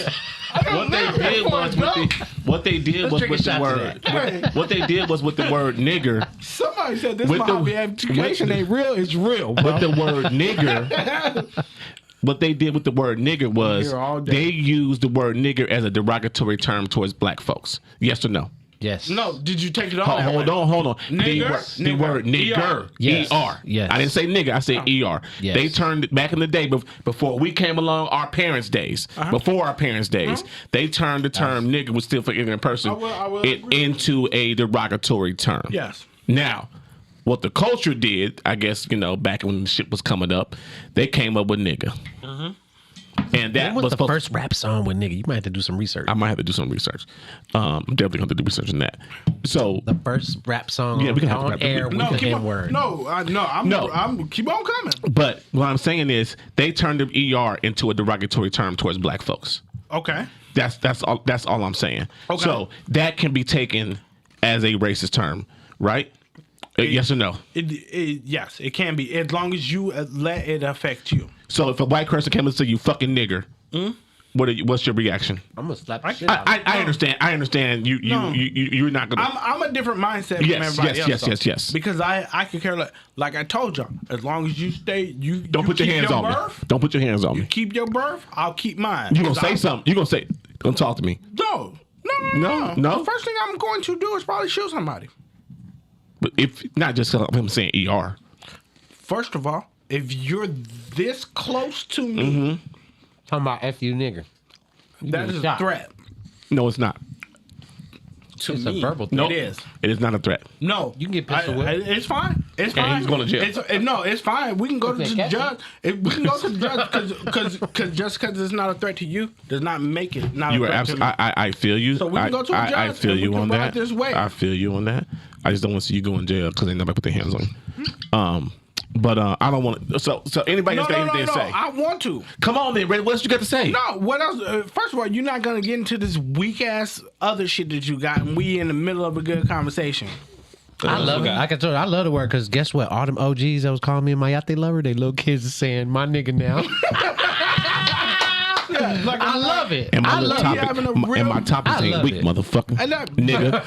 A: What they did was with the word... What they did was with the word nigger...
B: Somebody said this
A: With the-
B: hobby education ain't real. It's real, bro.
A: With the word nigger... What they did with the word nigger was
B: Here all day.
A: they used the word nigger as a derogatory term towards black folks. Yes or no?
D: Yes.
B: No, did you take it on? that
A: Hold
B: way?
A: on.
B: Nigger?
A: The word nigger.
D: Yes.
A: ER.
D: Yes.
A: I didn't say nigger. I said ER.
D: Yes.
A: They turned it back in the day before we came along, our parents' days. Before our parents' days, they turned the term nigger, was still for ignorant person,
B: I will agree.
A: into a derogatory term.
B: Yes.
A: Now, what the culture did, I guess, back when the shit was coming up, they came up with nigger. And that
D: When was
A: was
D: the
A: supposed
D: first rap song with nigga? You might have to do some research.
A: I might have to do some research. I'm definitely going to do research on that. So
D: The first rap song
A: Yeah, we can have to
D: on
A: rap-
D: air with
B: No,
D: the
B: keep
D: N
B: on.
D: word.
B: I'm keep on coming.
A: but what I'm saying is they turned the ER into a derogatory term towards black folks.
B: Okay.
A: That's all I'm saying.
B: Okay.
A: So that can be taken as a racist term, right? Yes or no?
B: Yes, it can be as long as you let it affect you.
A: So if a white person came and said you fucking nigger, what's your reaction?
D: I'm gonna slap the shit out of you.
A: I understand. I understand. You're not gonna.
B: I'm a different mindset from
A: Yes,
B: everybody
A: yes,
B: else.
A: yes,
B: though.
A: yes.
B: Because I could care like I told y'all, as long as you stay,
A: Don't put your
B: keep
A: hands on me.
B: birth,
A: Don't put your hands on me.
B: keep your birth. I'll keep mine.
A: You gonna
B: 'Cause
A: say something? You gonna say? Don't talk to me.
B: No.
A: No?
B: The first thing I'm going to do is probably shoot somebody.
A: But if not, just 'cause I'm saying ER.
B: First of all, if you're this close to me,
A: Mm-hmm.
D: Talking about F you nigger.
B: that is a
D: shot.
B: threat
A: No, it's not.
B: to
D: It's
B: me.
D: a verbal threat.
A: No,
B: It is.
A: It is not a threat.
B: No,
D: You can get pistol whipped.
B: It's fine. It's fine.
A: he's going to jail.
B: It's fine. We can go to
D: Okay,
B: the
D: catch
B: judge. We can go to the judge because just because it's not a threat to you does not make it not
A: You
B: a
A: are
B: threat to me.
A: absolutely. I feel you.
B: So we can go to a
A: I
B: judge
A: feel
B: and we
A: you
B: can
A: on
B: ride
A: that.
B: this way.
A: I feel you on that. I just don't want to see you go in jail because ain't nobody put their hands on you. But I don't want to. So anybody
B: No,
A: else got
B: no, no,
A: anything
B: no.
A: to say?
B: I want to.
A: Come on, then, Ray. What else you got to say?
B: No, what else? First of all, you're not gonna get into this weak ass other shit that you got, and we in the middle of a good conversation.
D: I love it. I can tell you, I love the word because guess what? All them OGs that was calling me a Mayate lover, they little kids are saying my nigga now. I love it.
A: And my
D: I
A: little
D: love it.
A: topic,
B: having a
A: and
B: real-
A: my topics
D: I
A: ain't
D: love
A: weak,
D: it.
A: motherfucker.
B: And that-
A: Nigga,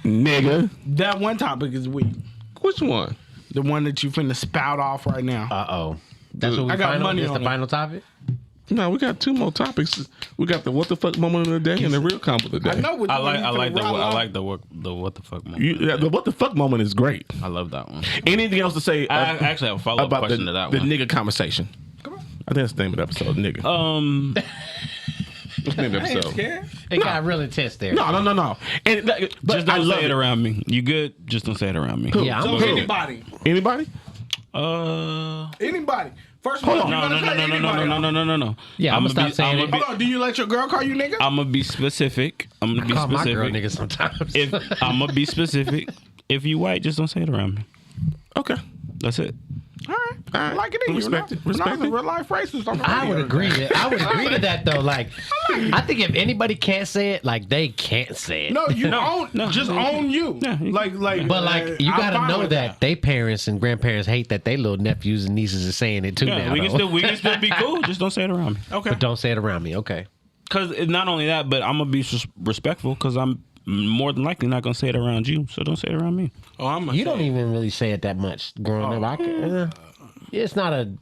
A: nigga.
B: That one topic is weak.
A: Which one?
B: The one that you finna spout off right now.
D: Uh-oh. That's what we
B: I got
D: final,
B: money
D: this
B: on
D: the
B: it.
D: final topic?
A: No, we got two more topics. We got the what the fuck moment of the day and the real compliment of the
B: I
A: day.
B: know what
C: I
B: you want.
C: like
B: You
C: the what the fuck moment.
A: The what the fuck moment is great.
C: I love that one.
A: Anything else to say
C: I actually have a follow up
A: about
C: question to that
A: the
C: one.
A: nigga conversation?
B: Come on.
A: I think that's the name of the episode, nigga. That's the name of the
B: I ain't
A: episode.
B: scared.
D: It got real intense there.
A: No. And but
C: Just
A: I
C: don't
A: love
C: say it around me. You good? Just don't say it around me.
D: Yeah, I'm
B: So
D: good.
B: anybody.
A: Anybody?
B: Anybody. First of all,
A: Hold on.
B: you gonna say anybody.
C: No.
D: Yeah, I'ma stop saying it.
B: Hold on. Do you let your girl call you nigga?
C: I'm gonna be specific. I'm gonna be
D: Call my girl
C: specific.
D: nigga sometimes.
C: If I'm gonna be specific, if you white, just don't say it around me.
A: Okay.
C: That's it.
B: All right. I like it in you.
A: Respect it. Respect
B: a
A: it.
B: real life racist. On the
D: I would
B: radio.
D: agree to that though. Like, I think if anybody can't say it, like they can't say it.
B: No, you own. Just own you.
C: Yeah,
B: Like.
D: But like you
B: I'm
D: gotta
B: fine
D: know
B: with
D: that they parents and grandparents hate that they little nephews and nieces are saying it too
C: Yeah,
D: now.
C: we can still be cool. Just don't say it around me.
B: Okay.
D: But don't say it around me, okay?
C: Because not only that, but I'm gonna be respectful. Because I'm more than likely not gonna say it around you. So don't say it around me.
B: Oh, I'm.
D: You don't even really say it that much growing up. It's not a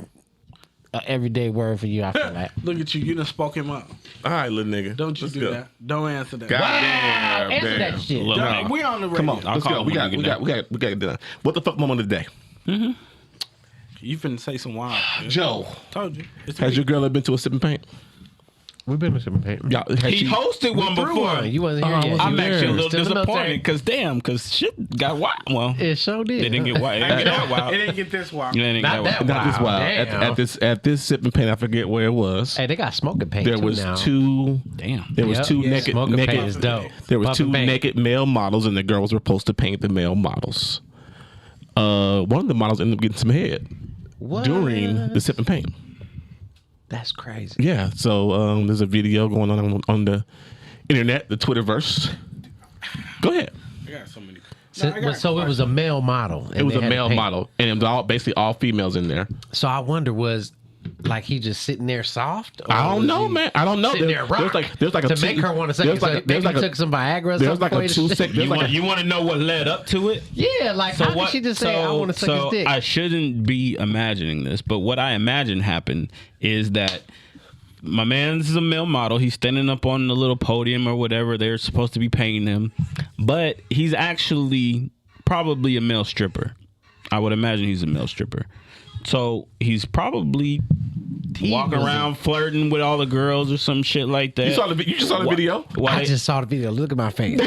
D: everyday word for you. I feel like.
B: Look at you. You done spoke him up.
A: All right, little nigga.
B: Don't you
A: Let's
B: do
A: go.
B: that. Don't answer that.
A: God damn.
D: Answer
A: damn.
D: that shit.
C: Look,
B: Done. We on the radio.
A: Come on,
C: I'll
A: let's
C: call
A: go.
C: him
A: We
C: when
A: got
C: we get
A: to get done. What the fuck moment of the day?
B: You finna say some wild shit.
A: Joe,
B: Told you. It's
A: has your girl ever been to a sipping paint?
D: We've been with some paper.
A: Yeah,
C: He hosted one before.
D: You wasn't here yet.
C: I'm
D: You
C: actually a
D: were
C: little
D: still in the
C: disappointed because shit got wild. Well,
D: It sure did.
C: it didn't get wild. It didn't get that wild.
B: It didn't get this wild.
C: It didn't
D: Not
C: get
D: that
C: wild.
D: wild.
A: Not this wild.
D: Damn.
A: At this sipping paint, I forget where it was.
D: Hey, they got smoking paint
A: There
D: too
A: was
D: now.
A: two.
C: Damn.
A: There was
D: Yep.
A: two
D: Yeah.
A: naked.
D: Smoking
A: naked
D: paint is dope.
A: There was
D: Puffin'
A: two
D: paint.
A: naked male models, and the girls were supposed to paint the male models. One of the models ended up getting some head
D: What?
A: during the sipping paint.
D: That's crazy.
A: Yeah, so there's a video going on the internet, the Twitterverse. Go ahead.
B: I got so many.
D: So it was a male model. and
A: It was
D: they
A: a
D: had to
A: male
D: paint.
A: model, and it was basically all females in there.
D: So I wonder, was like he just sitting there soft? Or
A: I don't
D: was
A: know,
D: he
A: man. I don't know.
D: Sitting there rock
A: There's like a
D: to
A: two,
D: make her want to say.
A: there's like
D: Maybe
A: there's like
D: he
A: a
D: took some Viagra. Or
A: there's
D: something
A: like a
D: before he
A: 2 second. There's like a,
C: You want to know what led up to it?
D: Yeah, like how did she just say, "I want to suck his dick"?
C: I shouldn't be imagining this, but what I imagine happened is that my man's a male model. He's standing up on the little podium or whatever. They're supposed to be paying him, but he's actually probably a male stripper. I would imagine he's a male stripper. So he's walking around flirting with all the girls or some shit like that.
A: You just saw the video?
D: I just saw the video. Look at my face.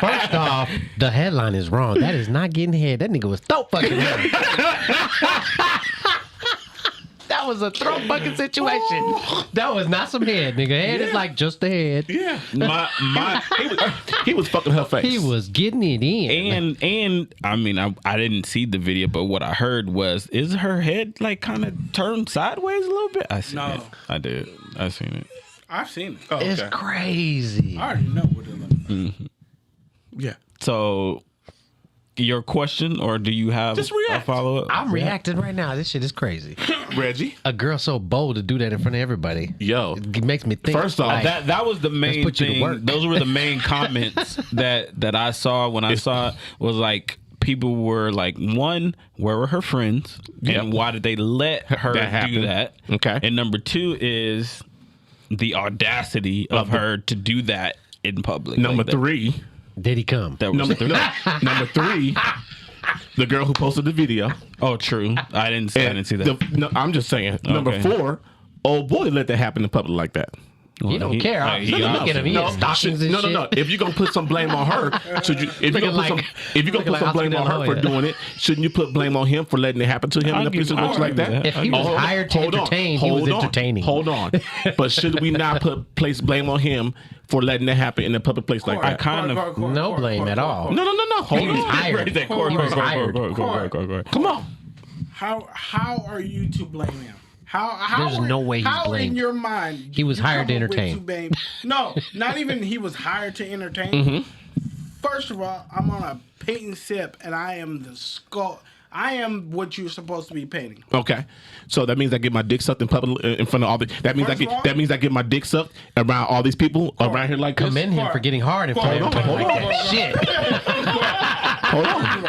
D: First off, the headline is wrong. That is not getting head. That nigga was throat fucking head. That was a throat fucking situation. That was not some head, nigga. Head is like just the head.
A: Yeah. He was fucking her face.
D: He was getting it in.
C: And I mean, I didn't see the video, but what I heard was, is her head like kind of turned sideways a little bit? I seen it. I did. I seen it.
B: I've seen it.
A: Oh, okay.
D: It's crazy.
B: I already know what it looks like.
C: Mm-hmm.
A: Yeah.
C: So, your question, or do you have
A: Just
C: a
A: react.
C: follow-up?
D: I'm reacting right now. This shit is crazy.
A: Reggie?
D: A girl so bold to do that in front of everybody.
A: Yo.
D: It makes me think.
A: First off,
D: like,
C: That was the main
D: put you to
C: thing.
D: work.
C: Those were the main comments that I saw when I saw it, was like, people were like, one, where were her friends?
A: Yep.
C: And why did they let her
A: That happen.
C: do that?
A: Okay.
C: And number two is the audacity of her to do that in public.
A: Number
C: like that.
A: three.
D: did he come?
C: That was
A: Number three. The girl who posted the video.
C: Oh, true. I didn't see that.
A: No, I'm just saying. Number
C: Okay.
A: 4. Old boy let that happen in public like that.
D: He don't care.
C: he
D: Look at him. He has stockings and shit.
A: No. If you're gonna put some blame on her, should you? If you're gonna put some blame on her for doing it, shouldn't you put blame on him for letting it happen to him in a place like that?
D: If he was hired to entertain, he was entertaining.
A: Hold on. But should we not place blame on him for letting it happen in a public place like that?
D: No blame at all.
A: No. Hold
D: He was
A: on.
D: hired. He was hired.
A: Come on.
B: How are you to blame him? How
D: There's no way he's
B: how
D: blamed.
B: in your mind
D: He was
B: you
D: hired to
B: come up with
D: entertain.
B: No, not even he was hired to entertain.
A: Mm-hmm.
B: First of all, I'm on a paint sip and I am the skull. I am what you're supposed to be painting.
A: Okay, so that means I get my dick sucked in public in front of all the. That means I get my dick sucked around all these people around here like this.
D: Commend him for getting hard in front of everybody like that. Shit.
A: Hold on.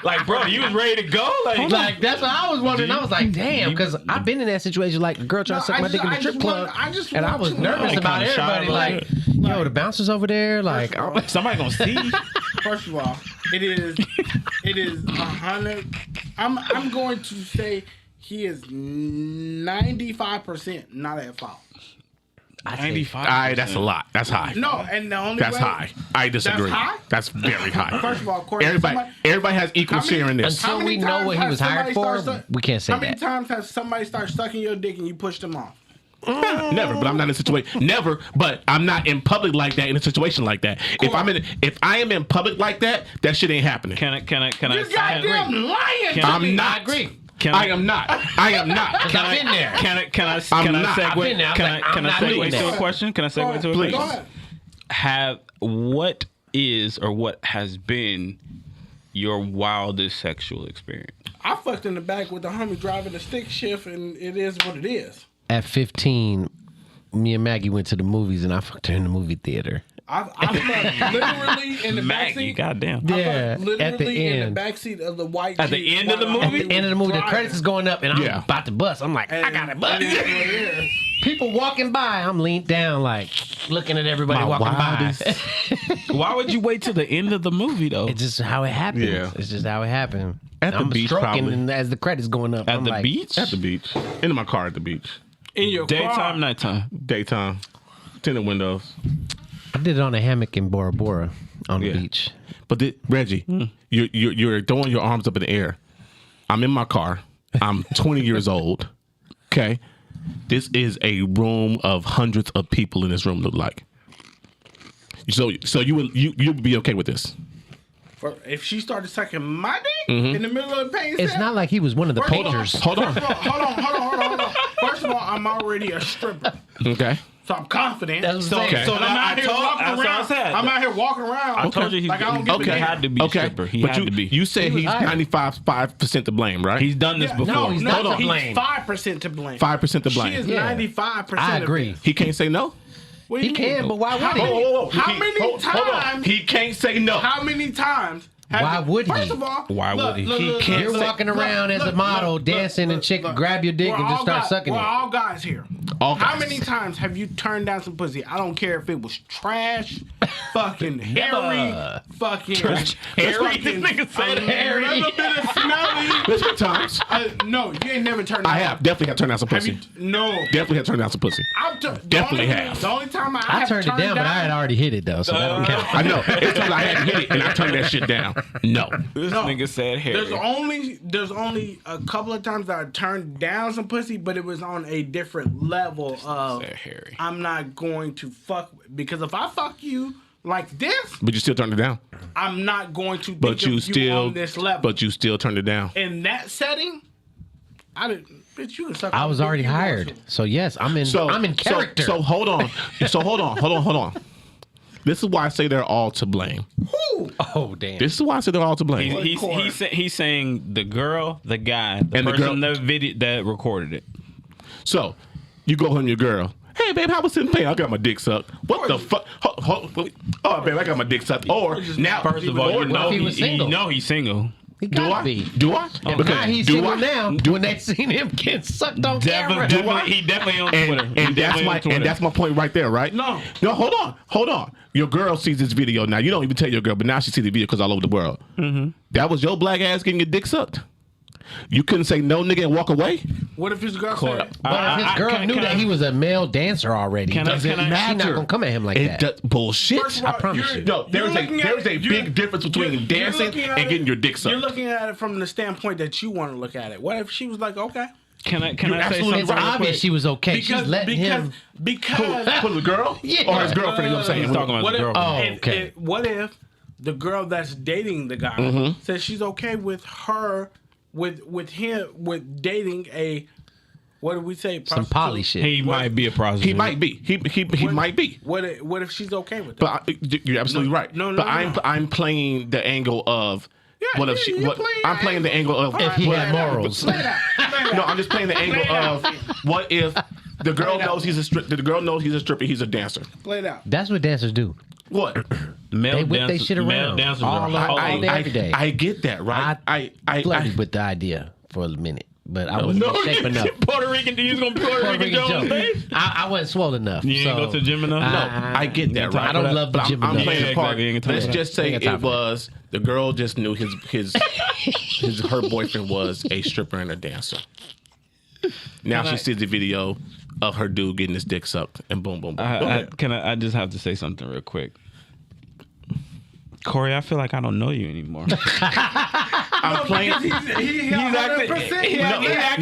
C: like, bro, you was ready to go?
D: Like, that's what I was wondering. I was like, damn, because I've been in that situation, like a girl trying to suck my dick in the strip club. And I was nervous about everybody. Like, yo, the bouncers over there. Like,
C: somebody gonna see.
B: First of all, it is 100. I'm going to say he is 95% not at fault.
C: 95.
A: All right, that's a lot. That's high.
B: No, and the only
A: That's
B: way,
A: high. I disagree.
B: That's high?
A: That's very high.
B: First of all, Corey,
A: Everybody has equal share in this.
D: Until we know what he was hired for, we can't say
B: How many
D: that.
B: times has somebody started sucking your dick and you pushed them off?
A: Never, but I'm not in a situation. Never, but I'm not in public like that in a situation like that. If I am in public like that, that shit ain't happening.
C: Can I?
B: You goddamn lying.
A: I'm not.
D: I agree.
A: I am not.
D: I've been there.
C: Can I
A: not.
C: segue?
D: I've been there.
C: Can I segue
D: Please.
C: to a question? Can I segue to a
A: Please.
B: Go
C: question?
B: ahead.
C: What is or what has been your wildest sexual experience?
B: I fucked in the back with the homie driving the stick shift, and it is what it is.
D: At 15, me and Maggie went to the movies, and I fucked her in the movie theater.
B: I fucked literally in the
C: Maggie,
B: backseat.
C: goddamn.
D: Yeah,
B: Literally
D: at the
B: in
D: end.
B: the backseat of the white
C: At the
B: Jeep
C: end of the
B: while
C: movie?
B: homie
D: End of the
B: was
D: movie, the
B: driving.
D: credits is going up, and I'm
A: Yeah.
D: about to bust. I'm like, I got to bust.
B: It is what it is.
D: People walking by, I'm leaned down, like looking at everybody
A: My
D: walking
A: wildest-
D: by.
C: Why would you wait till the end of the movie though?
D: It's just how it happened.
A: Yeah.
D: It's just how it happened.
A: At the
D: I'm
A: beach,
D: stroking
A: probably.
D: and as the credits going up.
C: At
D: I'm
C: the
D: like,
C: beach?
A: At the beach. In my car at the beach.
B: In your car.
C: Daytime, nighttime.
A: Daytime. Tinted windows.
D: I did it on a hammock in Bora Bora on the
A: Yeah.
D: beach.
A: But Reggie, you're throwing your arms up in the air. I'm in my car. I'm 20 years old. Okay, this is a room of hundreds of people in this room. Look like. So you would be okay with this?
B: If she started sucking my dick in the middle of the paint
D: It's
B: set,
D: not like he was one of the
B: First of all-
D: painters.
A: Hold on.
B: Hold on. First of all, I'm already a stripper,
A: Okay.
B: so I'm confident.
D: That's what I'm saying.
A: Okay.
B: So I'm
C: I
B: out here
C: told-
B: walking
C: that's what I
B: around.
C: said.
B: I'm out here walking around.
C: I told you he
B: like I don't give a
C: he
B: damn.
C: had to be a stripper. He
A: but
C: had to be.
A: you said
D: was
A: he's
D: hired.
A: 95% to blame, right?
C: He's done this
B: Yeah,
C: before.
B: no,
D: he's
B: no,
D: not to
B: he's
D: blame.
B: 5% to blame.
A: 5% to blame.
B: She is
D: Yeah.
B: 95%.
D: I
B: of
D: agree.
B: it.
A: He can't say no.
B: What do
D: He
B: you
D: can,
B: mean?
D: but why would
B: How
D: he?
B: many- How
A: He-
B: many
A: hold on.
B: times?
A: He can't say no.
B: How many times? have
D: Why
B: you-
D: would he?
B: First of all,
C: Why would he? He
A: can't
D: You're
A: say-
D: walking around as a model, dancing, and chick grab your dick
B: we're
D: and just
B: all
D: start
B: guys-
D: sucking
B: we're
D: it.
B: all guys here.
A: All
B: How
A: guys.
B: many times have you turned down some pussy? I don't care if it was trash. fucking hairy, fucking
C: Harry, this nigga said Harry.
B: A little bit of smelly.
A: There's been times.
B: No, you ain't never turned.
A: I
B: down.
A: have definitely have turned down some
B: Have
A: pussy.
B: you? No.
A: Definitely have turned down some pussy. Definitely have.
B: The only time I
D: I
B: have
D: turned it down, but I had already hit it though, so that don't count.
A: I know. It's times I hadn't hit it and I turned that shit down. No.
C: This
B: No.
C: nigga said Harry.
B: There's only a couple of times that I turned down some pussy, but it was on a different level of
C: said Harry.
B: I'm not going to fuck because if I fuck you like this,
A: But you still turned it down.
B: I'm not going to think
A: But
B: of
A: you
B: you
A: still.
B: on this level.
A: But you still turned it down.
B: In that setting, I didn't. Bitch, you can suck.
D: I
B: all
D: was
B: the dick
D: already
B: you want
D: hired,
B: to.
D: so yes, I'm in character.
A: So hold on. Hold on. This is why I say they're all to blame.
D: Oh damn!
A: This is why I say they're all to blame.
C: He's saying the girl, the guy, the
A: And the
C: person
A: girl-
C: that recorded it.
A: So you go home to your girl. Hey, babe, how was in pain? I got my dick sucked. What the fuck? Oh, babe, I got my dick sucked. Or now,
C: First of all,
A: or
C: you know
D: he was single?
C: he's single.
D: He
A: do
D: gotta
A: I?
D: be.
A: Do I?
D: And now he's
A: do
D: single
A: I?
D: now. When they seen him getting sucked on camera,
C: He definitely on Twitter.
A: And that's my point right there, right?
B: No,
A: hold on. Your girl sees this video now. You don't even tell your girl, but now she sees the video because all over the world. Mm-hmm. That was your black ass getting your dick sucked. You couldn't say no, nigga, and walk away.
B: what if his girl said?
D: but if his girl knew that he was a male dancer already,
C: Can I-
D: does it
C: can I-
D: matter? She not gonna come at him like
A: It
D: that.
A: does bullshit.
B: First of all,
D: I promise you.
A: No, there is a big difference between dancing and getting your dick
B: You're
A: sucked.
B: looking at it from the standpoint that you want to look at it. What if she was like, okay?
C: Can I say
A: absolutely
C: something?
D: It's
A: right.
D: obvious she was okay. She's letting him.
B: Because
A: For the girl?
D: Yeah.
A: Or his girlfriend, you know what I'm saying?
C: He's talking about
B: what
C: his
B: if,
C: girlfriend.
D: Oh, okay.
B: what if the girl that's dating the guy
A: Mm-hmm.
B: says she's okay with her with him with dating a what do we say
D: Some poly shit.
C: He might be a prostitute.
A: He might be. He might be.
B: What if she's okay with that?
A: But you're absolutely right.
B: no,
A: but
B: no.
A: I'm playing the angle of what if she?
B: you're
A: What
B: playing
A: I'm playing the angle of
D: If he
A: what-
D: had morals.
B: Play that.
A: No, I'm just playing the angle of what if the girl knows he's a the girl knows he's a stripper, he's a dancer.
B: Play it out.
D: That's what dancers do.
A: What?
C: Male
D: They whip they
C: dancers-
D: shit
C: male
D: around.
C: dancers
D: All
C: are
D: all day, every day.
A: I get that, right? I
D: flirted with the idea for a minute, but I wasn't in shape enough.
C: Puerto Rican, you was gonna Puerto Rican Joe on stage?
D: I wasn't swole enough.
C: You ain't
D: so
C: go to the gym enough?
A: No, I get that, right?
D: I don't love the
A: But
D: gym
A: I'm
D: enough.
A: playing
C: Yeah,
A: the part.
C: exactly. You ain't got time
A: Let's
C: for that.
A: just say
D: You ain't got time
A: it
D: for that.
A: was the girl just knew her boyfriend was a stripper and a dancer. Now she sees the video of her dude getting his dick sucked, and boom, boom, boom. Go ahead.
C: I just have to say something real quick. Corey, I feel like I don't know you anymore.
A: I'm playing.
B: He's
C: acting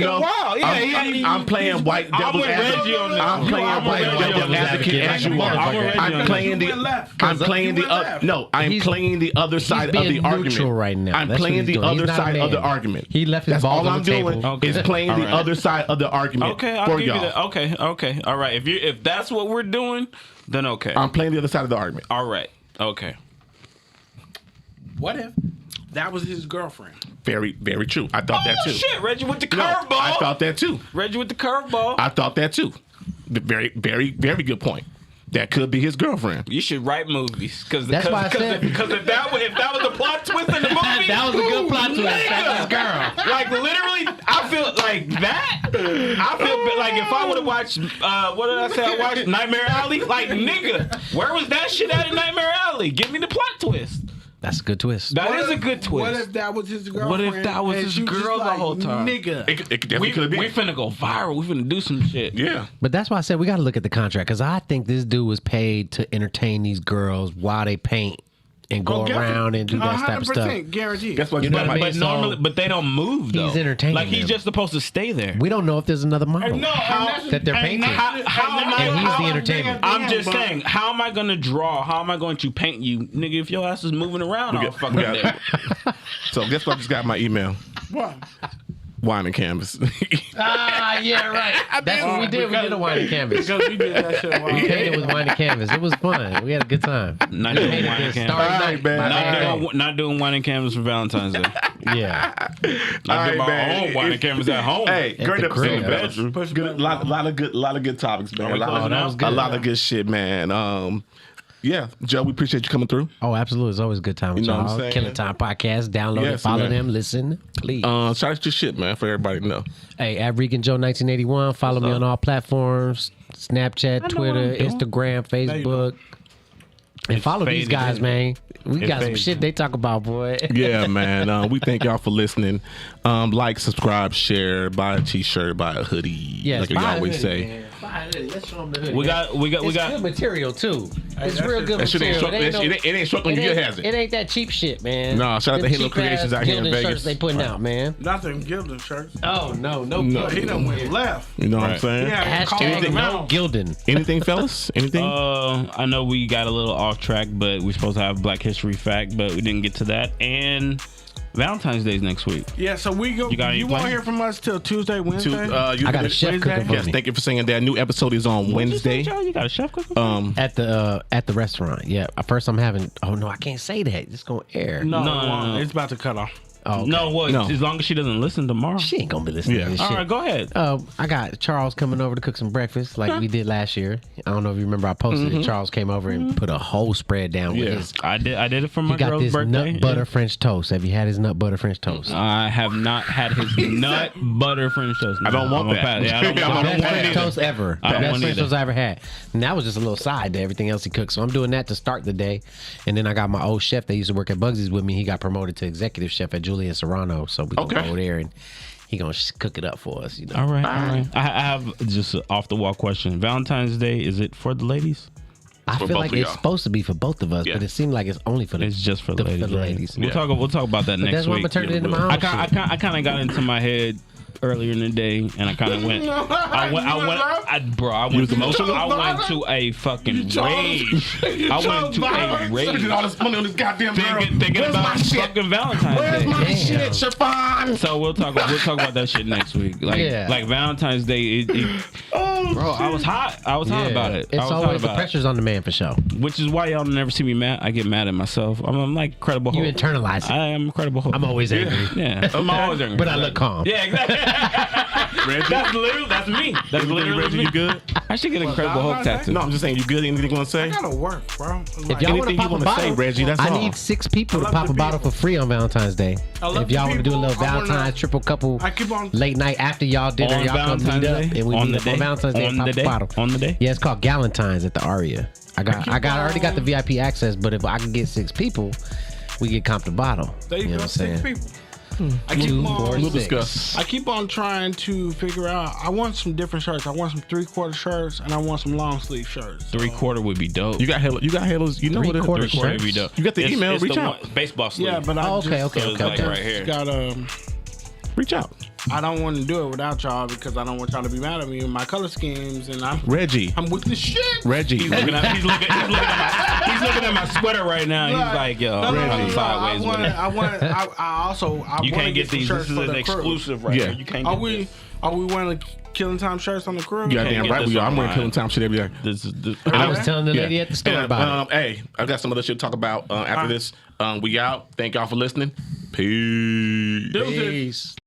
C: wild. Yeah,
A: I'm playing white devil's
C: with Reggie
A: advocate.
C: on this.
A: I'm playing
C: I'm
A: white
C: with Reggie
A: devil's
C: on this.
A: advocate as you are.
C: I'm with Reggie on
A: I'm
C: this.
A: playing
B: You went left.
A: I'm playing
B: You
A: the
B: went left.
A: no. I'm
D: He's-
A: playing the other side of
D: being
A: the argument
D: neutral right now.
A: I'm
D: That's what
A: playing
D: he's
A: the
D: doing. He's
A: other
D: not a
A: side of the
D: man.
A: argument.
D: He left his
A: That's
D: balls
A: all
D: on
A: I'm
D: the
A: doing
D: table.
A: is playing
C: All
A: the
C: right.
A: other side of the argument
C: Okay, I'll
A: for
C: give you
A: y'all.
C: that. Okay. All right. If that's what we're doing, then okay.
A: I'm playing the other side of the argument.
C: All right. Okay.
B: What if that was his girlfriend?
A: Very, very true. I thought that too.
C: Shit, Reggie with the
A: No,
C: curveball.
A: I thought that too.
C: Reggie with the curveball.
A: I thought that too. Very, very, very good point. That could be his girlfriend.
C: You should write movies because
D: That's why I said-
C: if that was a plot twist in the movie,
D: That was a good plot twist. That was girl.
C: Like literally, I feel like that. I feel like if I would have watched, what did I say? I watched Nightmare Alley. Like nigga, where was that shit at in Nightmare Alley? Give me the plot twist.
D: That's a good twist.
C: That is a good twist.
B: What if that was his girlfriend?
C: What if that was
B: and
C: his
B: she
C: girl
B: just
C: the
B: like,
C: whole time?
B: Nigga.
A: It definitely could have
C: we
A: been.
C: finna go viral. We finna do some shit.
A: Yeah.
D: But that's why I said we got to look at the contract because I think this dude was paid to entertain these girls while they paint and go around and do that type of stuff.
B: 100% guaranteed.
A: That's what
D: You know what I mean?
C: But normally, but they don't move though.
D: He's entertaining
C: Like he's
D: them.
C: just supposed to stay there.
D: We don't know if there's another model
B: No,
D: that they're painting.
C: How am I?
D: And he's
C: how-
D: the entertainment.
C: I'm just saying, how am I going to draw? How am I going to paint you, nigga? If your ass is moving around all fucking
A: we got-
C: day.
A: So guess what? I just got my email.
B: What?
A: Wine and canvas.
D: Yeah, right. That's what we did. We did a wine and canvas.
B: Because we did that shit.
D: We painted with wine and canvas. It was fun. We had a good time.
C: Not doing wine and
D: Starry
C: canvas.
D: night,
A: man.
D: my bad.
C: Not doing wine and canvas for Valentine's Day.
D: Yeah.
C: Not
A: All
C: doing
A: right,
C: my
A: man.
C: own wine and canvas at home.
A: Hey,
D: At
A: great
D: the
A: episode,
D: crib.
A: man.
B: Push
A: Good, lot of good topics, man.
C: we closing out?
D: good.
A: A lot of good shit, man. Yeah, Joe, we appreciate you coming through.
D: Oh, absolutely. It's always a good time with
A: You know what I'm
D: y'all.
A: saying?
D: Killing Time Podcast. Download it.
A: Yes,
D: Follow
A: man.
D: them. Listen. Please.
A: Shout out to your shit, man, for everybody to know.
D: Hey, at Rican Joe 1981. Follow me on all platforms. Snapchat,
C: know what
D: Twitter,
C: I'm doing.
D: Instagram, Facebook. And follow these
C: faded
D: guys,
C: in.
D: man. We
C: It
D: got some
C: faded.
D: shit they talk about, boy.
A: Yeah, man. We thank y'all for listening. Like, subscribe, share, buy a t-shirt, buy a hoodie.
D: Yes,
A: like we
D: buy a
A: always
D: hoodie,
A: say.
D: man. Buy a hoodie. Let's show them the hoodie.
C: We got
D: It's good material too. It's
B: that
D: real
B: shit-
D: good
A: That shit ain't
D: material.
A: struck. It ain't struck on you, has it?
D: It ain't that cheap shit, man.
A: No, shout out to
D: Them
A: Halo
D: cheap
A: Creations
D: ass
A: out here in
D: Gildan
A: Vegas.
D: shirts they putting out, man.
B: Nothing Gildan shirts.
D: Oh no, no.
A: No.
B: He done went left.
A: You know what I'm
C: Right.
A: saying?
B: Yeah,
D: Hashtag no Gildan.
A: Anything, fellas? Anything?
C: I know we got a little off track, but we're supposed to have Black History Fact, but we didn't get to that. And Valentine's Day's next week.
B: Yeah, so we go.
C: You got any
B: You won't
C: plans?
B: hear from us till Tuesday, Wednesday.
D: I got a chef cooking for
A: Yes,
D: me
A: thank you for saying that. New episode is on Wednesday.
C: You got a chef cooking?
D: at the restaurant. Yeah, first I'm having. Oh no, I can't say that. It's gonna air.
B: No,
C: No, no, no.
B: it's about to cut off.
D: Oh, okay.
C: No, what?
A: No.
C: As long as she doesn't listen tomorrow.
D: She ain't gonna be listening
A: Yeah.
D: to this
C: All
D: shit.
C: right, go ahead.
D: I got Charles coming over to cook some breakfast like we did last year. I don't know if you remember. I posted it. Charles came over and put a whole spread down with
A: Yeah.
D: his.
C: I did it for my
D: He got
C: girl's
D: this
C: birthday.
D: nut butter French toast. Have you had his nut butter French toast?
C: I have not had his nut butter French toast.
A: I don't want
C: I'm a
A: that.
C: pass. Yeah, I don't,
A: I
C: I
A: don't
C: don't
D: Best
C: want
D: French
C: it
D: toast ever.
C: I don't
D: Best
C: want
D: French
C: either.
D: toast I ever had. And that was just a little side to everything else he cooked. So I'm doing that to start the day. And then I got my old chef that used to work at Bugsy's with me. He got promoted to executive chef at Julian Serrano. So we gonna
A: Okay.
D: go over there and he gonna cook it up for us. You know.
C: All right, all right. I have just an off the wall question. Valentine's Day, is it for the ladies?
D: I
A: For
D: feel
A: both
D: like
A: of
D: it's
A: y'all.
D: supposed to be for both of us,
A: Yeah.
D: but it seemed like it's only for the.
C: It's just for the ladies.
D: For the
C: right?
D: ladies.
C: We'll
A: Yeah.
C: talk about that
D: But
C: next
D: that's why I'm
C: week.
D: gonna turn it into my own.
C: I kind of got into my head earlier in the day, and I kind of went. I went
A: emotional?
C: I went to a fucking rage. I went to a rage.
A: all this money on this goddamn
C: Thinking about fucking Valentine's Day.
A: my
D: shit,
A: Chiffon?
C: So we'll talk about that shit next week. Like Valentine's Day. Bro, I was hot. I was hot about it. I
D: It's
C: was hot
D: always the
C: about it.
D: pressure's on the man for sure.
C: Which is why y'all never see me mad. I get mad at myself. I'm like Incredible
D: You
C: Hulk.
D: internalize it.
C: I am Incredible Hulk.
D: I'm always angry,
C: Yeah, I'm always angry.
D: but I look calm.
C: Yeah, exactly. That's me. That's literally
A: Reggie,
C: me.
A: you good?
C: I should get an Incredible Hulk
B: Valentine's
C: tattoo.
A: No, I'm just saying, you good? Anything you want to say?
B: I gotta work, bro.
D: If
B: Like,
D: y'all want to
A: Anything
D: pop
A: you
D: a
A: want to
D: bottle,
A: say, Reggie? That's
D: I
A: all.
D: need 6 people to
B: love
D: pop
B: the
D: a bottle
B: people.
D: for free on Valentine's Day.
B: I love
D: If
B: the
D: y'all want to do a
B: people.
D: little
B: I wanna-
D: Valentine's triple couple
B: I keep on.
D: late night after y'all dinner,
C: On
D: y'all come meet
C: Valentine's
D: up
C: Day?
D: and we
C: On
D: meet
C: the
D: up
C: day?
D: on Valentine's Day
C: On
D: and pop
C: the
D: a
C: day?
D: bottle.
C: On the day?
D: Yeah, it's called Galentine's at the Aria. I already got the VIP access, but if I can get 6 people, we get comped a bottle.
B: There you
D: know
B: go.
D: what I'm
B: 6
D: saying?
B: people. I keep
D: 2, 4,
B: on.
A: We'll
D: 6.
A: discuss.
B: I keep on trying to figure out. I want some different shirts. I want some 3/4 shirts and I want some long sleeve shirts.
C: 3/4 would be dope.
A: You got halos. You know what it is.
D: 3/4
C: 3/4 would be
D: shirts?
C: dope.
A: You got the email,
C: It's
A: reach
C: the
A: out.
C: one- baseball sleeve.
B: Yeah, but I
D: Oh, okay,
B: just,
D: okay,
C: So it's
D: okay.
C: like
D: okay.
C: right here.
B: got
A: Reach out.
B: I don't want to do it without y'all because I don't want y'all to be mad at me and my color schemes and
A: Reggie.
B: I'm with the shit.
A: Reggie.
C: He's looking at my sweater right now. He's like, yo, I'm sideways with it.
B: I also
C: You can't get these. This is an exclusive right
A: Yeah.
C: here. You can't
B: Are
C: get
B: we
C: this.
B: wearing Killing Tyme shirts on the crew?
A: Goddamn
C: get
A: right
C: this
A: we are. I'm wearing
C: online.
A: Killing Time shit every day.
C: This is the.
D: I was telling the lady
A: Yeah.
D: at the store
A: And,
D: about it.
A: Hey, I got some other shit to talk about after this. We out. Thank y'all for listening. Peace.
B: Deuces.
D: Peace.